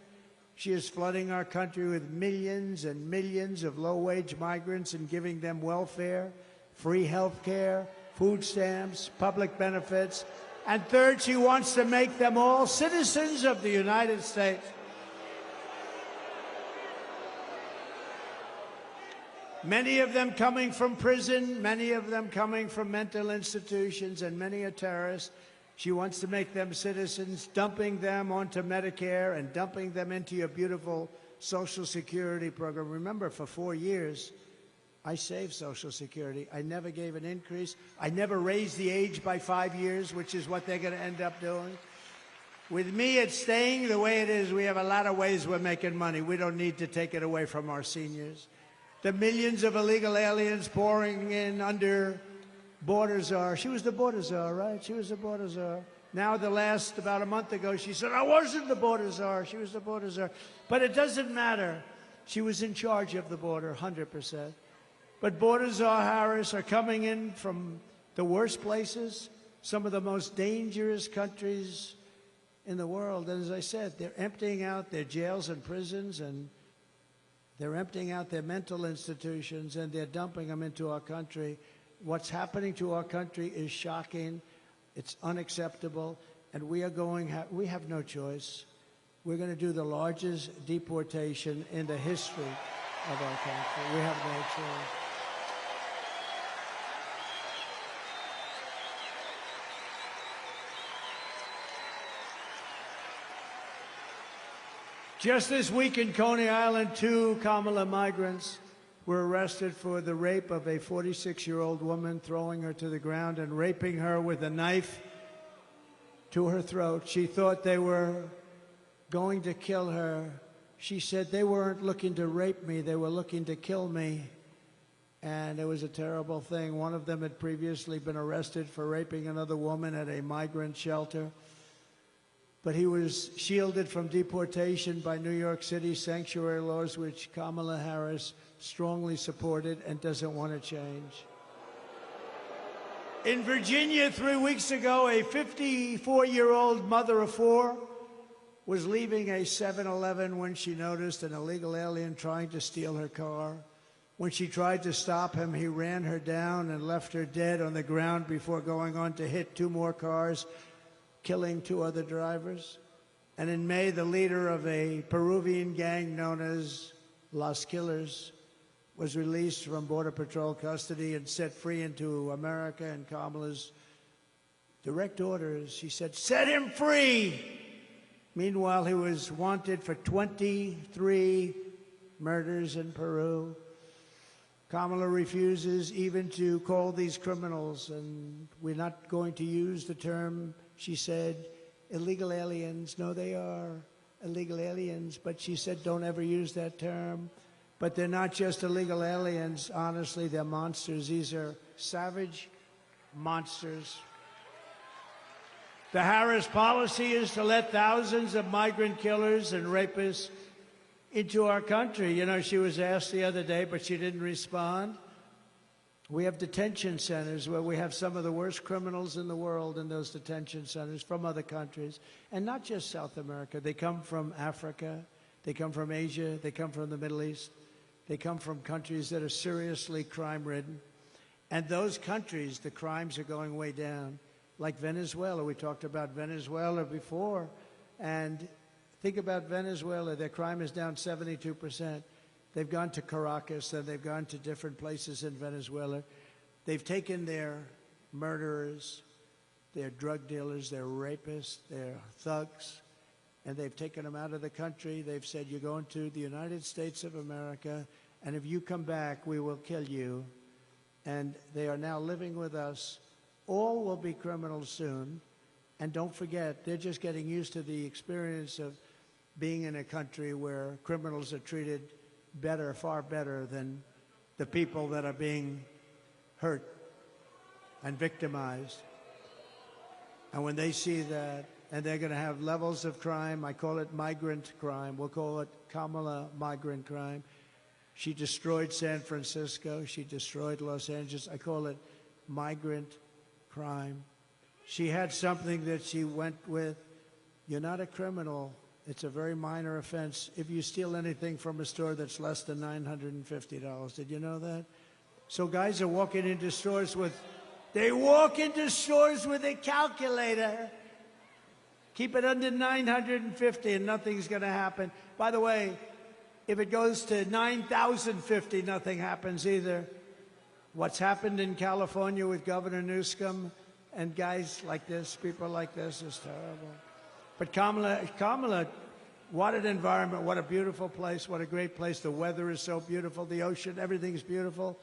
Speaker 12: she is flooding our country with millions and millions of low-wage migrants and giving them welfare, free health care, food stamps, public benefits. And third, she wants to make them all citizens of the United States. Many of them coming from prison, many of them coming from mental institutions, and many are terrorists. She wants to make them citizens, dumping them onto Medicare and dumping them into your beautiful Social Security program. Remember, for 4 years, I saved Social Security. I never gave an increase. I never raised the age by 5 years, which is what they're going to end up doing. With me, it's staying the way it is. We have a lot of ways we're making money. We don't need to take it away from our seniors. The millions of illegal aliens pouring in under border czar. She was the border czar, right? She was the border czar. Now, about a month ago, she said, I wasn't the border czar. She was the border czar. But it doesn't matter. She was in charge of the border, 100%. But border czar Harris are coming in from the worst places, some of the most dangerous countries in the world. And as I said, they're emptying out their jails and prisons, and they're emptying out their mental institutions, and they're dumping them into our country. What's happening to our country is shocking. It's unacceptable. And we have no choice. We're going to do the largest deportation in the history of our country. We have no choice. Just this week in Coney Island, 2 Kamala migrants were arrested for the rape of a 46-year-old woman, throwing her to the ground and raping her with a knife to her throat. She thought they were going to kill her. She said they weren't looking to rape me, they were looking to kill me. And it was a terrible thing. One of them had previously been arrested for raping another woman at a migrant shelter. But he was shielded from deportation by New York City sanctuary laws, which Kamala Harris strongly supported and doesn't want to change. In Virginia 3 weeks ago, a 54-year-old mother of 4 was leaving a 7-Eleven when she noticed an illegal alien trying to steal her car. When she tried to stop him, he ran her down and left her dead on the ground before going on to hit 2 more cars, killing 2 other drivers. And in May, the leader of a Peruvian gang known as Los Killers was released from Border Patrol custody and set free into America. And Kamala's direct orders, she said, set him free! Meanwhile, he was wanted for 23 murders in Peru. Kamala refuses even to call these criminals, and we're not going to use the term, she said, illegal aliens. No, they are illegal aliens, but she said don't ever use that term. But they're not just illegal aliens. Honestly, they're monsters. These are savage, monsters. The Harris policy is to let thousands of migrant killers and rapists into our country. You know, she was asked the other day, but she didn't respond. We have detention centers where we have some of the worst criminals in the world in those detention centers from other countries, and not just South America. They come from Africa, they come from Asia, they come from the Middle East, they come from countries that are seriously crime-ridden. And those countries, the crimes are going way down. Like Venezuela, we talked about Venezuela before, and think about Venezuela. Their crime is down 72%. They've gone to Caracas, and they've gone to different places in Venezuela. They've taken their murderers, their drug dealers, their rapists, their thugs, and they've taken them out of the country. They've said, you're going to the United States of America, and if you come back, we will kill you. And they are now living with us. All will be criminals soon. And don't forget, they're just getting used to the experience of being in a country where criminals are treated better, far better than the people that are being hurt and victimized. And when they see that, and they're going to have levels of crime, I call it migrant crime. We'll call it Kamala migrant crime. She destroyed San Francisco. She destroyed Los Angeles. I call it migrant crime. She had something that she went with. You're not a criminal. It's a very minor offense if you steal anything from a store that's less than $950. Did you know that? So guys are walking into stores with, they walk into stores with a calculator. Keep it under $950 and nothing's going to happen. By the way, if it goes to $9,050, nothing happens either. What's happened in California with Governor Newsom and guys like this, people like this, is terrible. But Kamala, what an environment, what a beautiful place, what a great place. The weather is so beautiful, the ocean, everything's beautiful.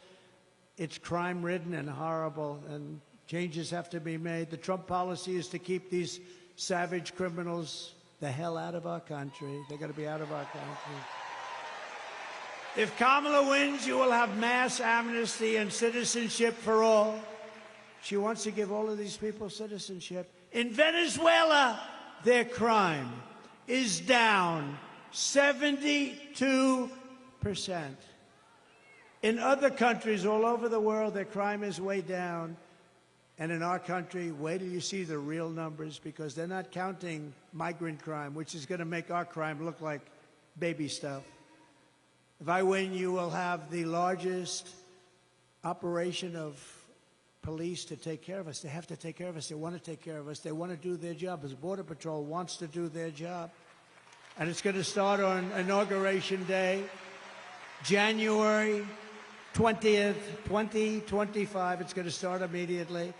Speaker 12: It's crime-ridden and horrible, and changes have to be made. The Trump policy is to keep these savage criminals the hell out of our country. They're going to be out of our country. If Kamala wins, you will have mass amnesty and citizenship for all. She wants to give all of these people citizenship. In Venezuela, their crime is down 72%. In other countries all over the world, their crime is way down. And in our country, wait till you see the real numbers, because they're not counting migrant crime, which is going to make our crime look like baby stuff. If I win, you will have the largest operation of police to take care of us. They have to take care of us. They want to take care of us. They want to do their job. As Border Patrol wants to do their job. And it's going to start on Inauguration Day, January 20th, 2025. It's going to start immediately.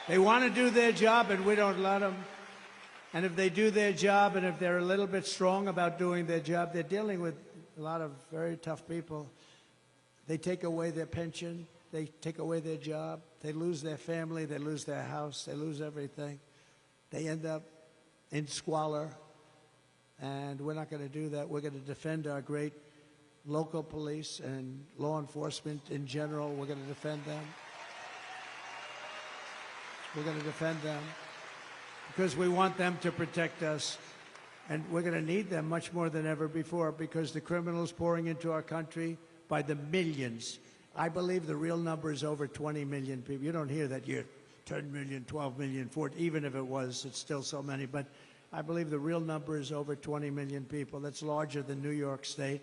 Speaker 12: They want to do their job, and we don't let them. And if they do their job, and if they're a little bit strong about doing their job, they're dealing with a lot of very tough people. They take away their pension. They take away their job. They lose their family. They lose their house. They lose everything. They end up in squalor. And we're not going to do that. We're going to defend our great local police and law enforcement in general. We're going to defend them. We're going to defend them because we want them to protect us. And we're going to need them much more than ever before, because the criminals pouring into our country by the millions. I believe the real number is over 20 million people. You don't hear that. You're 10 million, 12 million, 14. Even if it was, it's still so many. But I believe the real number is over 20 million people. That's larger than New York State.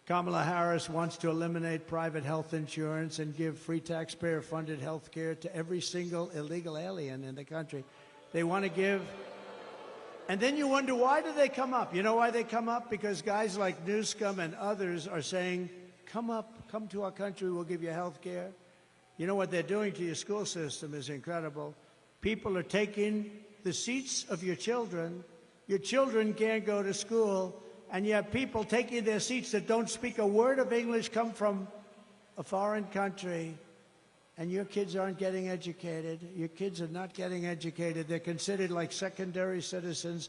Speaker 12: Kamala Harris wants to eliminate private health insurance and give free taxpayer-funded health care to every single illegal alien in the country. They want to give... And then you wonder, why do they come up? You know why they come up? Because guys like Newsom and others are saying, come up, come to our country, we'll give you health care. You know what they're doing to your school system is incredible. People are taking the seats of your children. Your children can't go to school, and you have people taking their seats that don't speak a word of English, come from a foreign country, and your kids aren't getting educated. Your kids are not getting educated. They're considered like secondary citizens.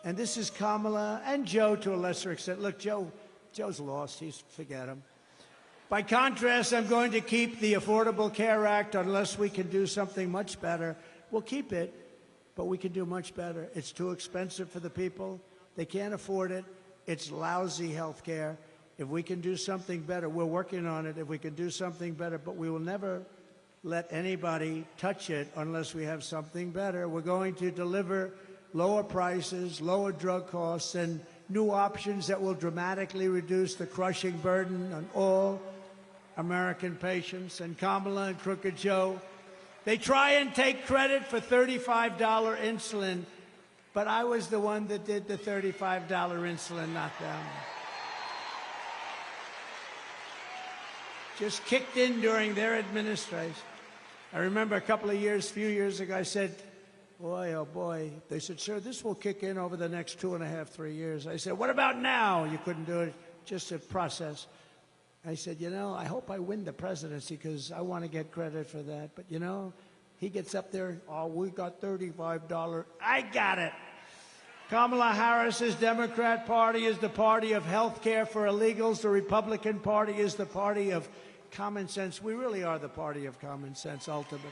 Speaker 12: And this is Kamala and Joe to a lesser extent. Look, Joe's lost. Forget him. By contrast, I'm going to keep the Affordable Care Act unless we can do something much better. We'll keep it, but we can do much better. It's too expensive for the people. They can't afford it. It's lousy health care. If we can do something better, we're working on it. If we can do something better, but we will never let anybody touch it unless we have something better. We're going to deliver lower prices, lower drug costs, and new options that will dramatically reduce the crushing burden on all American patients. And Kamala and Crooked Joe, they try and take credit for $35 insulin, but I was the one that did the $35 insulin, not them. Just kicked in during their administration. I remember a few years ago, I said, boy, oh boy. They said, sir, this will kick in over the next 2.5, 3 years. I said, what about now? You couldn't do it, just a process. I said, you know, I hope I win the presidency because I want to get credit for that. But, you know, he gets up there, oh, we got $35. I got it. Kamala Harris's Democrat Party is the party of health care for illegals. The Republican Party is the party of common sense. We really are the party of common sense, ultimately.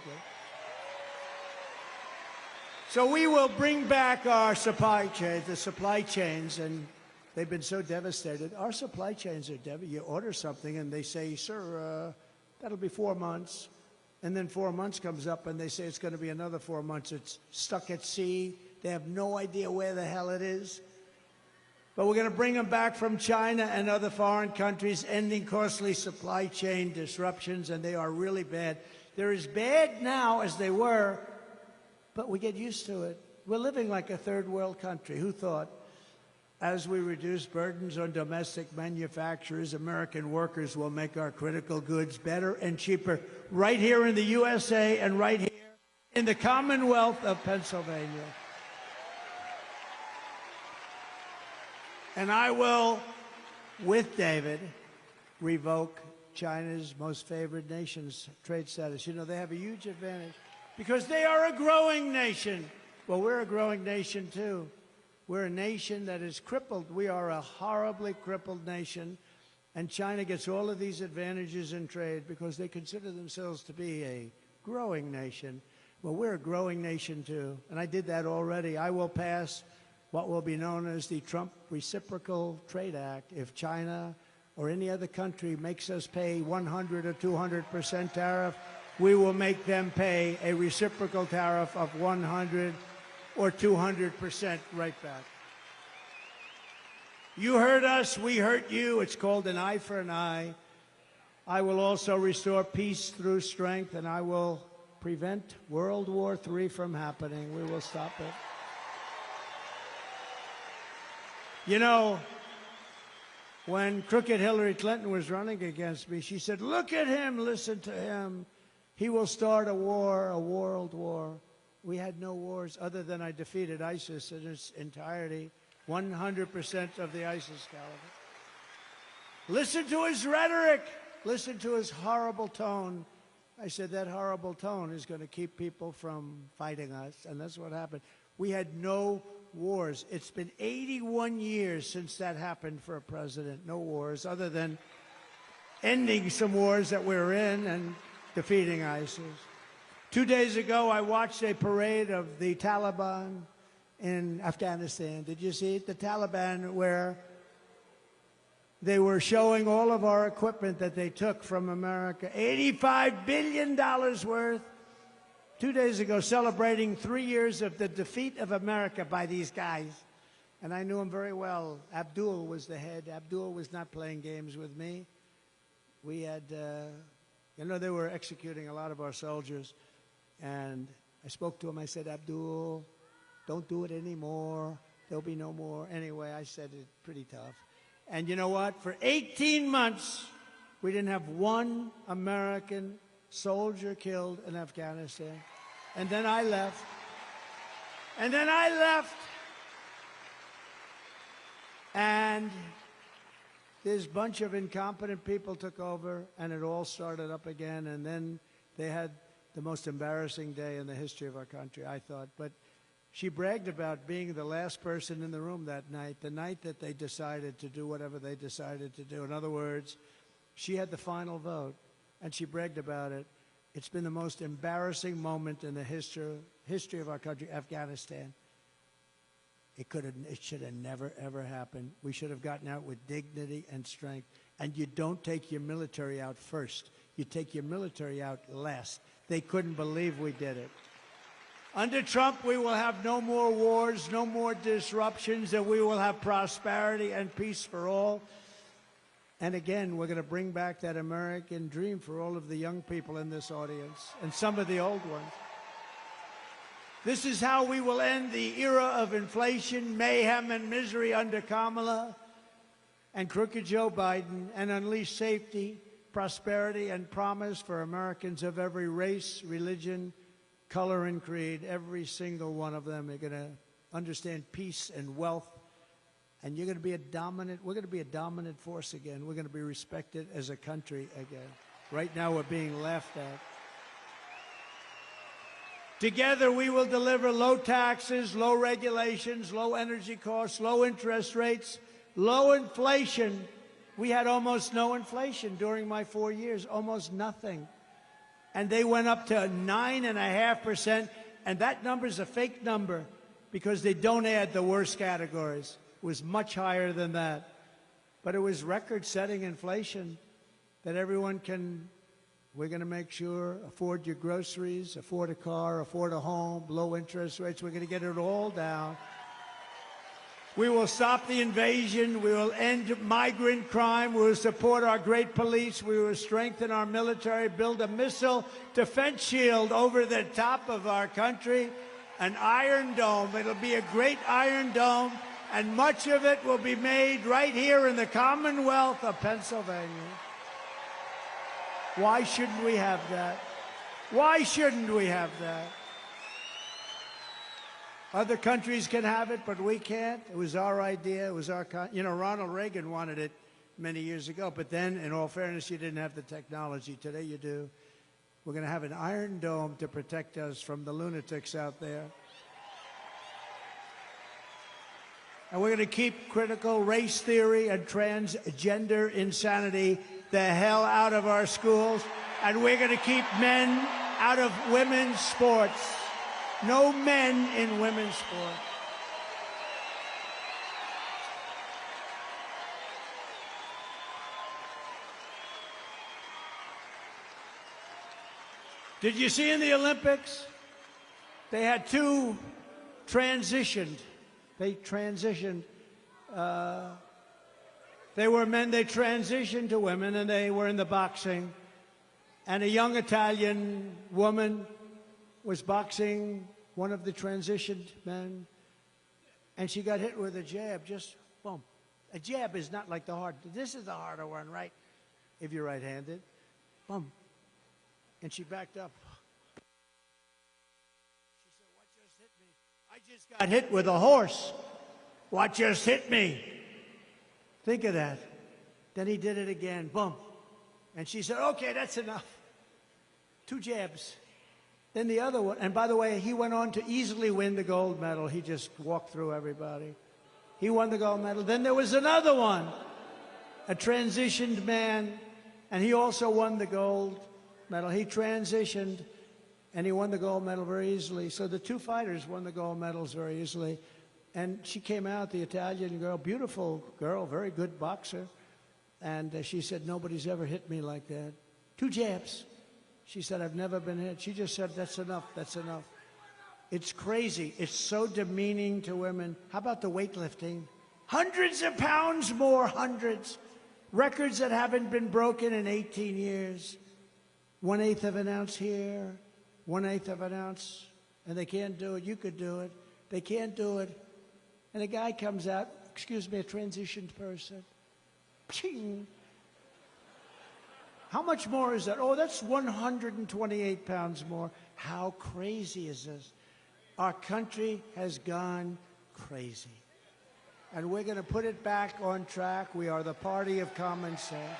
Speaker 12: So we will bring back our supply chains, and they've been so devastated. Our supply chains are devastated. You order something, and they say, sir, that'll be 4 months. And then 4 months comes up, and they say it's going to be another 4 months. It's stuck at sea. They have no idea where the hell it is. But we're going to bring them back from China and other foreign countries, ending costly supply chain disruptions, and they are really bad. They're as bad now as they were, but we get used to it. We're living like a third world country. Who thought? As we reduce burdens on domestic manufacturers, American workers will make our critical goods better and cheaper right here in the USA and right here in the Commonwealth of Pennsylvania. And I will, with David, revoke China's most favored nation's trade status. You know, they have a huge advantage because they are a growing nation. Well, we're a growing nation, too. We're a nation that is crippled. We are a horribly crippled nation, and China gets all of these advantages in trade because they consider themselves to be a growing nation. Well, we're a growing nation, too, and I did that already. I will pass what will be known as the Trump Reciprocal Trade Act. If China or any other country makes us pay 100 or 200% tariff, we will make them pay a reciprocal tariff of 100 or 200% right back. You hurt us, we hurt you. It's called an eye for an eye. I will also restore peace through strength, and I will prevent World War III from happening. We will stop it. You know, when crooked Hillary Clinton was running against me, she said, look at him, listen to him. He will start a war, a world war. We had no wars other than I defeated ISIS in its entirety, 100% of the ISIS caliber. Listen to his rhetoric. Listen to his horrible tone. I said that horrible tone is going to keep people from fighting us, and that's what happened. We had no wars. It's been 81 years since that happened for a president. No wars, other than ending some wars that we're in and defeating ISIS. 2 days ago, I watched a parade of the Taliban in Afghanistan. Did you see it? The Taliban, where they were showing all of our equipment that they took from America, $85 billion worth. 2 days ago, celebrating 3 years of the defeat of America by these guys. And I knew him very well. Abdul was the head. Abdul was not playing games with me. We had, you know, they were executing a lot of our soldiers. And I spoke to him. I said, Abdul, don't do it anymore. There'll be no more. Anyway, I said it pretty tough. And you know what? For 18 months, we didn't have one American soldier killed in Afghanistan. And then I left. And then I left. And this bunch of incompetent people took over, and it all started up again. And then they had the most embarrassing day in the history of our country, I thought. But she bragged about being the last person in the room that night, the night that they decided to do whatever they decided to do. In other words, She had the final vote, and she bragged about it. It's been the most embarrassing moment in the history of our country, Afghanistan. It should have never, ever happened. We should have gotten out with dignity and strength. And you don't take your military out first. You take your military out last. They couldn't believe we did it. Under Trump, we will have no more wars, no more disruptions, and we will have prosperity and peace for all. And again, we're going to bring back that American dream for all of the young people in this audience and some of the old ones. This is how we will end the era of inflation, mayhem, and misery under Kamala and crooked Joe Biden, and unleash safety, prosperity, and promise for Americans of every race, religion, color, and creed. Every single one of them are going to understand peace and wealth, and you're going to be we're going to be a dominant force again. We're going to be respected as a country again. Right now, we're being laughed at. Together, we will deliver low taxes, low regulations, low energy costs, low interest rates, low inflation. We had almost no inflation during my 4 years, almost nothing. And they went up to 9.5%, and that number is a fake number because they don't add the worst categories. It was much higher than that. But it was record-setting inflation that everyone can. We're going to make sure, afford your groceries, afford a car, afford a home, low interest rates. We're going to get it all down. We will stop the invasion. We will end migrant crime. We will support our great police. We will strengthen our military, build a missile defense shield over the top of our country, an Iron Dome. It'll be a great Iron Dome, and much of it will be made right here in the Commonwealth of Pennsylvania. Why shouldn't we have that? Why shouldn't we have that? Other countries can have it, but we can't. It was our idea. It was our, Ronald Reagan wanted it many years ago, but then, in all fairness, you didn't have the technology. Today you do. We're going to have an Iron Dome to protect us from the lunatics out there. And we're going to keep critical race theory and transgender insanity the hell out of our schools, and we're going to keep men out of women's sports. No men in women's sports. Did you see in the Olympics? They had two transitioned. They transitioned. They were men, they transitioned to women, and they were in the boxing. And a young Italian woman was boxing one of the transitioned men, and she got hit with a jab, just boom. A jab is not like the hard. This is the harder one, right? If you're right-handed. Boom. And she backed up. She said, what just hit me? I just got hit with a horse. What just hit me? Think of that. Then he did it again. Boom. And she said, okay, that's enough. 2 jabs. Then the other one. And by the way, he went on to easily win the gold medal. He just walked through everybody. He won the gold medal. Then there was another one, a transitioned man, and he also won the gold medal. He transitioned, and he won the gold medal very easily. So the 2 fighters won the gold medals very easily. And she came out, the Italian girl, beautiful girl, very good boxer. And she said, nobody's ever hit me like that. 2 jabs. She said, I've never been hit. She just said, that's enough, that's enough. It's crazy. It's so demeaning to women. How about the weightlifting? Hundreds of pounds more, hundreds. Records that haven't been broken in 18 years. 1/8 of an ounce here, 1/8 of an ounce. And they can't do it. You could do it. They can't do it. And a guy comes out, excuse me, a transitioned person. Ching. How much more is that? Oh, that's 128 pounds more. How crazy is this? Our country has gone crazy. And we're going to put it back on track. We are the party of common sense.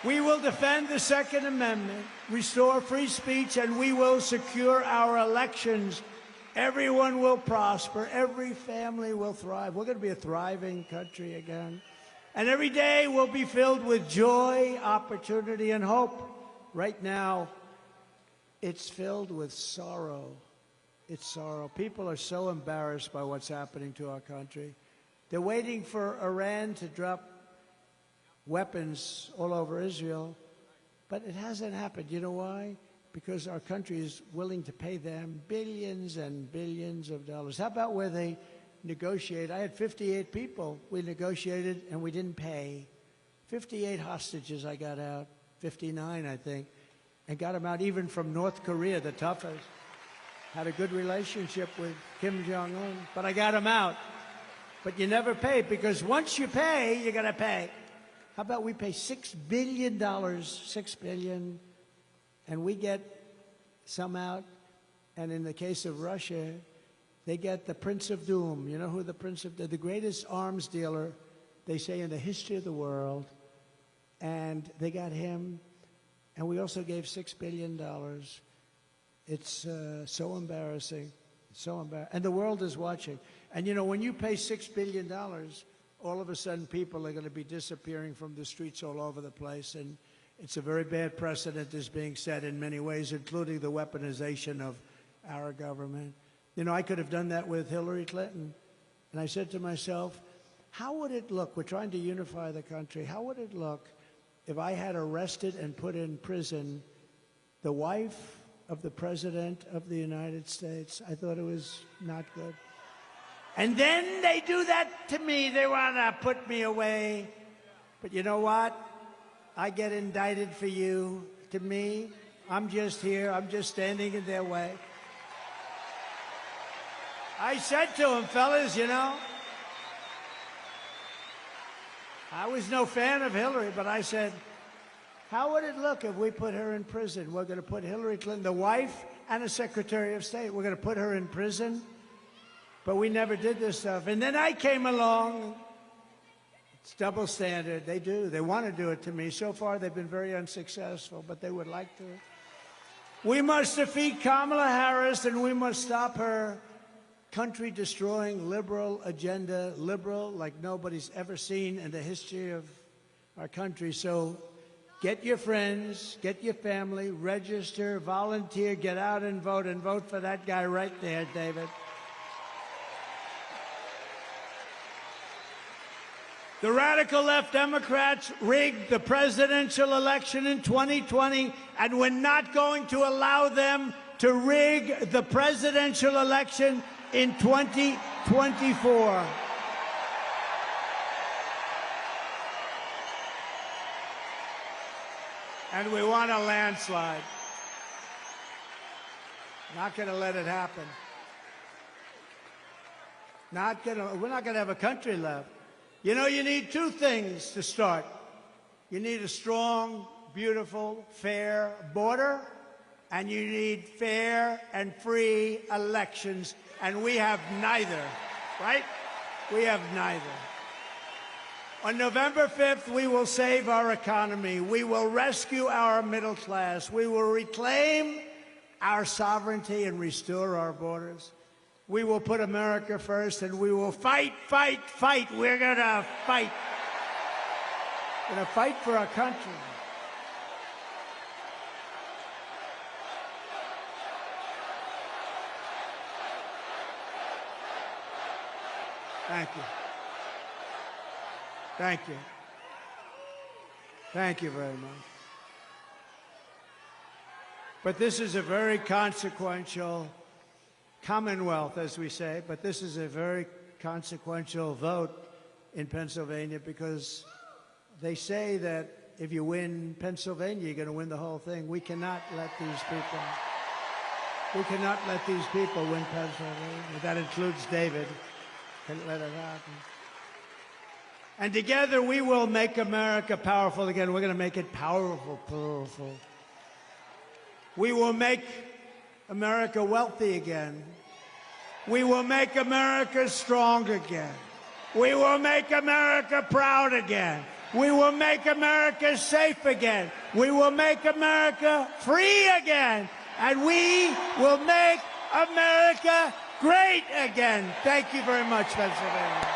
Speaker 12: We will defend the Second Amendment, restore free speech, and we will secure our elections. Everyone will prosper. Every family will thrive. We're going to be a thriving country again. And every day will be filled with joy, opportunity, and hope. Right now, it's filled with sorrow. It's sorrow. People are so embarrassed by what's happening to our country. They're waiting for Iran to drop weapons all over Israel, but it hasn't happened. You know why? Because our country is willing to pay them billions and billions of dollars. How about where they negotiate? I had 58 people. We negotiated and we didn't pay. 58 hostages I got out, 59 I think, and got them out even from North Korea, the toughest. Had a good relationship with Kim Jong-un, but I got them out. But you never pay, because once you pay, you gotta pay. How about we pay $6 billion, $6 billion, and we get some out, and in the case of Russia, they get the Prince of Doom. You know who the Prince of Doom, the greatest arms dealer, they say, in the history of the world, and they got him, and we also gave $6 billion. It's so embarrassing, so embarrassing. And the world is watching. And you know, when you pay $6 billion, all of a sudden people are going to be disappearing from the streets all over the place. And it's a very bad precedent is being set in many ways, including the weaponization of our government. You know, I could have done that with Hillary Clinton. And I said to myself, how would it look? We're trying to unify the country. How would it look if I had arrested and put in prison the wife of the President of the United States? I thought it was not good. And then they do that to me. They want to put me away. But you know what? I get indicted for you. To me, I'm just here. I'm just standing in their way. I said to them, fellas, you know, I was no fan of Hillary, but I said, how would it look if we put her in prison? We're going to put Hillary Clinton, the wife and a Secretary of State, we're going to put her in prison. But we never did this stuff. And then I came along. It's double standard. They do. They want to do it to me. So far, they've been very unsuccessful, but they would like to. We must defeat Kamala Harris, and we must stop her country-destroying liberal agenda, liberal like nobody's ever seen in the history of our country. So get your friends, get your family, register, volunteer, get out and vote for that guy right there, David. The radical left Democrats rigged the presidential election in 2020, and we're not going to allow them to rig the presidential election in 2024. And we want a landslide. Not going to let it happen. We're not going to have a country left. You know, you need two things to start. You need a strong, beautiful, fair border, and you need fair and free elections, and we have neither, right? We have neither. On November 5th, we will save our economy. We will rescue our middle class. We will reclaim our sovereignty and restore our borders. We will put America first, and we will fight, fight, fight. We're going to fight. We're going to fight for our country. Thank you. Thank you. Thank you very much. But this is a very consequential Commonwealth, as we say, but this is a very consequential vote in Pennsylvania, because they say that if you win Pennsylvania, you're going to win the whole thing. We cannot let these people win Pennsylvania. That includes David. Can't let it happen. And together we will make America powerful again. We're going to make it powerful, powerful. We will make America wealthy again. We will make America strong again. We will make America proud again. We will make America safe again. We will make America free again. And we will make America great again. Thank you very much, Pennsylvania.